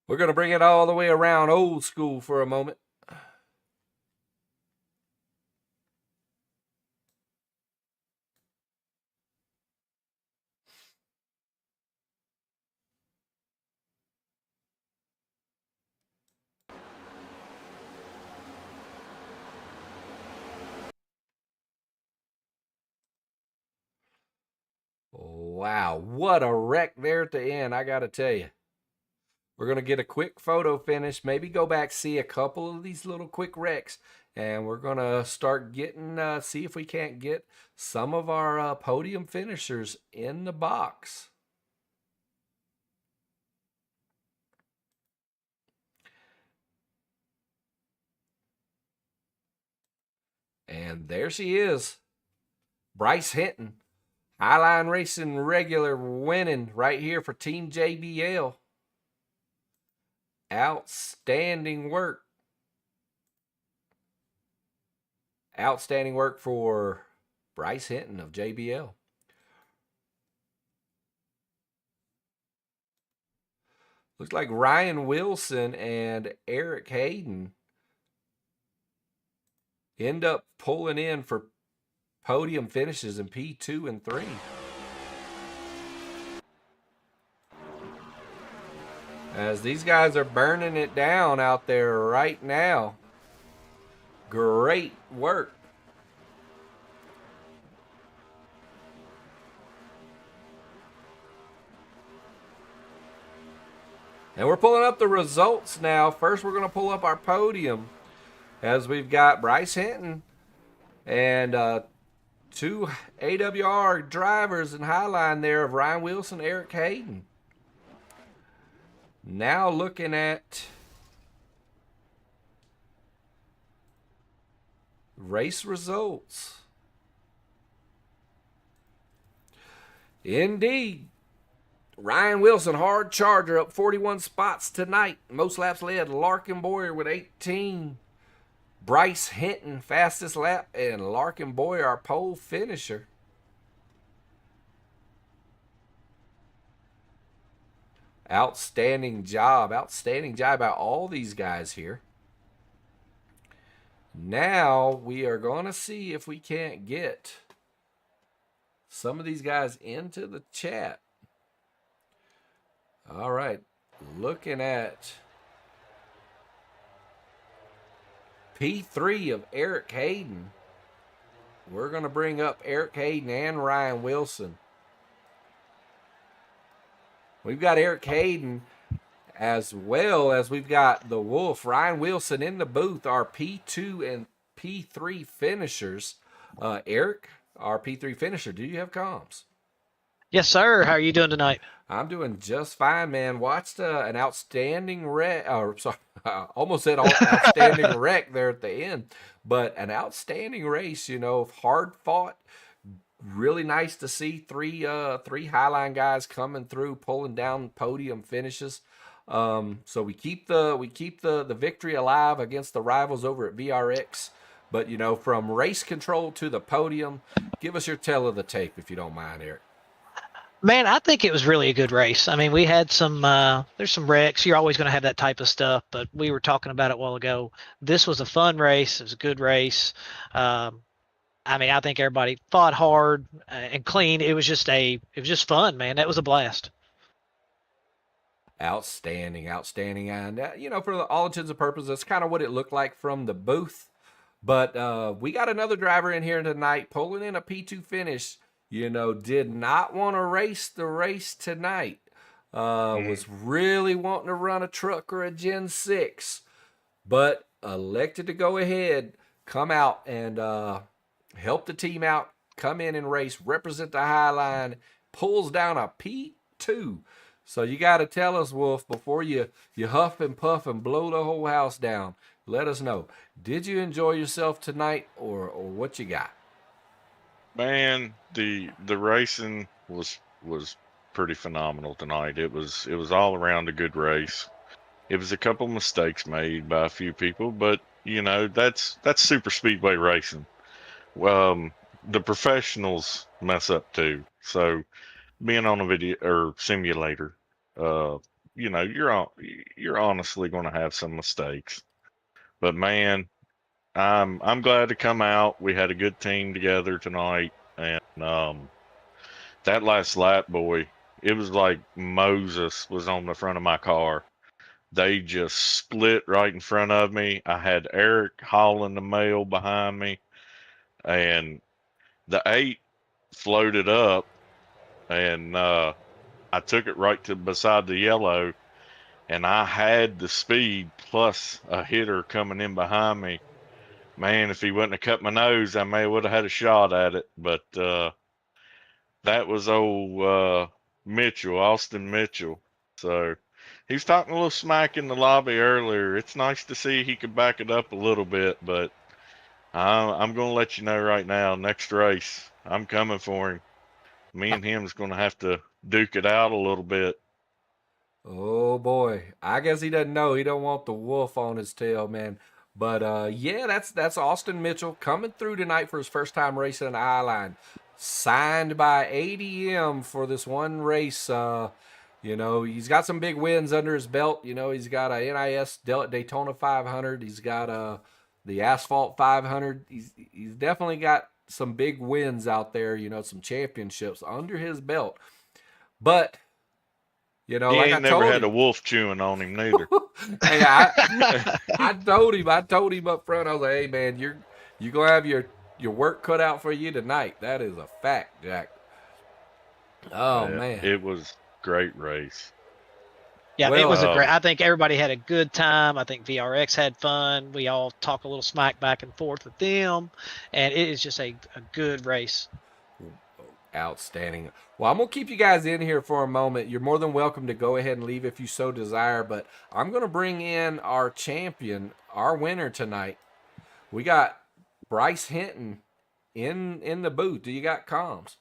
We're going to bring it all the way around old school for a moment. Wow, what a wreck there at the end, I got to tell you. We're going to get a quick photo finish, maybe go back, see a couple of these little quick wrecks, and we're going to start getting, see if we can't get some of our podium finishers in the box. And there she is, Bryce Hinton, Highline Racing regular, winning right here for Team JBL. Outstanding work. Outstanding work for Bryce Hinton of JBL. Looks like Ryan Wilson and Eric Hayden end up pulling in for podium finishes in P2 and 3. As these guys are burning it down out there right now. Great work. And we're pulling up the results now. First, we're going to pull up our podium as we've got Bryce Hinton and 2 AWR drivers in Highline there of Ryan Wilson, Eric Hayden. Now looking at race results. Indeed. Ryan Wilson, hard charger, up 41 spots tonight. Most laps led, Larkin Boyer with 18. Bryce Hinton, fastest lap, and Larkin Boyer, our pole finisher. Outstanding job by all these guys here. Now we are going to see if we can't get some of these guys into the chat. All right, looking at P3 of Eric Hayden. We're going to bring up Eric Hayden and Ryan Wilson. We've got Eric Hayden as well as we've got the Wolf, Ryan Wilson in the booth, our P2 and P3 finishers. Eric, our P3 finisher, do you have comms? Yes, sir. How are you doing tonight? I'm doing just fine, man. Watched an outstanding wreck. Sorry, I almost said outstanding wreck there at the end, but an outstanding race. You know, hard fought. Really nice to see three Highline guys coming through, pulling down podium finishes. So we keep the victory alive against the rivals over at VRX. But you know, from race control to the podium, give us your tale of the tape if you don't mind, Eric. Man, I think it was really a good race. I mean, we had some, there's some wrecks. You're always going to have that type of stuff, but we were talking about it a while ago. This was a fun race. It was a good race. I mean, I think everybody fought hard and clean. It was just fun, man. That was a blast. Outstanding. And, you know, for all intents and purposes, that's kind of what it looked like from the booth. But we got another driver in here tonight pulling in a P2 finish. You know, did not want to race the race tonight. Was really wanting to run a truck or a Gen 6. But elected to go ahead, come out and help the team out, come in and race, represent the Highline, pulls down a P2. So you got to tell us, Wolf, before you huff and puff and blow the whole house down, let us know. Did you enjoy yourself tonight or what you got? Man, the racing was pretty phenomenal tonight. It was all around a good race. It was a couple mistakes made by a few people, but you know, that's super speedway racing. The professionals mess up too. So being on a video or simulator, you know, you're honestly going to have some mistakes. But man, I'm glad to come out. We had a good team together tonight, and that last lap, boy, it was like Moses was on the front of my car. They just split right in front of me. I had Eric hauling the mail behind me, and the 8 floated up, and I took it right to beside the yellow, and I had the speed plus a hitter coming in behind me. Man, if he wouldn't have cut my nose, I may would have had a shot at it. But that was old Mitchell, Austin Mitchell. So he was talking a little smack in the lobby earlier. It's nice to see he could back it up a little bit, but I'm going to let you know right now, next race, I'm coming for him. Me and him's going to have to duke it out a little bit. Oh boy, I guess he doesn't know. He don't want the wolf on his tail, man. But yeah, that's Austin Mitchell coming through tonight for his first time racing an I line. Signed by ADM for this one race. You know, he's got some big wins under his belt. You know, he's got a NIS Daytona 500. He's got the Asphalt 500. He's definitely got some big wins out there. You know, some championships under his belt. But you know, He like ain't I never told had him. a wolf chewing on him neither. Hey, I told him up front. I was like, hey man, you're gonna have your work cut out for you tonight. That is a fact, Jack. Oh Yeah, man, it was great race. Yeah, it well, was a great. I think everybody had a good time. I think VRX had fun. We all talk a little smack back and forth with them, and it is just a good race. outstanding. Well, I'm gonna keep you guys in here for a moment. You're more than welcome to go ahead and leave if you so desire, but I'm gonna bring in our champion, our winner tonight. We got Bryce Hinton in the booth. Do you got comms?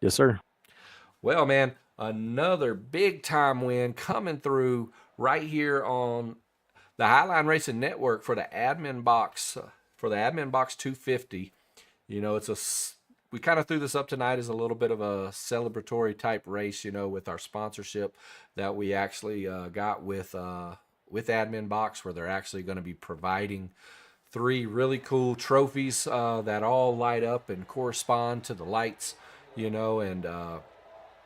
Yes, sir. Well, man, another big time win coming through right here on the Highline Racing Network for the Adminboxx 250. You know, we kind of threw this up tonight as a little bit of a celebratory type race. You know, with our sponsorship that we actually got with Adminboxx, where they're actually going to be providing 3 really cool trophies that all light up and correspond to the lights. You know, and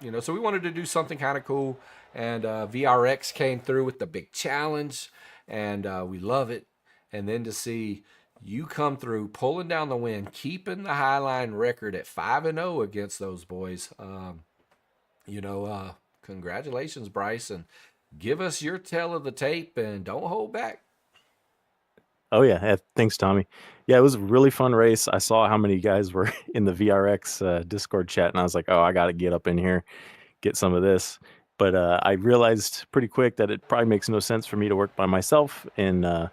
you know, so we wanted to do something kind of cool, and VRX came through with the big challenge, and we love it. And then to see you come through, pulling down the win, keeping the Highline record at 5-0 against those boys. You know, congratulations, Bryce, and give us your tale of the tape, and don't hold back. Oh yeah, thanks, Tommy. Yeah, it was a really fun race. I saw how many guys were in the VRX Discord chat, and I was like, oh, I got to get up in here, get some of this. But I realized pretty quick that it probably makes no sense for me to work by myself. In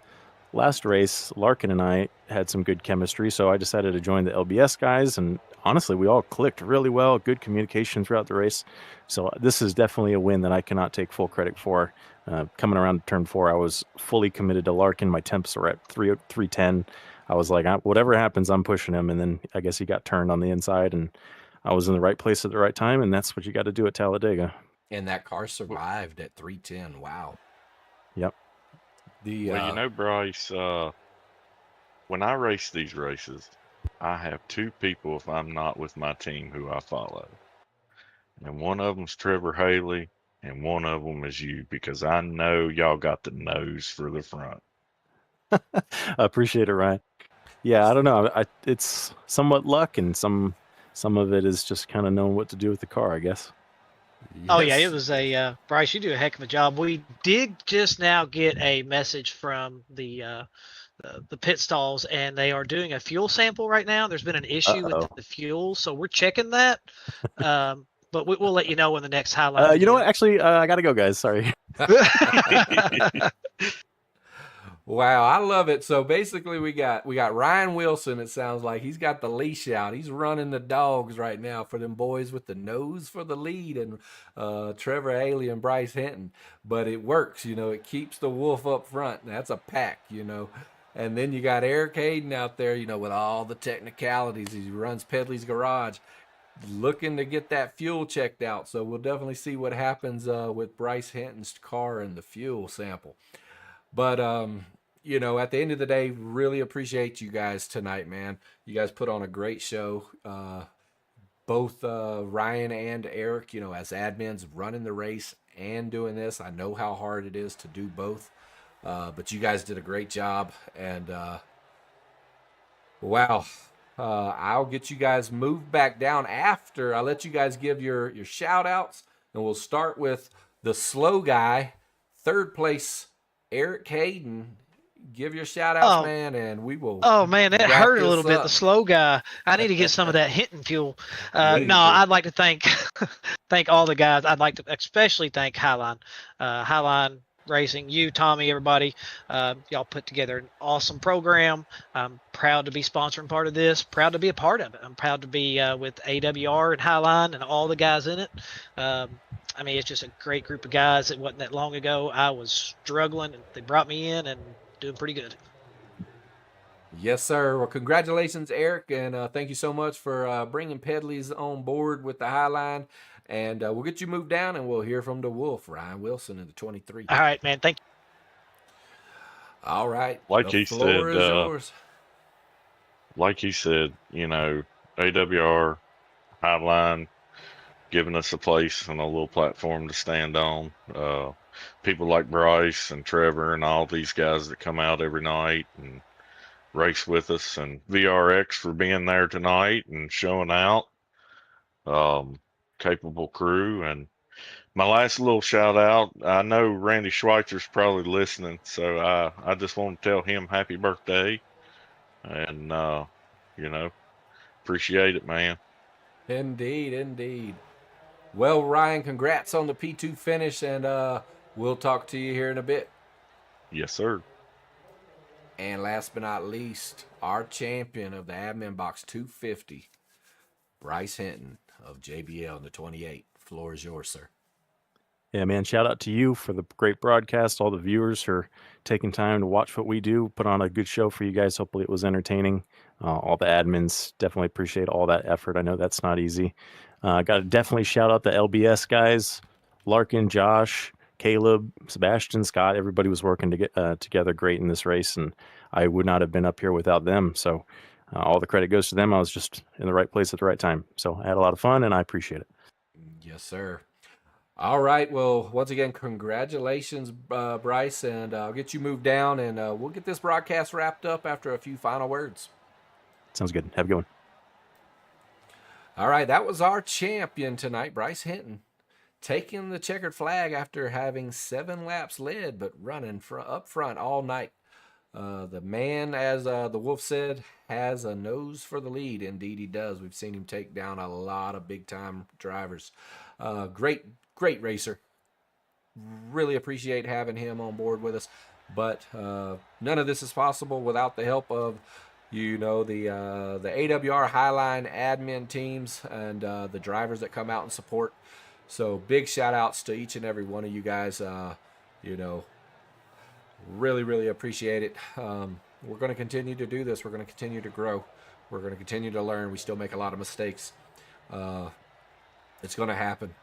last race, Larkin and I had some good chemistry, so I decided to join the LBS guys, and honestly, we all clicked really well, good communication throughout the race. So this is definitely a win that I cannot take full credit for. Coming around turn 4, I was fully committed to Larkin. My temps are at 310. I was like, whatever happens, I'm pushing him. And then I guess he got turned on the inside, and I was in the right place at the right time, and that's what you got to do at Talladega. And that car survived at 310. Wow. Yep. Well, you know, Bryce, when I race these races, I have 2 people, if I'm not with my team, who I follow. And one of them's Trevor Haley, and one of them is you, because I know y'all got the nose for the front. I appreciate it, Ryan. Yeah, I don't know. It's somewhat luck, and some of it is just kind of knowing what to do with the car, I guess. Yes. Oh yeah, it was a Bryce. You do a heck of a job. We did just now get a message from the pit stalls, and they are doing a fuel sample right now. There's been an issue with the fuel, so we're checking that. But we'll let you know when the next highlight. You know what? Actually, I gotta go, guys. Sorry. Wow, I love it. So basically, we got Ryan Wilson. It sounds like he's got the leash out. He's running the dogs right now for them boys with the nose for the lead, and Trevor Haley and Bryce Hinton. But it works, you know. It keeps the wolf up front. That's a pack, you know. And then you got Eric Hayden out there, you know, with all the technicalities. He runs Pedley's Garage. looking to get that fuel checked out. So we'll definitely see what happens with Bryce Hinton's car and the fuel sample. But you know, at the end of the day, really appreciate you guys tonight, man. You guys put on a great show. Both Ryan and Eric, you know, as admins running the race and doing this, I know how hard it is to do both. But you guys did a great job, and wow. I'll get you guys moved back down after I let you guys give your shout outs, and we'll start with the slow guy, third place, Eric Hayden. Give your shout outs, man, and we will. Oh man, that wrap hurt a this little bit. up. The slow guy. I need to get some of that Hinton fuel. Yeah, you No, do. I'd like to thank all the guys. I'd like to especially thank Highline Racing, you, Tommy, everybody. Y'all put together an awesome program. I'm proud to be sponsoring part of this. Proud to be a part of it. I'm proud to be with AWR and Highline and all the guys in it. I mean, it's just a great group of guys. It wasn't that long ago. I was struggling, and they brought me in and doing pretty good. Yes, sir. Well, congratulations, Eric, and thank you so much for bringing Pedley's on board with the Highline. And we'll get you moved down, and we'll hear from the Wolf, Ryan Wilson, in the 23. All right, man. Thank you. All right. Like the he floor said, is yours. like he said, you know, AWR, Highline, giving us a place and a little platform to stand on. People like Bryce and Trevor and all these guys that come out every night and race with us, and VRX for being there tonight and showing out. Capable crew. And my last little shout out, I know Randy Schweitzer's probably listening, so I just want to tell him happy birthday, and you know, appreciate it, man. Indeed. Well, Ryan, congrats on the P2 finish, and we'll talk to you here in a bit. Yes, sir. And last but not least, our champion of the Adminboxx 250, Bryce Hinton of JBL in the 28. Floor is yours, sir. Yeah, man, shout out to you for the great broadcast, all the viewers for taking time to watch what we do, put on a good show for you guys. Hopefully it was entertaining. All the admins, definitely appreciate all that effort. I know that's not easy. Got to definitely shout out the LBS guys, Larkin, Josh, Caleb, Sebastian, Scott. Everybody was working to get together great in this race, and I would not have been up here without them. So all the credit goes to them. I was just in the right place at the right time. So I had a lot of fun, and I appreciate it. Yes, sir. All right. Well, once again, congratulations, Bryce, and I'll get you moved down, and we'll get this broadcast wrapped up after a few final words. Sounds good. Have a good one. All right. That was our champion tonight, Bryce Hinton, taking the checkered flag after having 7 laps led, but running up front all night. The man, as the Wolf said, has a nose for the lead. Indeed, he does. We've seen him take down a lot of big-time drivers. Great racer. Really appreciate having him on board with us. But none of this is possible without the help of, you know, the AWR Highline admin teams and the drivers that come out and support. So big shout-outs to each and every one of you guys. You know, really appreciate it. We're going to continue to do this. We're going to continue to grow. We're going to continue to learn. We still make a lot of mistakes. It's going to happen.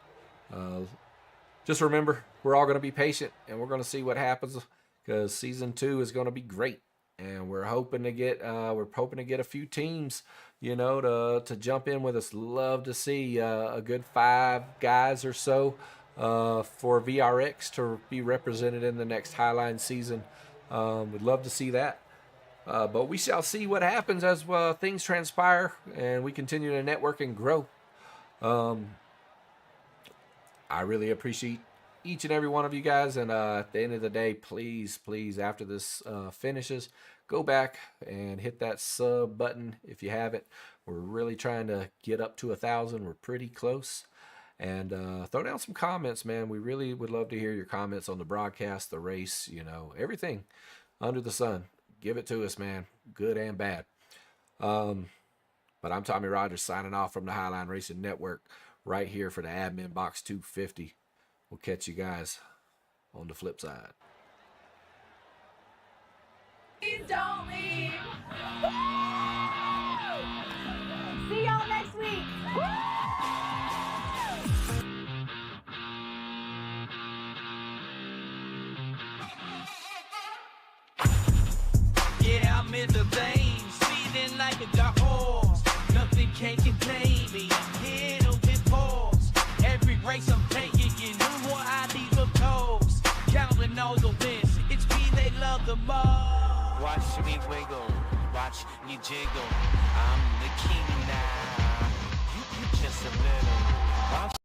Just remember, we're all going to be patient, and we're going to see what happens, because season 2 is going to be great, and we're hoping to get a few teams, you know, to jump in with us. Love to see a good 5 guys or so for VRX to be represented in the next Highline season. We'd love to see that. But we shall see what happens as things transpire and we continue to network and grow. I really appreciate each and every one of you guys. And at the end of the day, please, after this finishes, go back and hit that sub button if you haven't. We're really trying to get up to 1,000. We're pretty close. And throw down some comments, man. We really would love to hear your comments on the broadcast, the race, you know, everything under the sun. Give it to us, man. Good and bad. But I'm Tommy Rogers signing off from the Highline Racing Network right here for the Adminboxx 250. We'll catch you guys on the flip side. Please don't leave. See y'all next week. in the veins, feeling like a dark horse. Nothing can contain me. I'm hit on his pause. Every race I'm taking, you know what I leave a coast. Counting all the wins, it's me they love the most. Watch me wiggle, watch me jiggle. I'm the king now. You just a little.